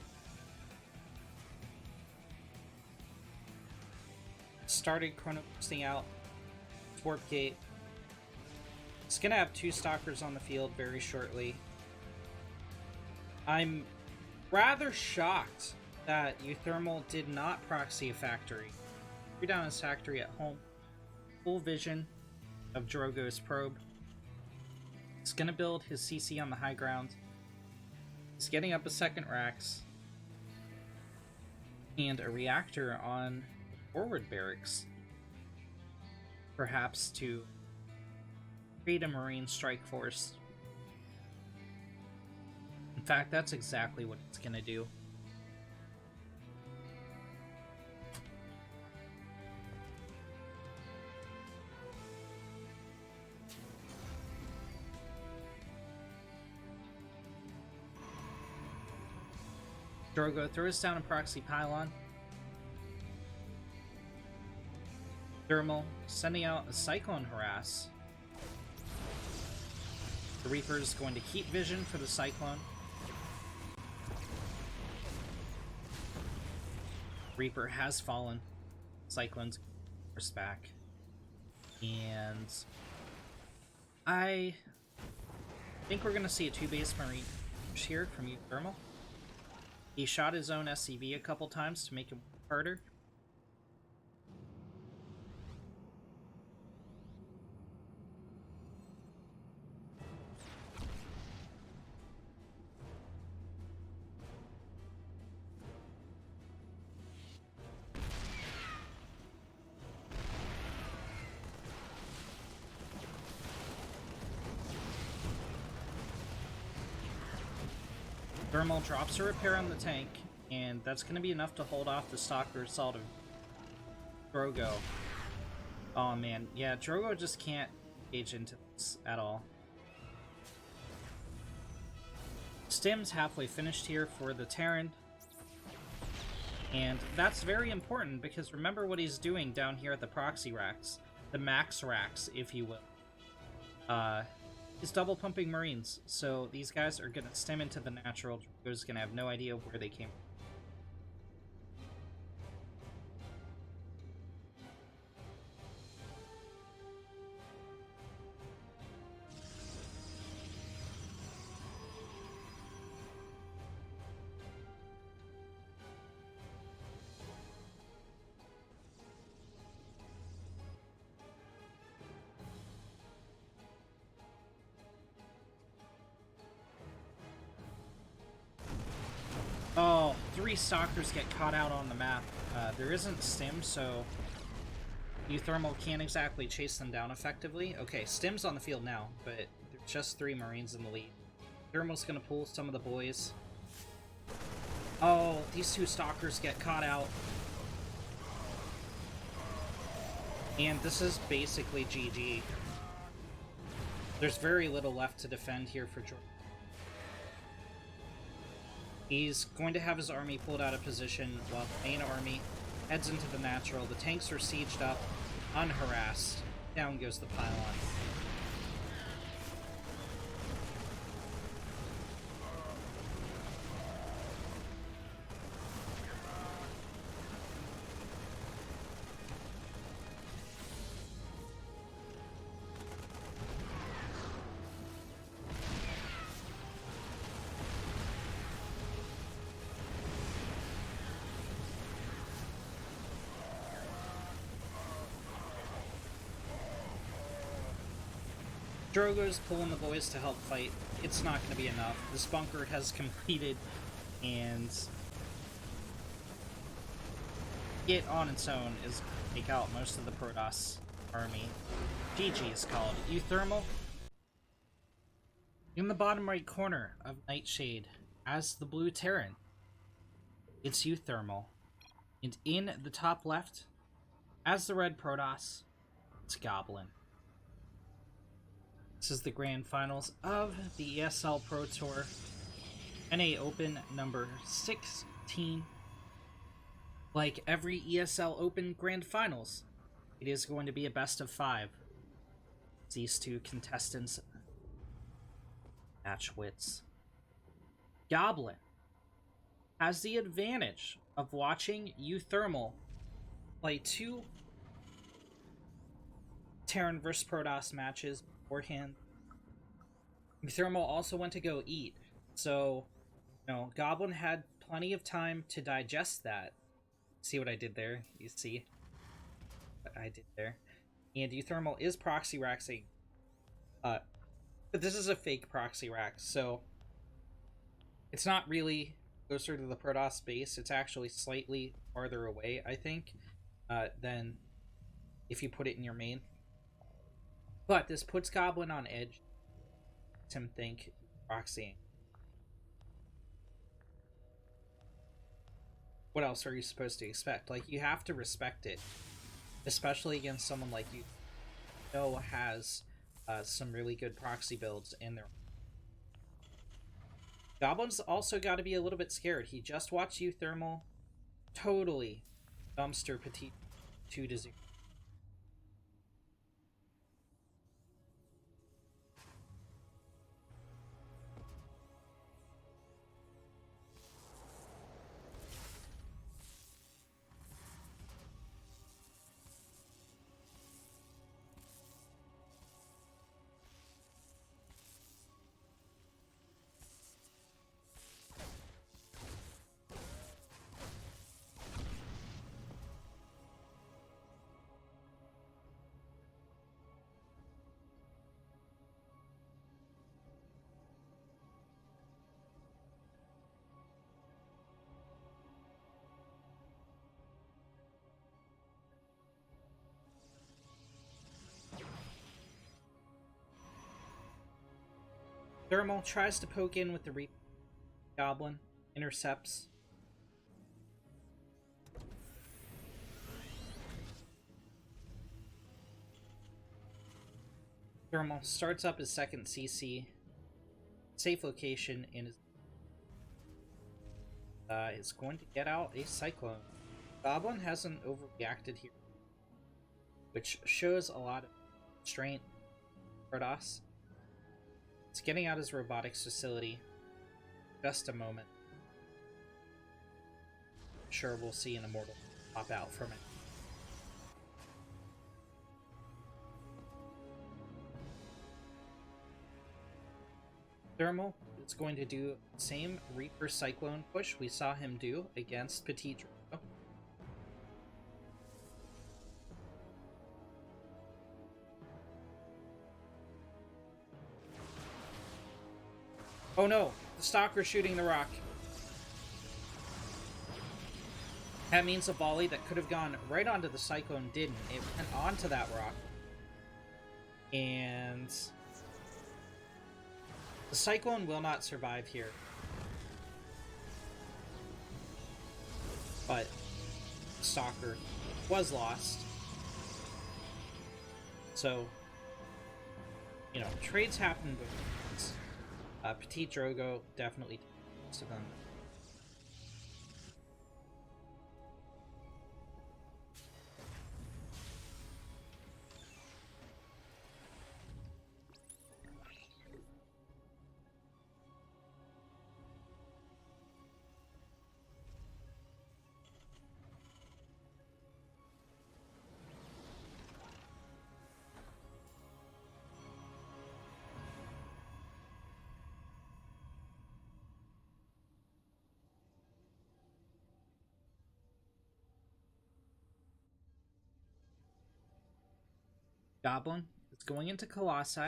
started chrono boosting out Warp Gate. It's gonna have 2 stalkers on the field very shortly. I'm rather shocked that Euthermal did not proxy a factory. Threw down his factory at home. Full vision of Drogo's probe. He's gonna build his CC on the high ground. He's getting up a second Rax and a reactor on forward barracks, perhaps to create a Marine strike force. In fact, that's exactly what it's gonna do. Drogo throws down a proxy pylon. Thermal sending out a Cyclone Harass. The Reaper is going to keep vision for the Cyclone. Reaper has fallen. Cyclone's force back. And think we're going to see a 2-base Marine here from Thermal. He shot his own SCV a couple times to make it harder. Thermal drops a repair on the tank, and that's going to be enough to hold off the Stalker Assault of Drogo. Oh man, yeah, Drogo just can't engage into this at all. Stim's halfway finished here for the Terran. And that's very important, because remember what he's doing down here at the proxy racks. The max racks, if you will. He's double pumping Marines, so these guys are going to stem into the natural. Drogo's going to have no idea where they came from. Oh, 3 Stalkers get caught out on the map. There isn't Stim, so Thermal can't exactly chase them down effectively. Okay, Stim's on the field now, but there's just 3 Marines in the lead. Thermal's gonna pull some of the boys. Oh, these 2 Stalkers get caught out. And this is basically GG. There's very little left to defend here for Jordan. He's going to have his army pulled out of position while the main army heads into the natural. The tanks are sieged up, unharassed. Down goes the pylon. Drogo's pulling the boys to help fight. It's not going to be enough. This bunker has completed, and it on its own is going to take out most of the Protoss army. GG is called. Thermal in the bottom right corner of Nightshade as the blue Terran. It's Thermal. And in the top left, as the red Protoss, it's Goblin. This is the grand finals of the ESL Pro Tour NA Open number 16. Like every ESL Open grand finals, it is going to be a best of 5. These 2 contestants match wits. Goblin has the advantage of watching Thermal play 2 Terran vs Protoss matches beforehand. Thermal also went to go eat, so Goblin had plenty of time to digest that. See what I did there? You see what I did there? And Thermal is proxy raxing, but this is a fake proxy rack, so it's not really closer to the Protoss base. It's actually slightly farther away, I think, than if you put it in your main. But this puts Goblin on edge. Makes him think proxying. What else are you supposed to expect? Like, you have to respect it, especially against someone like you. Has some really good proxy builds in there. Goblin's also got to be a little bit scared. He just watched Thermal totally dumpster Petit 2-0. Thermal tries to poke in with the Reaper. Goblin intercepts. Thermal starts up his second CC. Safe location and is going to get out a Cyclone. Goblin hasn't overreacted here, which shows a lot of strength. Protoss. It's getting out his robotics facility. Just a moment. I'm sure we'll see an Immortal pop out from it. Thermal is going to do the same Reaper Cyclone push we saw him do against Petit Drogo. Oh no! The Stalker's shooting the rock. That means a volley that could have gone right onto the Cyclone didn't. It went onto that rock. And the Cyclone will not survive here. But the Stalker was lost. So, you know, trades happen before. Petit Drogo definitely to them. Goblin is going into Colossi.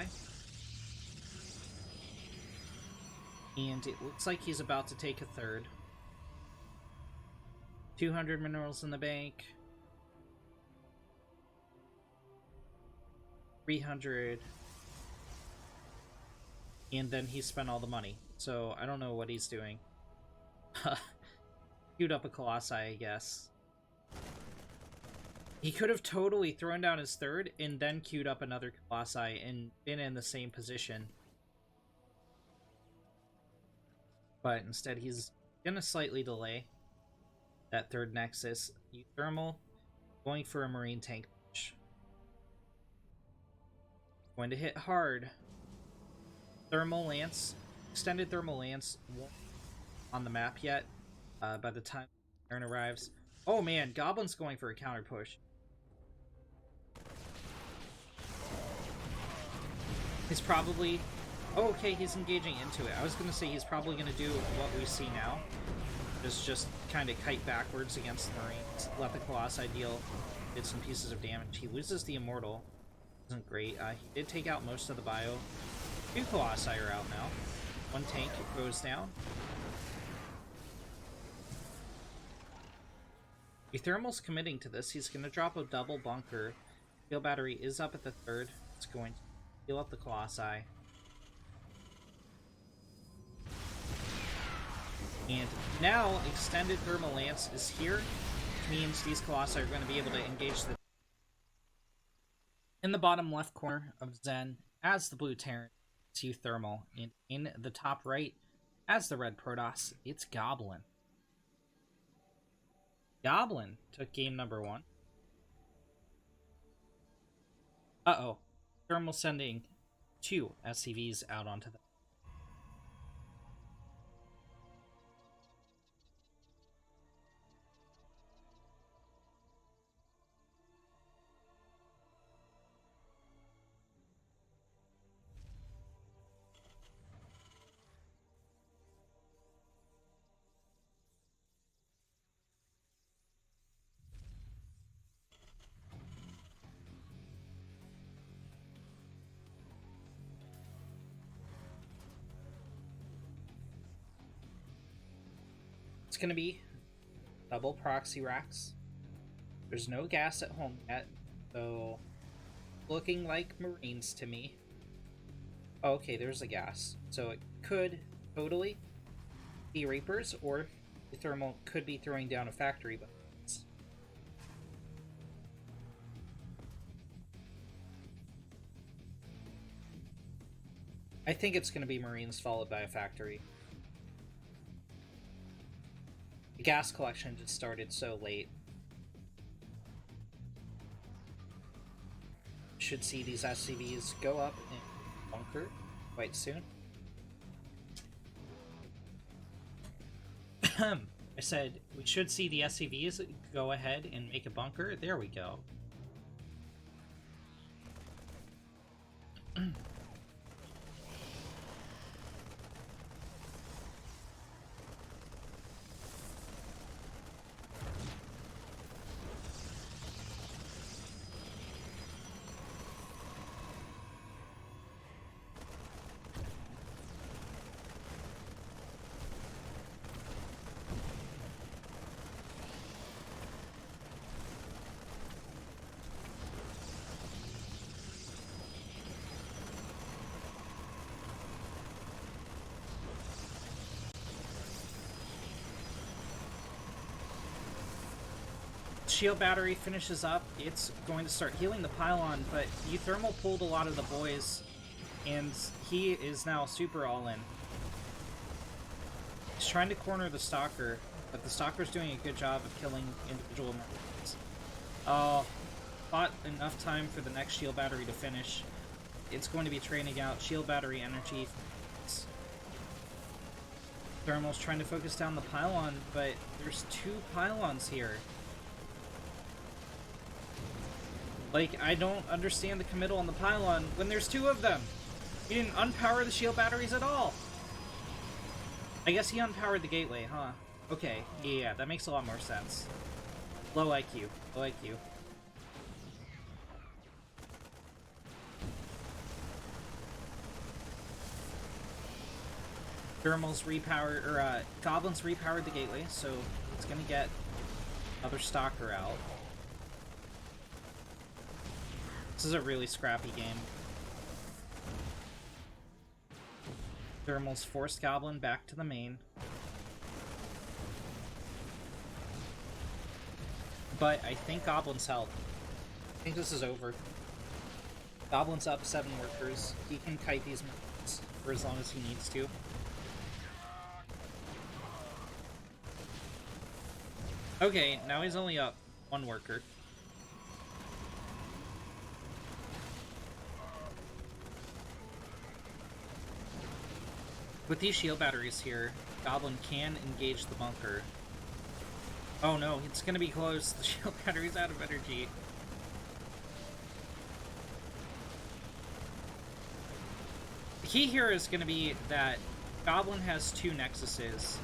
And it looks like he's about to take a third. 200 minerals in the bank. 300. And then he spent all the money. So I don't know what he's doing. Queued up a Colossi, I guess. He could have totally thrown down his third and then queued up another Colossi and been in the same position. But instead he's gonna slightly delay that third Nexus. Thermal going for a Marine tank push. Going to hit hard. Thermal Lance, extended Thermal Lance won't on the map yet by the time Aaron arrives. Oh man, Goblin's going for a counter push. He's probably... Oh, okay, he's engaging into it. I was going to say he's probably going to do what we see now. Just kind of kite backwards against the Marines. Let the Colossi deal. Did some pieces of damage. He loses the Immortal. Isn't great. He did take out most of the bio. 2 Colossi are out now. 1 tank goes down. Thermal's committing to this. He's going to drop a double bunker. Steel battery is up at the third. It's going to heal up the Colossi. And now extended Thermal Lance is here, which means these Colossi are going to be able to engage the... In the bottom left corner of Zen, as the blue Terran, it's you Thermal, and in the top right, as the red Protoss, it's Goblin. Goblin took game number 1. Uh-oh. Thermal sending 2 SCVs out onto the... It's going to be double proxy racks. There's no gas at home yet, so looking like Marines to me. Oh, okay, there's a gas. So it could totally be Reapers, or the thermal could be throwing down a factory. But I think it's going to be Marines followed by a factory. The gas collection just started so late. Should see these SCVs go up in bunker quite soon. I said we should see the SCVs go ahead and make a bunker. There we go. Shield battery finishes up, it's going to start healing the pylon, but Euthermal pulled a lot of the boys, and he is now super all-in. He's trying to corner the Stalker, but the Stalker's doing a good job of killing individual Marines. Oh, bought enough time for the next shield battery to finish. It's going to be training out shield battery energy. Thermal's trying to focus down the pylon, but there's 2 pylons here. Like, I don't understand the committal on the pylon when there's 2 of them. He didn't unpower the shield batteries at all. I guess he unpowered the gateway, huh? Okay, yeah, that makes a lot more sense. Low IQ, low IQ. Thermal's repowered, or Goblins repowered the gateway, so it's gonna get another Stalker out. This is a really scrappy game. Thermal's forced Goblin back to the main. But I think Goblin's help. I think this is over. Goblin's up 7 workers. He can kite these Marines for as long as he needs to. Okay, now he's only up 1 worker. With these shield batteries here, Goblin can engage the bunker. Oh no, it's gonna be close. The shield battery's out of energy. The key here is gonna be that Goblin has 2 Nexuses.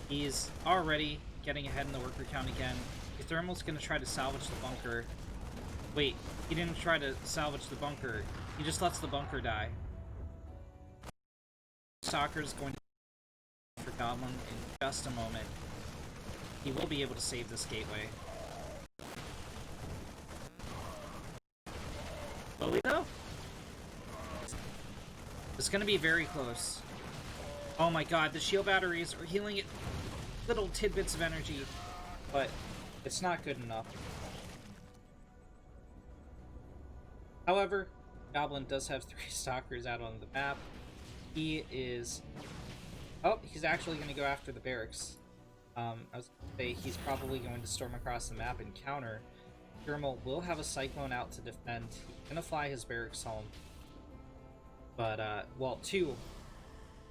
He's already getting ahead in the worker count again. Thermal's gonna try to salvage the bunker. Wait, he didn't try to salvage the bunker. He just lets the bunker die. Stalker's going to for Goblin in just a moment. He will be able to save this gateway. Will we though? It's gonna be very close. Oh my god, the shield batteries are healing it little tidbits of energy, but it's not good enough. However, Goblin does have 3 Stalkers out on the map. He is... Oh, he's actually going to go after the barracks. I was going to say he's probably going to storm across the map and counter. Thermal will have a Cyclone out to defend. He's going to fly his barracks home. But, well, 2.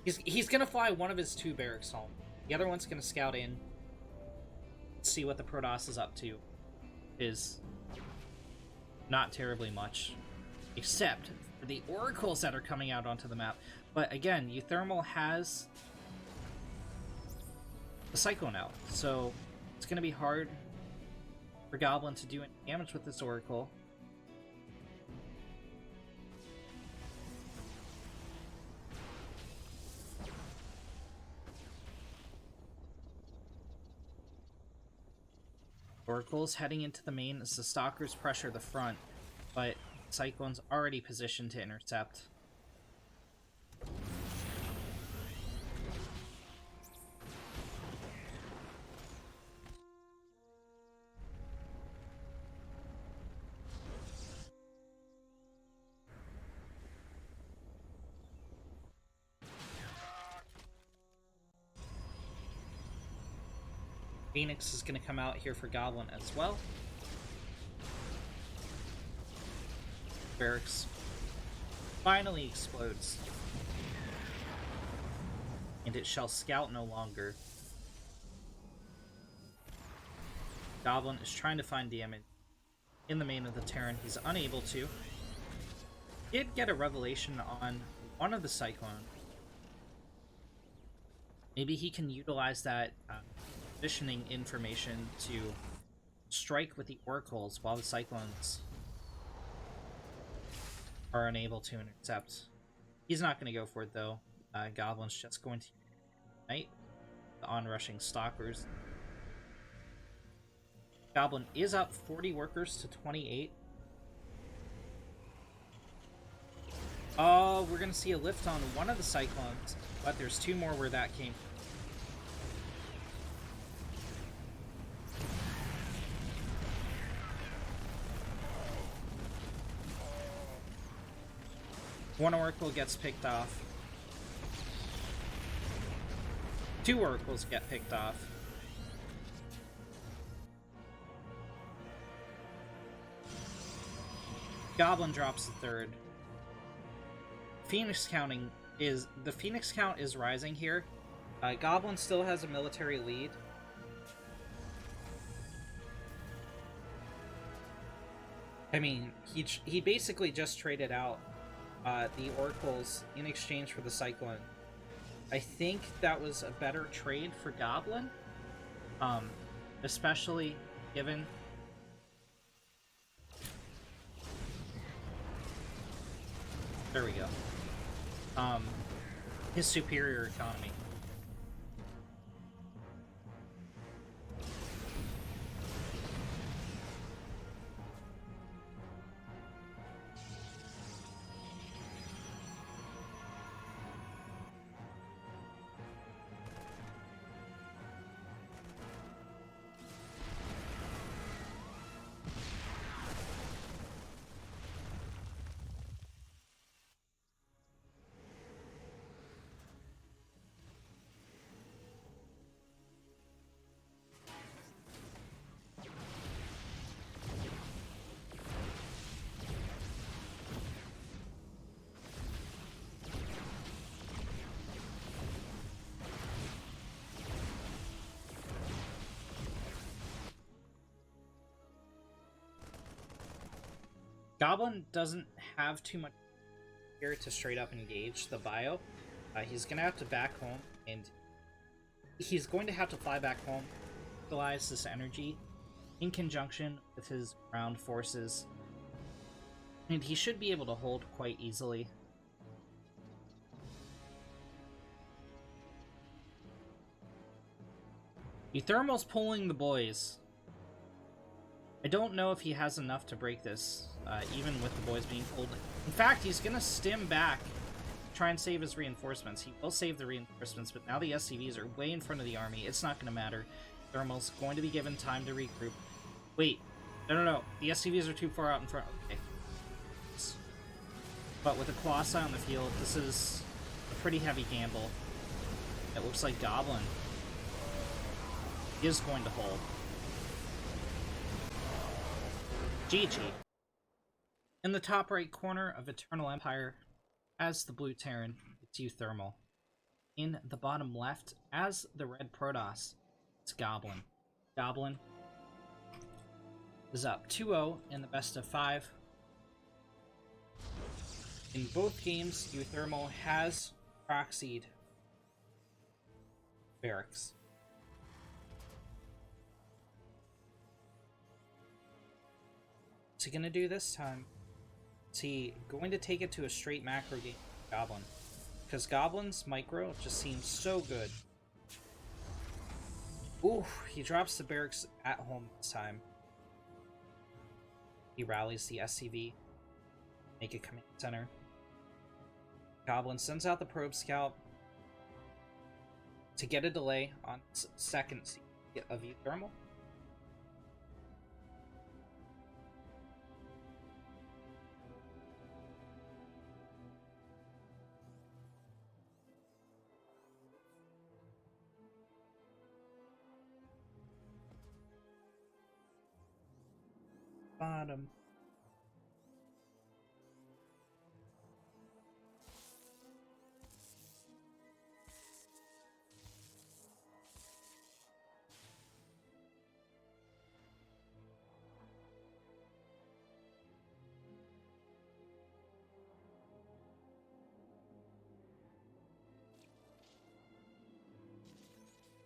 He's going to fly one of his 2 barracks home. The other one's going to scout in. See what the Protoss is up to. Is not terribly much. Except for the oracles that are coming out onto the map. But again, Euthermal has the Cyclone out, so it's going to be hard for Goblin to do any damage with this Oracle. Oracle's heading into the main as the Stalkers pressure the front, but Cyclone's already positioned to intercept. Phoenix is going to come out here for Goblin as well. Barracks finally explodes. And it shall scout no longer. Goblin is trying to find damage in the main of the Terran. He's unable to. Did get a revelation on one of the Cyclone. Maybe he can utilize that positioning information to strike with the Oracles while the Cyclones are unable to intercept. He's not going to go for it though. Goblin's just going to ignite the onrushing Stalkers. Goblin is up 40 workers to 28. Oh, we're going to see a lift on one of the Cyclones, but there's two more where that came from. One Oracle gets picked off. Two Oracles get picked off. Goblin drops the third. Phoenix count is rising here. Goblin still has a military lead. I mean, he basically just traded out the Oracles in exchange for the Cyclone. I think that was a better trade for Goblin, especially given there we go. His superior economy. Goblin doesn't have too much here to straight up engage the bio. He's going to have to back home, and he's going to have to fly back home, utilize this energy in conjunction with his ground forces, and he should be able to hold quite easily. Euthermal's pulling the boys. I don't know if he has enough to break this, even with the boys being pulled. In fact, he's going to stim back, try and save his reinforcements. He will save the reinforcements, but now the SCVs are way in front of the army. It's not going to matter. Thermal's going to be given time to regroup. Wait. No. The SCVs are too far out in front. Okay. But with a Colossi on the field, this is a pretty heavy gamble. It looks like Goblin is going to hold. GG. In the top right corner of Eternal Empire, as the blue Terran, it's Euthermal. In the bottom left, as the red Protoss, it's Goblin. Goblin is up 2-0 in the best of 5. In both games, Euthermal has proxied barracks. What's he gonna do this time? Is he going to take it to a straight macro game with Goblin? Because Goblin's micro just seems so good. Ooh, he drops the barracks at home this time. He rallies the SCV. Make a command center. Goblin sends out the probe scout to get a delay on second of Euthermal. bottom.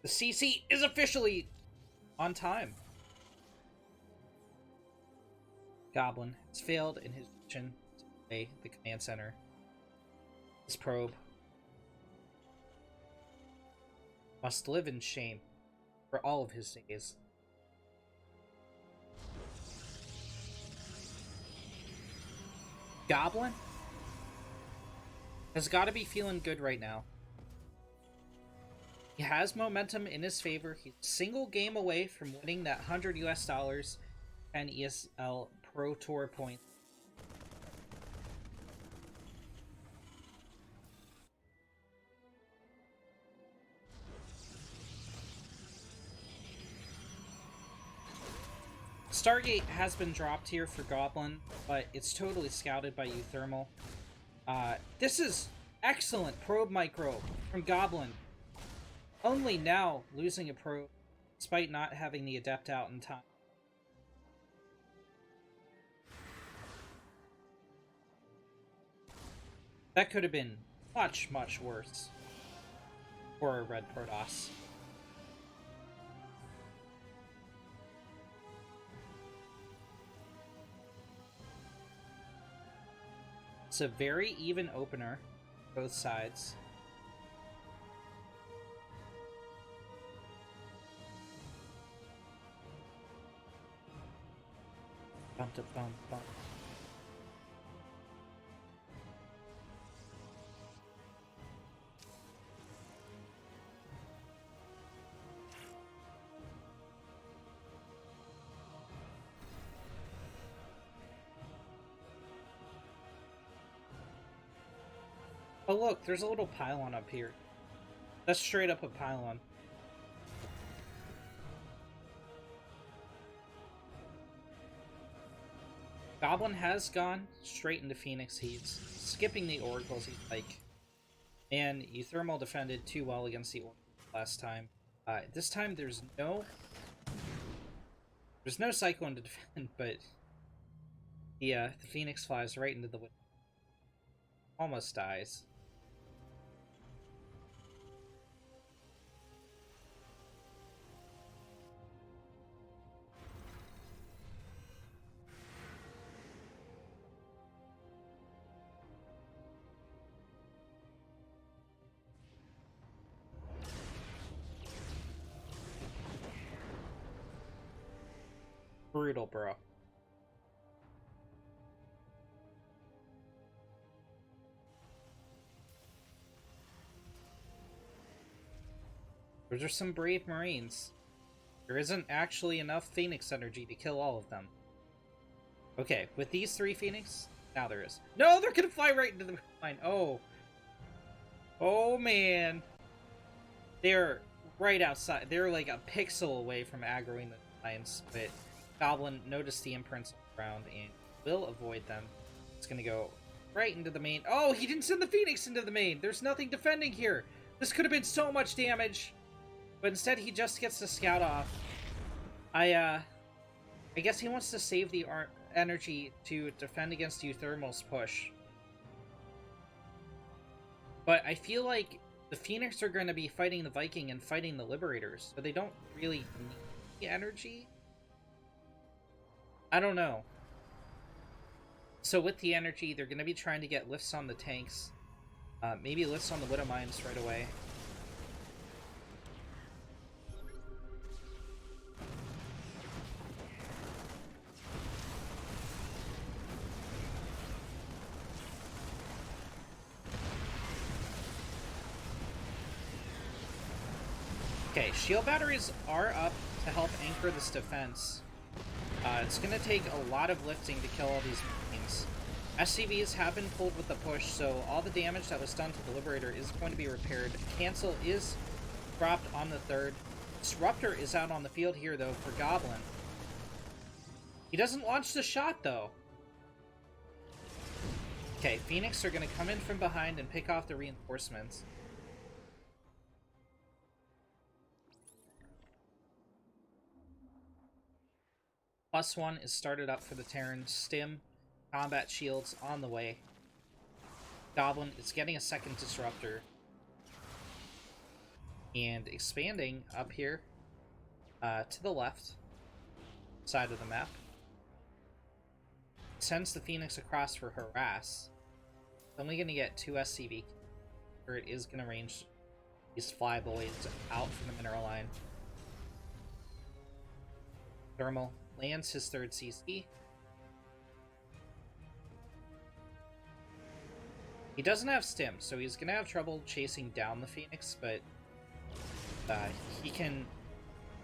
The CC is officially on time. Goblin has failed in his mission to play the command center. His probe must live in shame for all of his days. Goblin has got to be feeling good right now. He has momentum in his favor. He's a single game away from winning that $100 US and ESL Pro Tour points. Stargate has been dropped here for Goblin, but it's totally scouted by Euthermal. This is excellent probe micro from Goblin. Only now losing a probe, despite not having the Adept out in time. That could have been much, much worse for a Red Protoss. It's a very even opener, both sides. Bump to bump, bump. Oh look, there's a little pylon up here. That's straight up a pylon. Goblin has gone straight into Phoenix. He's skipping the Oracles he'd like. And Euthermal defended too well against the Oracles last time. This time there's no Cyclone to defend, but the Phoenix flies right into the window. Almost dies. Brutal, bro. Those are some brave Marines. There isn't actually enough Phoenix energy to kill all of them. Okay, with these 3 Phoenix, now there is. No, they're gonna fly right into the mine. Oh. Oh, man. They're right outside. They're like a pixel away from aggroing the mines, but Goblin noticed the imprints on the ground and will avoid them. It's gonna go right into the main. Oh, he didn't send the Phoenix into the main. There's nothing defending here. This could have been so much damage. But instead, he just gets the scout off. I guess he wants to save the energy to defend against Euthermal's push. But I feel like the Phoenix are going to be fighting the Viking and fighting the Liberators, so they don't really need the energy. I don't know. So with the energy, they're going to be trying to get lifts on the tanks. Maybe lifts on the Widow Mines right away. Okay, shield batteries are up to help anchor this defense. It's going to take a lot of lifting to kill all these Marines. SCVs have been pulled with the push, so all the damage that was done to the Liberator is going to be repaired. Cancel is dropped on the 3rd. Disruptor is out on the field here, though, for Goblin. He doesn't launch the shot, though. Okay, Phoenix are going to come in from behind and pick off the reinforcements. +1 is started up for the Terran. Stim, combat shields on the way. Goblin is getting a second disruptor. And expanding up here to the left side of the map. Sends the Phoenix across for harass. It's only going to get 2 SCV, or it is going to range these flyboys out from the mineral line. Thermal lands his 3rd CC. He doesn't have stim, so he's going to have trouble chasing down the Phoenix, but he can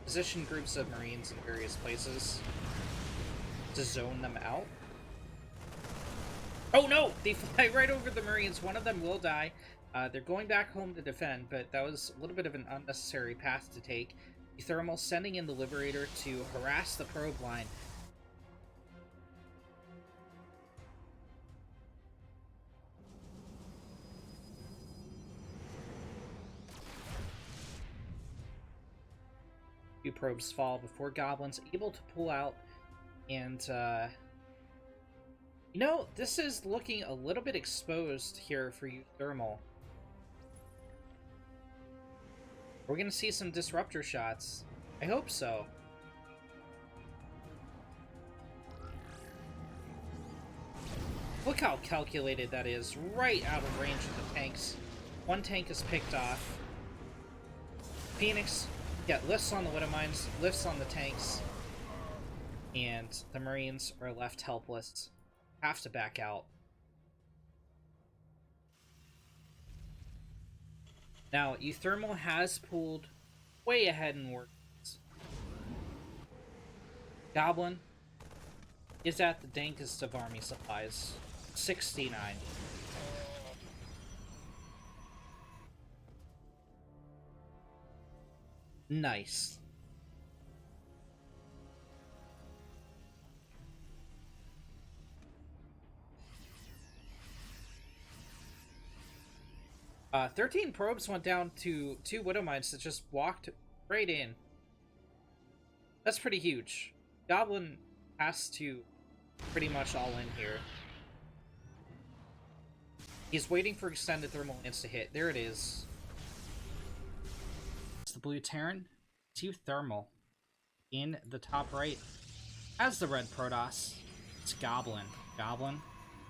position groups of Marines in various places to zone them out. Oh no! They fly right over the Marines. One of them will die. They're going back home to defend, but that was a little bit of an unnecessary path to take. The Thermal sending in the Liberator to harass the probe line. Two probes fall before Goblin's able to pull out, and you know, this is looking a little bit exposed here for you, Thermal. We're gonna see some disruptor shots. I hope so. Look how calculated that is, right out of range of the tanks. One tank is picked off. Phoenix, yeah, lifts on the Widow Mines, lifts on the tanks, and the Marines are left helpless. Have to back out. Now, Euthermal has pulled way ahead in works. Goblin is at the dankest of army supplies. 69. Nice. — 13 probes went down to 2 Widow Mines that just walked right in. That's pretty huge. Goblin has to pretty much all in here. He's waiting for extended thermal lands to hit. There it is. It's the blue Terran. 2 thermal. In the top right. As the red Protoss. It's Goblin. Goblin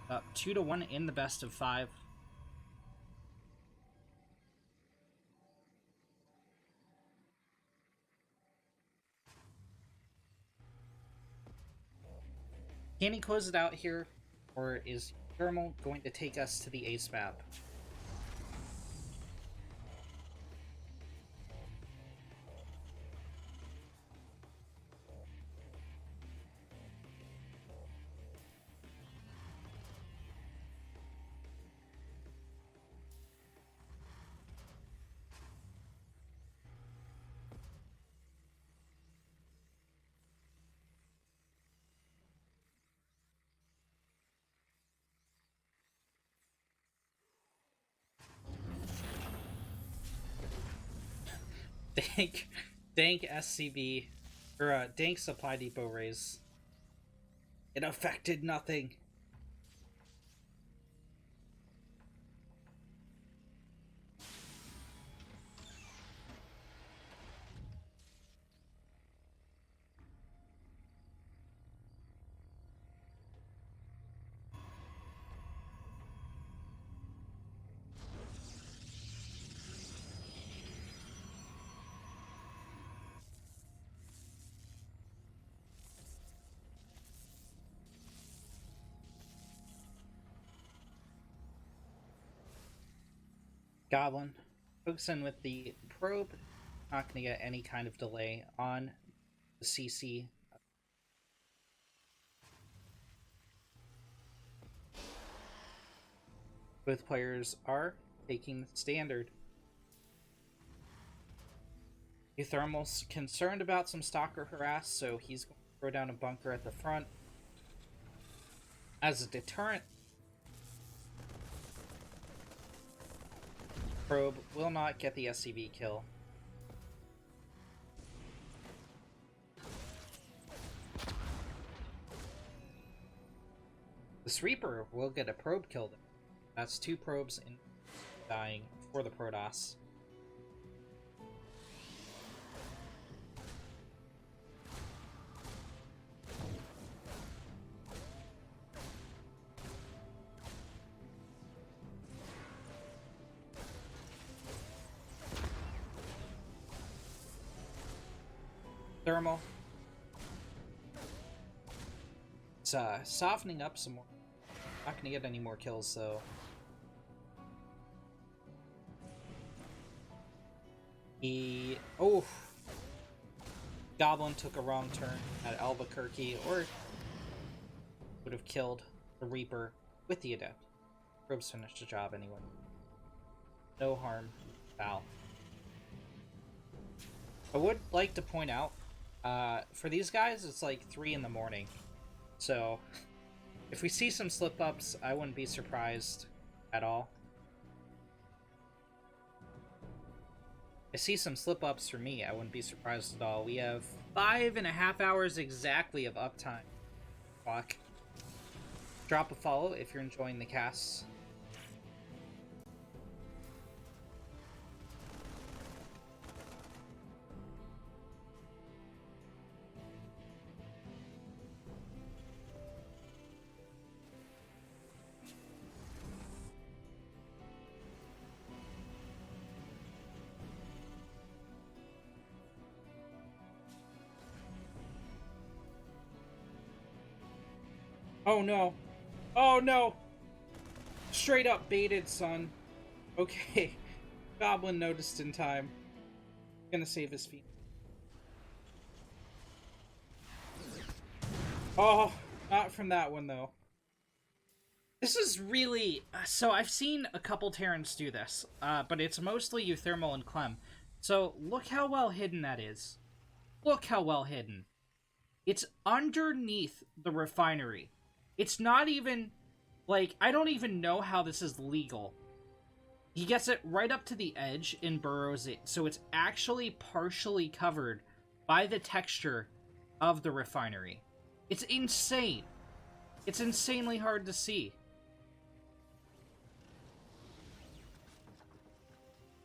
up 2-1 in the best of 5. Can he close it out here, or is Thermal going to take us to the ace map? Dank SCB, or dank supply depot raise. It affected nothing. Goblin hooks in with the probe. Not going to get any kind of delay on the CC. Both players are taking the standard. Thermal's concerned about some stalker harass, so he's going throw down a bunker at the front. As a deterrent, probe will not get the SCV kill. This Reaper will get a probe kill. That's 2 probes in dying for the Protoss. Thermal. It's softening up some more. Not gonna get any more kills though. Goblin took a wrong turn at Albuquerque, or would have killed the Reaper with the Adept. Probes finished the job anyway. No harm, foul. I would like to point out, for these guys, it's like 3 in the morning. So, if we see some slip-ups, I wouldn't be surprised at all. I see some slip-ups for me, I wouldn't be surprised at all. We have 5.5 hours exactly of uptime. Fuck. Drop a follow if you're enjoying the casts. Oh no. Oh no! Straight up baited, son. Okay. Goblin noticed in time. Gonna save his feet. Oh, not from that one though. This is really... So I've seen a couple Terrans do this, but it's mostly Euthermal and Clem. So look how well hidden that is. Look how well hidden. It's underneath the refinery. It's not even, like, I don't even know how this is legal. He gets it right up to the edge and burrows it, so it's actually partially covered by the texture of the refinery. It's insane. It's insanely hard to see.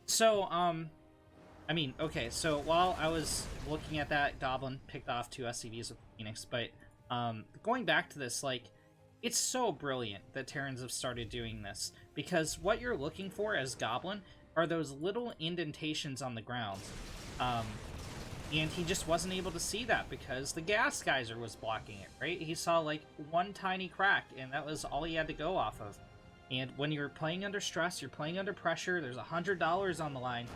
So, I mean, okay, so while I was looking at that, Goblin picked off 2 SCVs with Phoenix, but, going back to this, like, it's so brilliant that Terrans have started doing this, because what you're looking for as Goblin are those little indentations on the ground. And he just wasn't able to see that because the gas geyser was blocking it, right? He saw, like, one tiny crack, and that was all he had to go off of. And when you're playing under stress, you're playing under pressure, there's $100 on the line,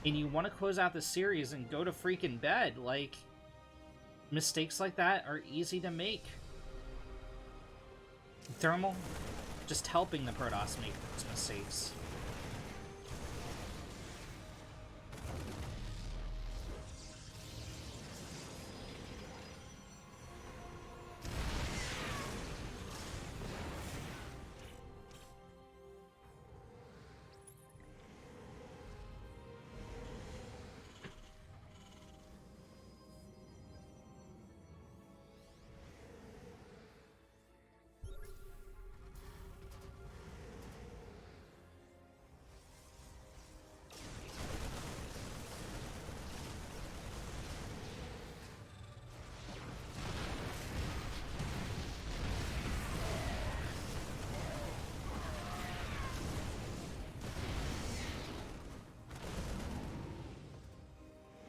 and you want to close out the series and go to freaking bed, like, mistakes like that are easy to make. Thermal, just helping the Protoss make those mistakes.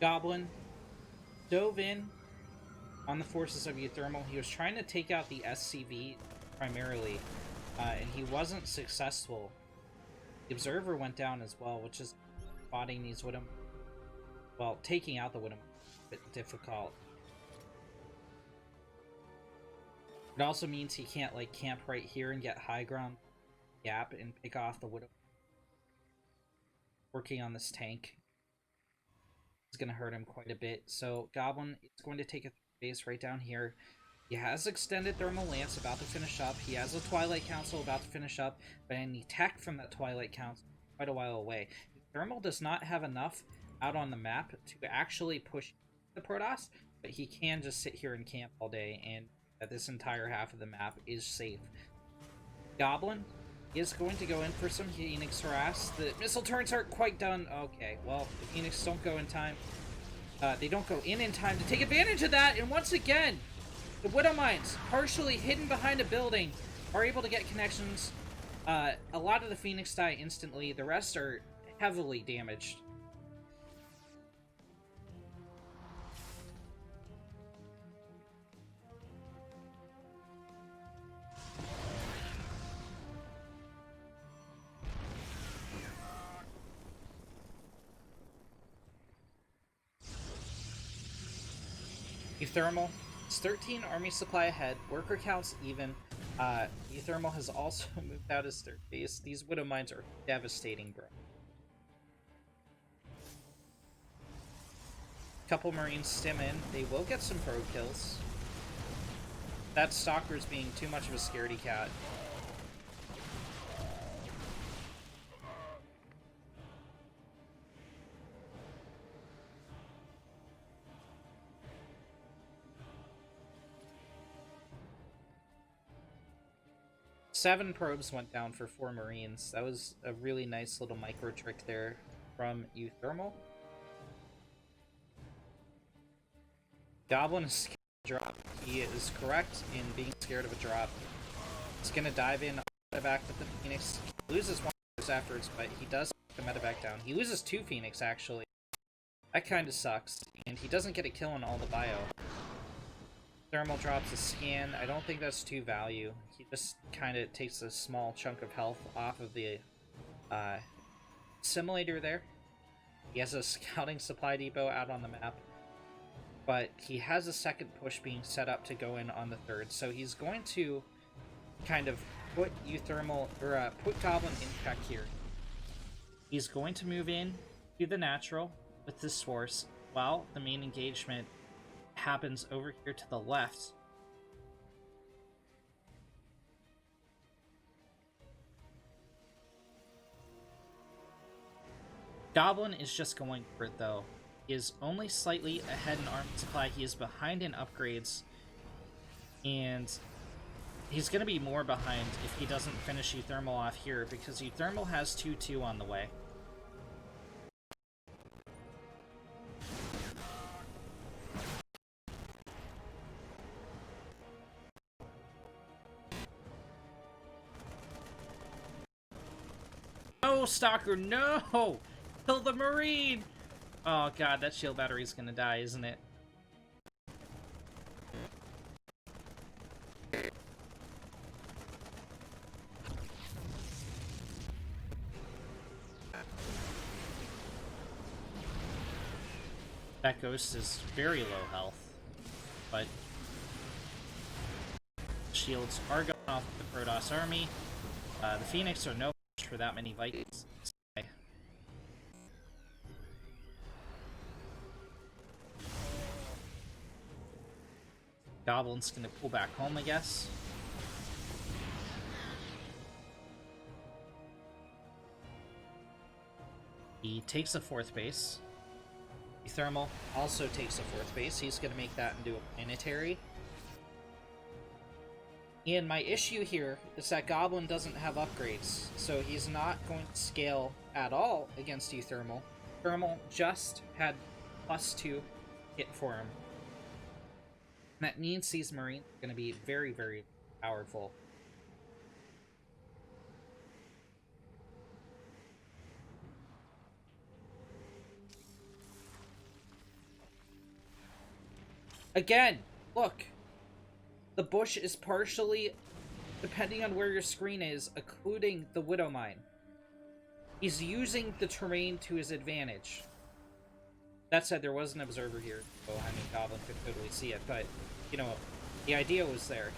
Goblin dove in on the forces of Euthermal. He was trying to take out the SCV primarily, and he wasn't successful. The Observer went down as well, which is spotting these Widom. Well, taking out the Widom a bit difficult. It also means he can't, like, camp right here and get high ground gap and pick off the Widom. Working on this tank is going to hurt him quite a bit. So Goblin is going to take a base right down here. He has Extended Thermal Lance about to finish up. He has a Twilight Council about to finish up, but any tech from that Twilight Council is quite a while away. Thermal does not have enough out on the map to actually push the Protoss, but he can just sit here and camp all day, and that this entire half of the map is safe. Goblin is going to go in for some Phoenix Harass. The missile turrets aren't quite done. Okay, well, the Phoenix don't go in time. They don't go in time to take advantage of that, and once again, the Widow Mines, partially hidden behind a building, are able to get connections. A lot of the Phoenix die instantly. The rest are heavily damaged. Thermal. It's 13 army supply ahead. Worker counts even. Thermal has also moved out his third base. These Widow Mines are devastating, bro. Couple Marines stim in. They will get some probe kills. That Stalker's being too much of a scaredy cat. Seven probes went down for 4 Marines. That was a really nice little micro trick there from Thermal. Goblin is scared of a drop. He is correct in being scared of a drop. He's gonna dive in, medevac with the Phoenix. He loses 1 afterwards, but he does the medevac down. He loses 2 Phoenix, actually. That kind of sucks. And he doesn't get a kill on all the bio. Thermal drops a scan. I don't think that's 2 value. He just kind of takes a small chunk of health off of the simulator there. He has a scouting supply depot out on the map, but he has a second push being set up to go in on the third, so he's going to kind of put Thermal, or put Goblin in check here. He's going to move in to the natural with this force while the main engagement happens over here to the left. Goblin is just going for it, though. He is only slightly ahead in armor supply. He is behind in upgrades, and he's going to be more behind if he doesn't finish Thermal off here, because Thermal has 2-2 on the way. No, Stalker, no! Kill the Marine! Oh god, that shield battery's gonna die, isn't it? That ghost is very low health, but shields are going off the Protoss army. The Phoenix are no match for that many Vikings. Goblin's gonna pull back home, I guess. He takes a 4th base. Thermal also takes a 4th base. He's gonna make that into a planetary. And my issue here is that Goblin doesn't have upgrades, so he's not going to scale at all against Thermal. Thermal just had +2 hit for him. And that means these Marines are going to be very, very powerful. Again, look. The bush is partially, depending on where your screen is, occluding the Widow Mine. He's using the terrain to his advantage. That said, there was an observer here, so I mean, Goblin could totally see it, but, you know, the idea was there.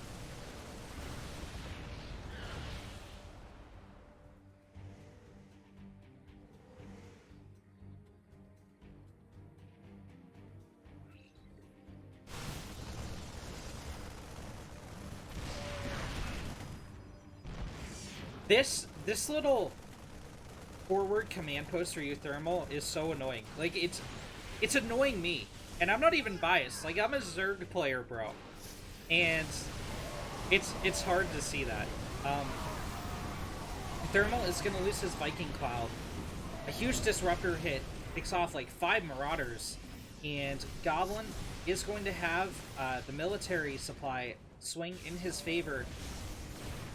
This little forward command post for Euthermal is so annoying. Like, it's annoying me. And I'm not even biased. Like, I'm a Zerg player, bro. And it's hard to see that. Thermal is going to lose his Viking Cloud. A huge Disruptor hit picks off like 5 Marauders. And Goblin is going to have the military supply swing in his favor.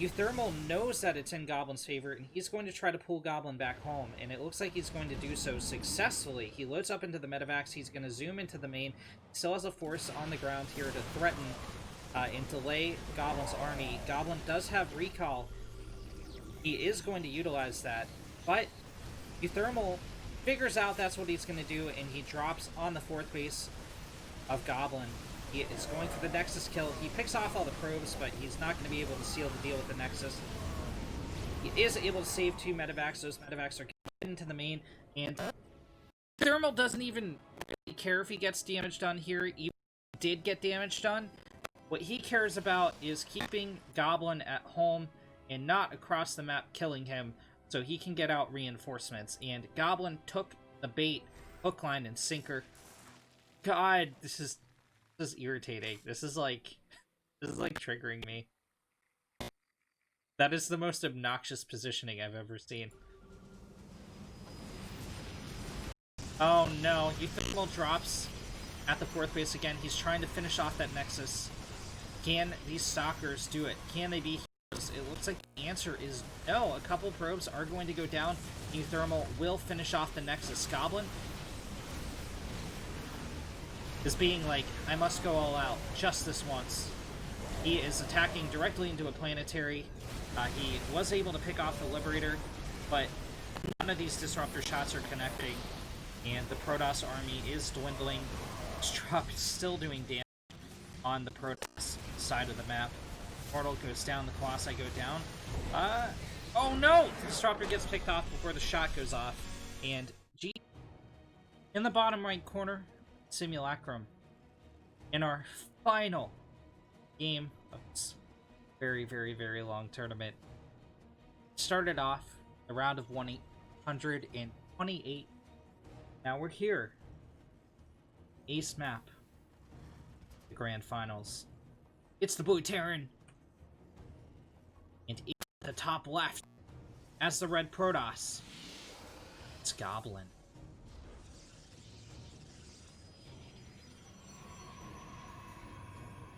Euthermal knows that it's in Goblin's favor, and he's going to try to pull Goblin back home, and it looks like he's going to do so successfully. He loads up into the medevacs, he's going to zoom into the main, still has a force on the ground here to threaten and delay Goblin's army. Goblin does have recall. He is going to utilize that, but Euthermal figures out that's what he's going to do, and he drops on the 4th base of Goblin. He is going for the Nexus kill. He picks off all the probes, but he's not going to be able to seal the deal with the Nexus. He is able to save 2 medevacs. Those medevacs are getting into the main, and Thermal doesn't even really care if he gets damage done here. Even if he did get damage done, what he cares about is keeping Goblin at home and not across the map killing him, so he can get out reinforcements. And Goblin took the bait, hook, line, and sinker. God, this is irritating. This is like triggering me. That is the most obnoxious positioning I've ever seen. Oh no, Euthermal drops at the 4th base again. He's trying to finish off that Nexus. Can these Stalkers do it? Can they be heroes? It looks like the answer is no. A couple probes are going to go down. Euthermal will finish off the Nexus. Goblin is being like, I must go all out, just this once. He is attacking directly into a planetary. He was able to pick off the Liberator, but none of these Disruptor shots are connecting, and the Protoss army is dwindling. Struck still doing damage on the Protoss side of the map. Portal goes down, the Colossi go down. Oh no! The Disruptor gets picked off before the shot goes off, and G in the bottom right corner, Simulacrum in our final game of this very, very, very long tournament. Started off a round of 128. Now we're here. Ace map. The grand finals. It's the Blue Terran. And in the top left, as the red Protoss, it's Goblin.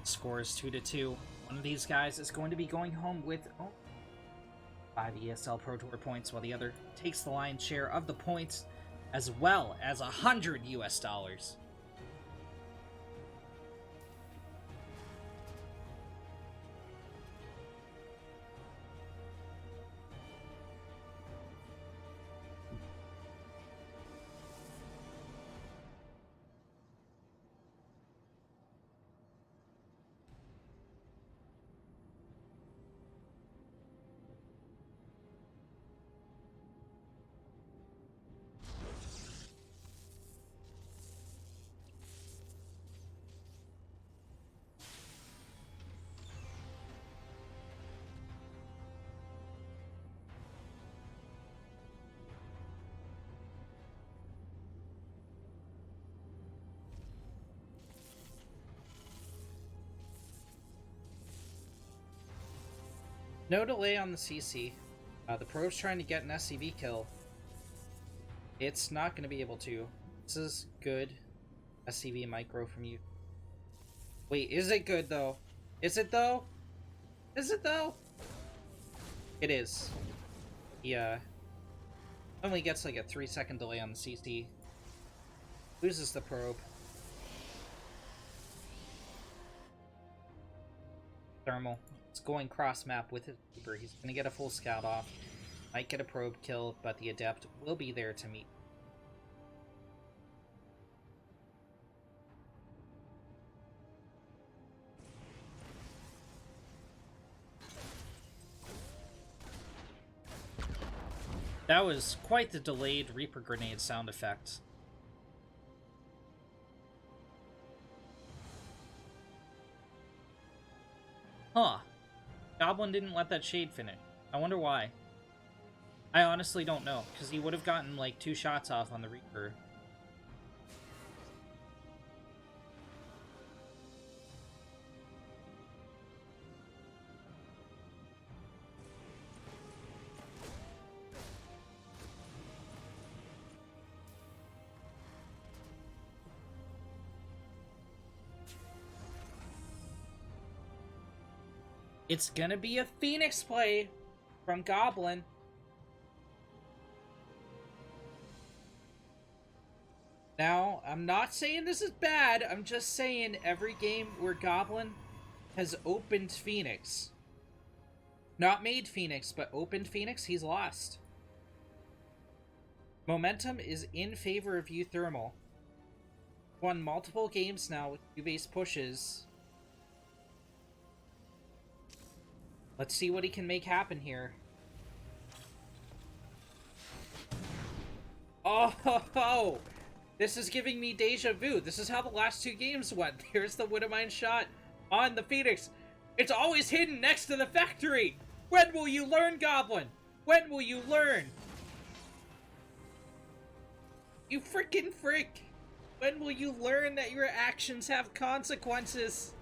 Score is 2-2. One of these guys is going to be going home with 5 ESL Pro Tour points, while the other takes the lion's share of the points, as well as $100 US. No delay on the CC. The probe's trying to get an SCV kill. It's not going to be able to. This is good SCV micro from you. Wait, is it good though? Is it though? Is it though? It is. Yeah. Only gets like a 3-second delay on the CC. Loses the probe. Thermal. It's going cross-map with his Reaper. He's going to get a full scout off. Might get a probe kill, but the Adept will be there to meet. That was quite the delayed Reaper grenade sound effect. Huh. Goblin didn't let that shade finish. I wonder why. I honestly don't know, because he would have gotten like 2 shots off on the Reaper. It's gonna be a Phoenix play from Goblin. Now, I'm not saying this is bad, I'm just saying every game where Goblin has opened Phoenix, not made Phoenix, but opened Phoenix, he's lost. Momentum is in favor of Euthermal. Won multiple games now with 2-base pushes. Let's see what he can make happen here. Oh, this is giving me deja vu. This is how the last 2 games went. There's the Widowmine shot on the Phoenix. It's always hidden next to the factory. When will you learn, Goblin? When will you learn? You freaking frick. When will you learn that your actions have consequences?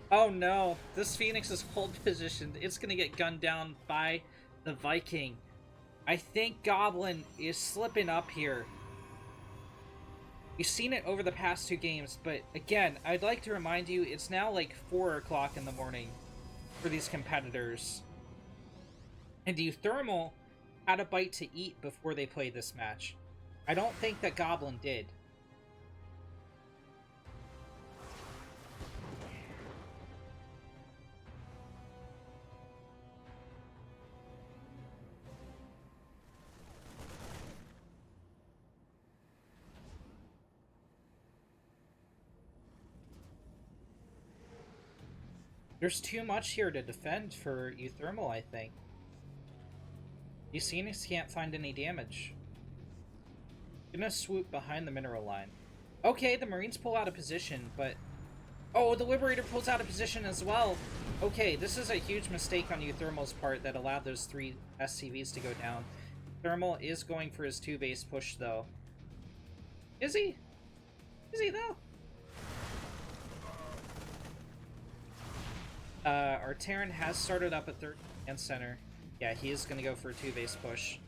Oh no, this Phoenix is hold positioned. It's gonna get gunned down by the Viking. I think Goblin is slipping up here. We've seen it over the past 2 games, but again, I'd like to remind you, it's now like 4 o'clock in the morning for these competitors. And Euthermal had a bite to eat before they played this match. I don't think that Goblin did. There's too much here to defend for Euthermal, I think. Phoenix can't find any damage. Gonna swoop behind the mineral line. Okay, the Marines pull out of position, but... Oh, the Liberator pulls out of position as well! Okay, this is a huge mistake on Euthermal's part that allowed those 3 SCVs to go down. Thermal is going for his 2-base push, though. Is he? Is he, though? Our Terran has started up at 3rd and center. Yeah, he is going to go for a 2-base push.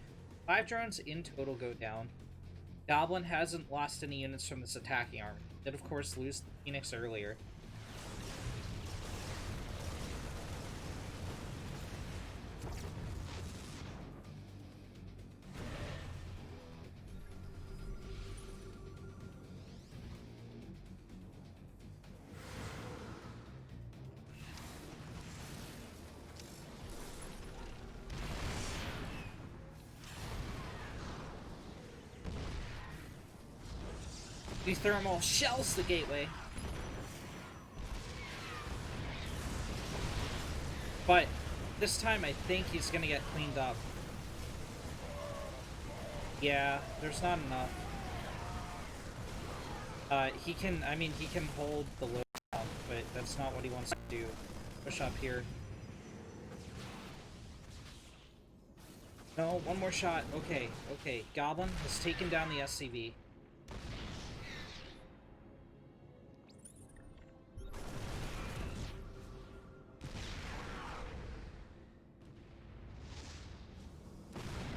5 drones in total go down. Goblin hasn't lost any units from this attacking army. Did, of course, lose the Phoenix earlier. Thermal shells the gateway. But this time I think he's gonna get cleaned up. Yeah, there's not enough. He can hold the load down, but that's not what he wants to do. Push up here. No, one more shot. Okay, okay. Goblin has taken down the SCV.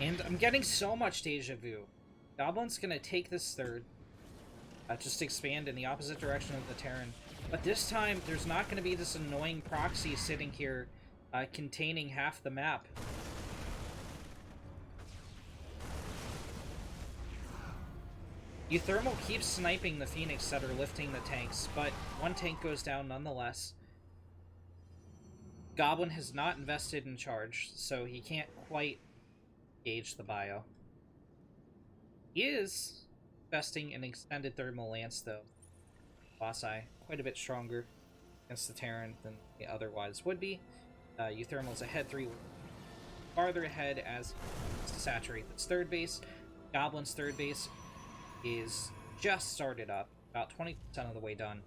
And I'm getting so much deja vu. Goblin's gonna take this 3rd. Just expand in the opposite direction of the Terran. But this time, there's not gonna be this annoying proxy sitting here containing half the map. Euthermal keeps sniping the Phoenix that are lifting the tanks, but 1 tank goes down nonetheless. Goblin has not invested in charge, so he can't quite gauge the bio. He is investing in extended thermal lance, though. Bossai, quite a bit stronger against the Terran than he otherwise would be. Euthermal's ahead 3, farther ahead as to saturate this 3rd base. Goblin's 3rd base is just started up, about 20% of the way done.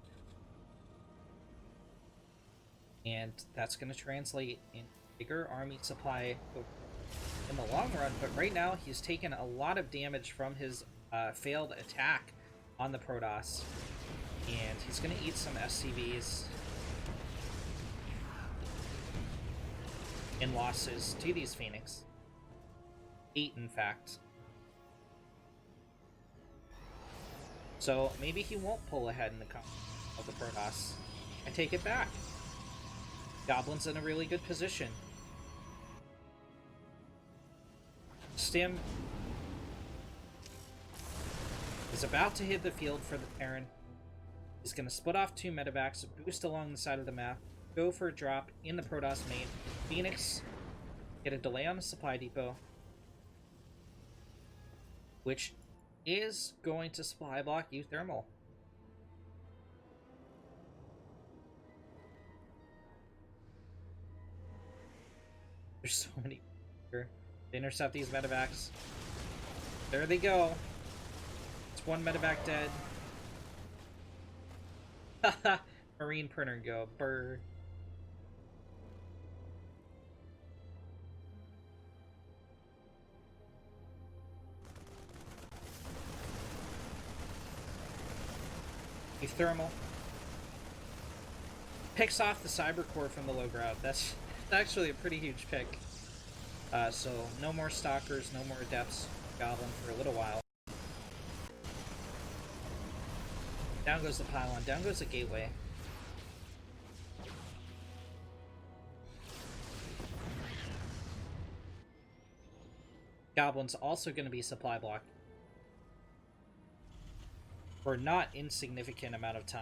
And that's going to translate in bigger army supply in the long run, but right now he's taken a lot of damage from his failed attack on the Protoss. And he's going to eat some SCVs in losses to these Phoenix. 8, in fact. So maybe he won't pull ahead in the comp of the Protoss. I take it back. Goblin's in a really good position. Stim is about to hit the field for the Terran. He's going to split off 2 medevacs, boost along the side of the map, go for a drop in the Protoss main. Phoenix get a delay on the supply depot, which is going to supply block U-Thermal. There's so many here. They intercept these medevacs. There they go. It's 1 medevac dead. Haha! Marine printer go. Brr. Thermal picks off the cyber core from the low ground. That's actually a pretty huge pick. So no more stalkers, no more adepts, goblin for a little while. Down goes the pylon, down goes the gateway. Goblin's also going to be supply blocked for a not insignificant amount of time.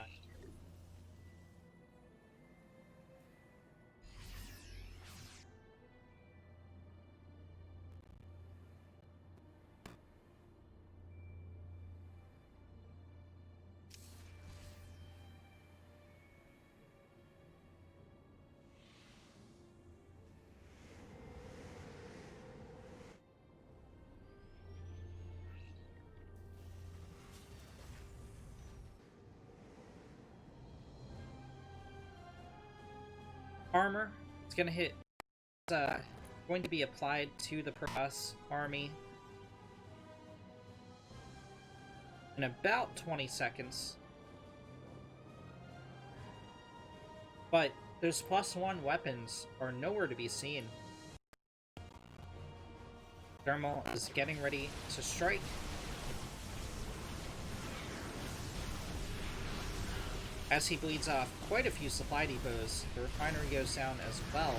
Armor, it's going to hit, going to be applied to the Protoss army in about 20 seconds. But those +1 weapons are nowhere to be seen. Thermal is getting ready to strike. As he bleeds off quite a few supply depots, the refinery goes down as well.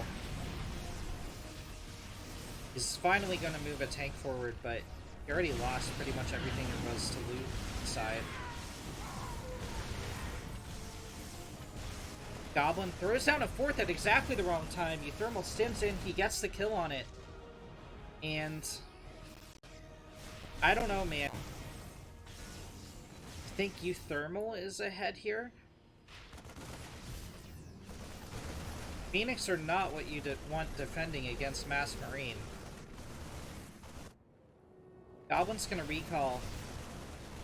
He's finally going to move a tank forward, but he already lost pretty much everything there was to loot side. Goblin throws down a 4th at exactly the wrong time. U-Thermal stims in, he gets the kill on it. And I don't know, man. I think U-Thermal is ahead here. Phoenix are not what you want defending against Mass Marine. Goblin's gonna recall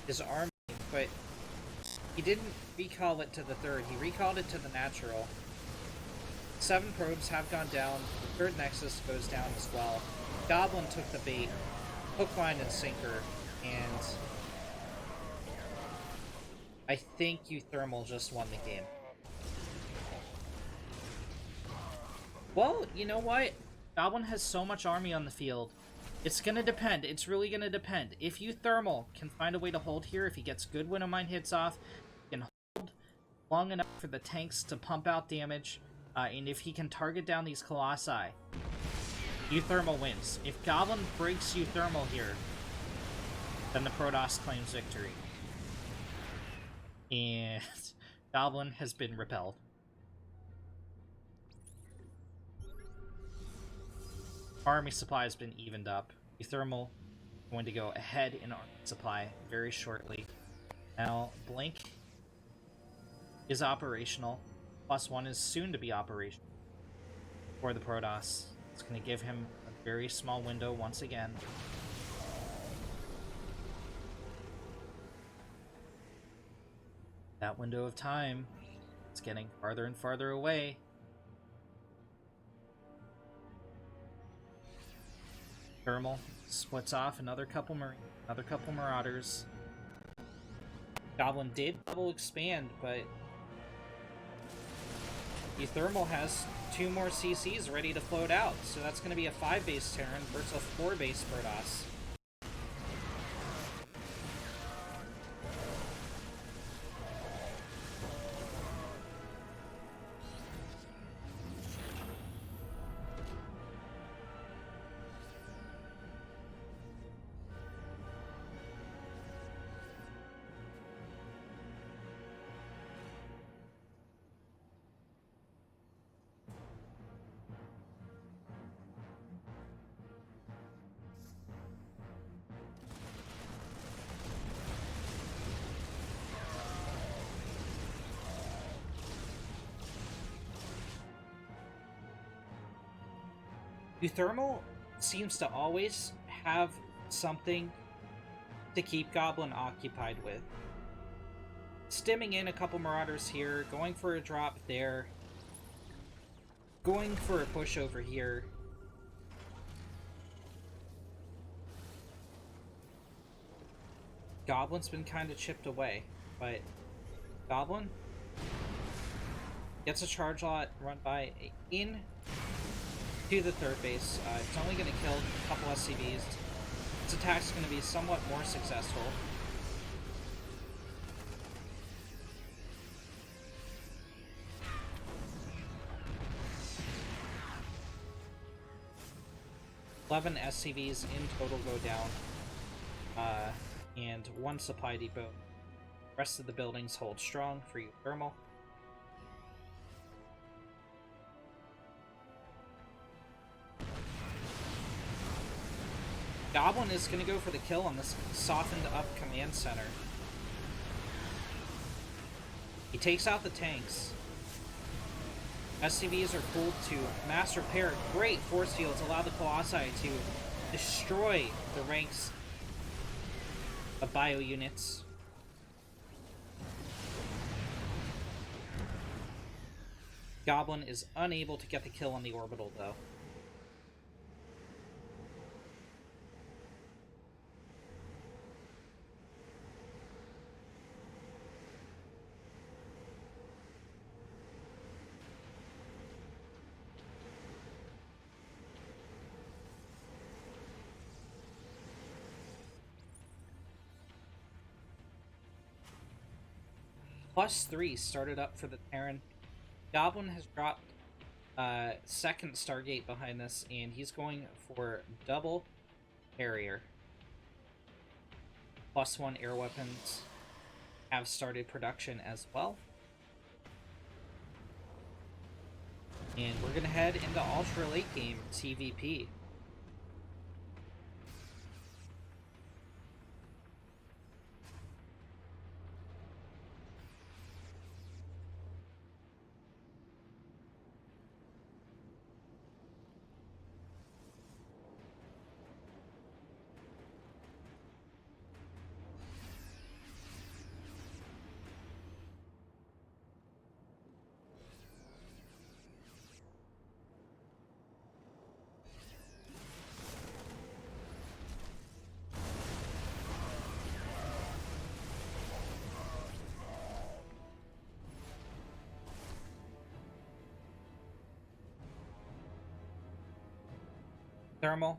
his army, but he didn't recall it to the 3rd. He recalled it to the natural. 7 probes have gone down. The 3rd Nexus goes down as well. Goblin took the bait, hook, line, and sinker, and I think U-Thermal just won the game. Well, you know what? Goblin has so much army on the field. It's gonna depend. It's really gonna depend. If U-Thermal can find a way to hold here, if he gets good Wind of Mine hits off, he can hold long enough for the tanks to pump out damage, and if he can target down these Colossi, U-Thermal wins. If Goblin breaks U-Thermal here, then the Protoss claims victory. And Goblin has been repelled. Army supply has been evened up. U-Thermal going to go ahead in army supply very shortly. Now, Blink is operational. +1 is soon to be operational for the Protoss. It's going to give him a very small window once again. That window of time is getting farther and farther away. Thermal splits off another couple Marauders. Goblin did double expand, but the Thermal has 2 more CCs ready to float out, so that's going to be a 5-base Terran versus a 4-base Protoss. Thermal seems to always have something to keep Goblin occupied with. Stimming in a couple Marauders here, going for a drop there, going for a push over here. Goblin's been kind of chipped away, but Goblin gets a charge lot run by in to the 3rd base. It's only going to kill a couple SCVs. Its attack's going to be somewhat more successful. $11 SCVs in total go down, and 1 supply depot. The rest of the buildings hold strong for Thermal. Goblin is going to go for the kill on this softened up command center. He takes out the tanks. SCVs are pulled to mass repair. Great force fields allow the Colossi to destroy the ranks of bio units. Goblin is unable to get the kill on the orbital, though. +3 started up for the Terran. Goblin has dropped 2nd Stargate behind this, and he's going for double carrier. +1 air weapons have started production as well. And we're going to head into ultra late game TVP. Thermal.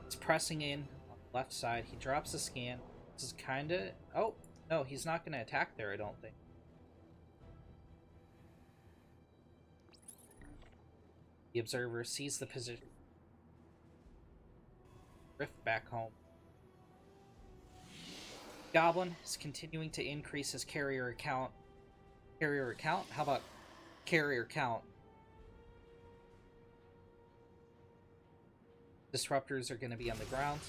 It's pressing in on the left side. He drops the scan. This is kind of... Oh, no, he's not going to attack there, I don't think. The observer sees the position. Rift back home. Goblin is continuing to increase his carrier count. Carrier count? How about carrier count? Disruptors are going to be on the ground.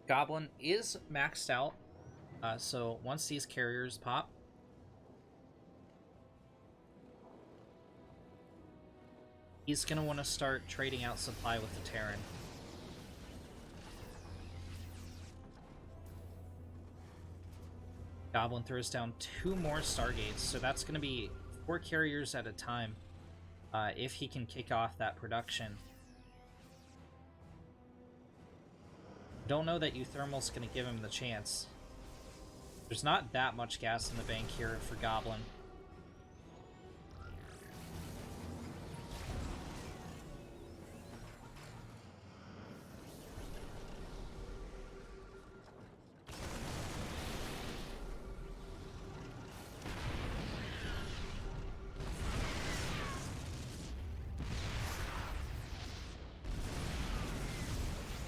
Goblin is maxed out, so once these carriers pop, he's going to want to start trading out supply with the Terran. Goblin throws down 2 more Stargates, so that's going to be 4 carriers at a time if he can kick off that production. Don't know that Euthermal's going to give him the chance. There's not that much gas in the bank here for Goblin.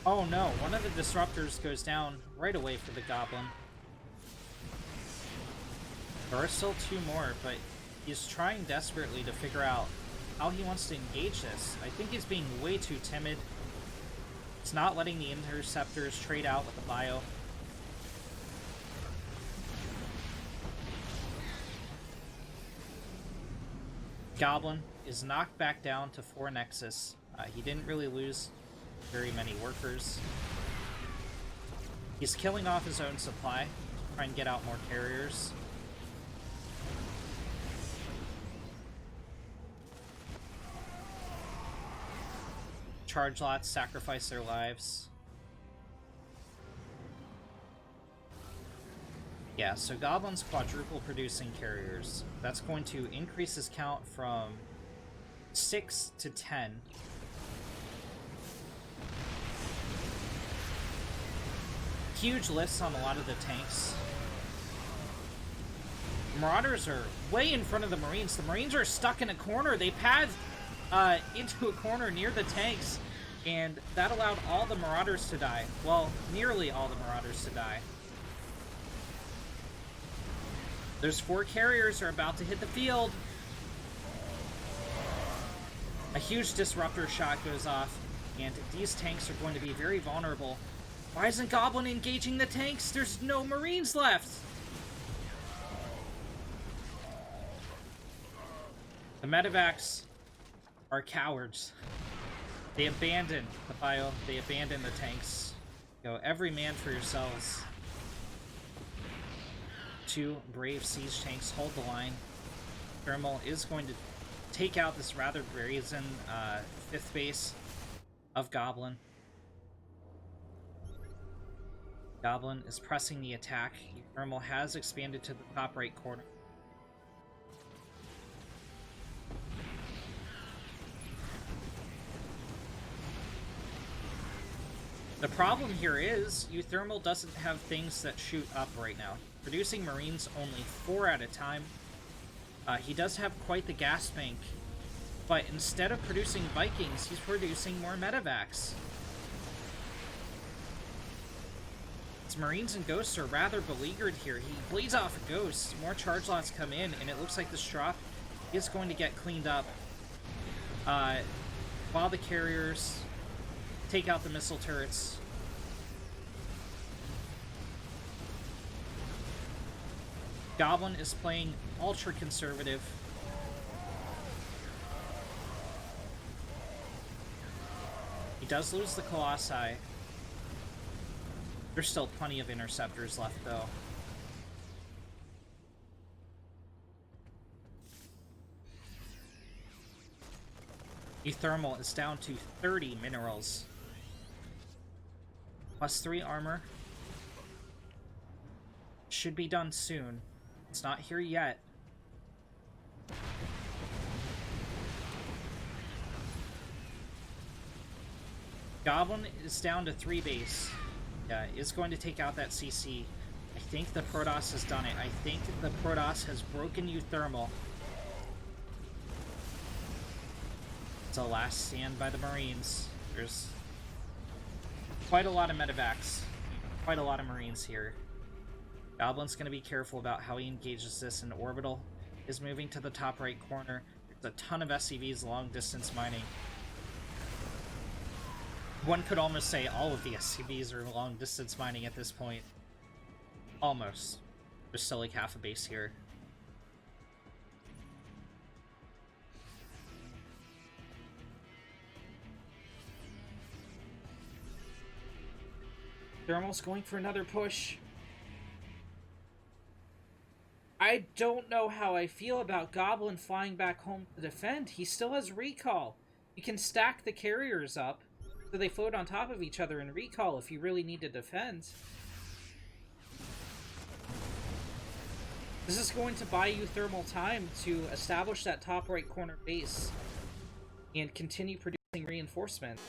Oh no, one of the disruptors goes down right away for the Goblin. There are still 2 more, but he's trying desperately to figure out how he wants to engage this. I think he's being way too timid. He's not letting the interceptors trade out with the bio. Goblin is knocked back down to 4 Nexus. He didn't really lose very many workers. He's killing off his own supply to try and get out more carriers. Charge lots sacrifice their lives. Yeah, so Goblin's quadruple producing carriers. That's going to increase his count from 6 to 10. Huge lifts on a lot of the tanks. Marauders are way in front of the Marines. The Marines are stuck in a corner. They pad into a corner near the tanks, and that allowed all the Marauders to die. Well, nearly all the Marauders to die. Those 4 carriers are about to hit the field. A huge disruptor shot goes off, and these tanks are going to be very vulnerable. Why isn't Goblin engaging the tanks? There's no Marines left! The medevacs are cowards. They abandon the bio, they abandon the tanks. Go, every man for yourselves. 2 brave siege tanks hold the line. Thermal is going to take out this rather brazen 5th base of Goblin. Goblin is pressing the attack. Thermal has expanded to the top right corner. The problem here is Euthermal doesn't have things that shoot up right now. Producing Marines only 4 at a time. He does have quite the gas bank, but instead of producing Vikings, he's producing more medevacs. His Marines and Ghosts are rather beleaguered here. He bleeds off a Ghost, more charge lots come in, and it looks like this drop is going to get cleaned up while the carriers take out the missile turrets. Goblin is playing ultra conservative. He does lose the Colossi. There's still plenty of interceptors left, though. Euthermal is down to 30 minerals. +3 armor. Should be done soon. It's not here yet. Goblin is down to 3 base. Yeah, is going to take out that CC. I think the Protoss has done it. I think the Protoss has broken Euthermal. It's a last stand by the Marines. There's quite a lot of medevacs. Quite a lot of Marines here. Goblin's going to be careful about how he engages this, and Orbital is moving to the top right corner. There's a ton of SCVs long distance mining. One could almost say all of the SCVs are long distance mining at this point. Almost. There's still like half a base here. They're almost going for another push. I don't know how I feel about Goblin flying back home to defend. He still has recall. You can stack the carriers up so they float on top of each other and recall if you really need to defend. This is going to buy you thermal time to establish that top right corner base and continue producing reinforcements.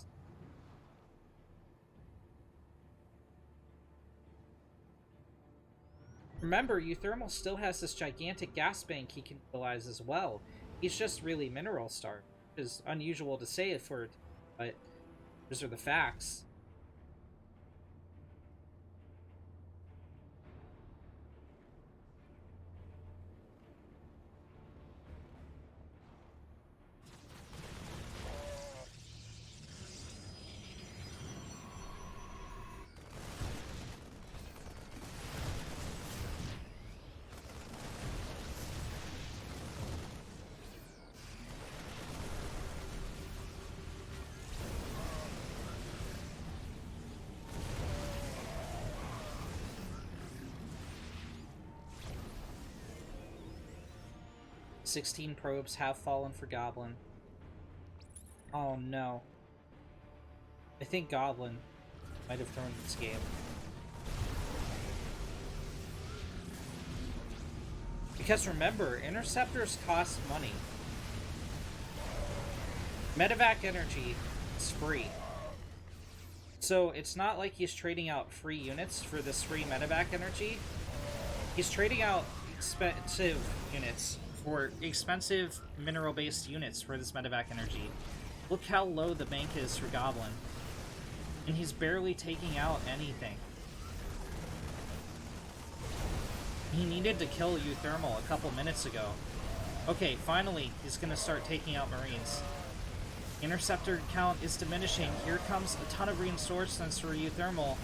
Remember, Euthermal still has this gigantic gas bank he can utilize as well. He's just really mineral starved, which is unusual to say for, but those are the facts. "16 probes have fallen for Goblin." Oh no. I think Goblin might have thrown this game. Because remember, interceptors cost money. Medevac energy is free. So it's not like he's trading out free units for this free medevac energy. He's trading out expensive units for expensive mineral-based units for this medevac energy. Look how low the bank is for Goblin. And he's barely taking out anything. He needed to kill Euthermal a couple minutes ago. Okay, finally, he's gonna start taking out Marines. Interceptor count is diminishing. Here comes a ton of reinforcements for Euthermal.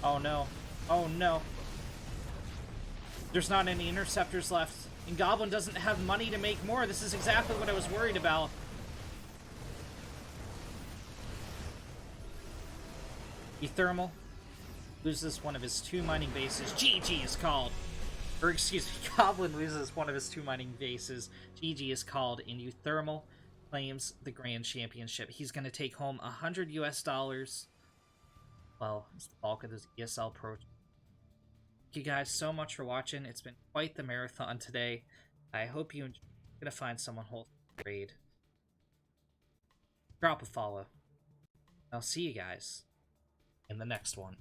Oh no. Oh no. There's not any interceptors left. And Goblin doesn't have money to make more. This is exactly what I was worried about. Euthermal loses one of his 2 mining bases. GG is called. Or excuse me, Goblin loses one of his 2 mining bases. GG is called, and Euthermal claims the Grand Championship. He's going to take home $100 US. Well, it's the bulk of this ESL Pro. Thank you guys so much for watching. It's been quite the marathon today. I hope you enjoyed. I'm going to find someone wholesome raid. Drop a follow. I'll see you guys in the next one.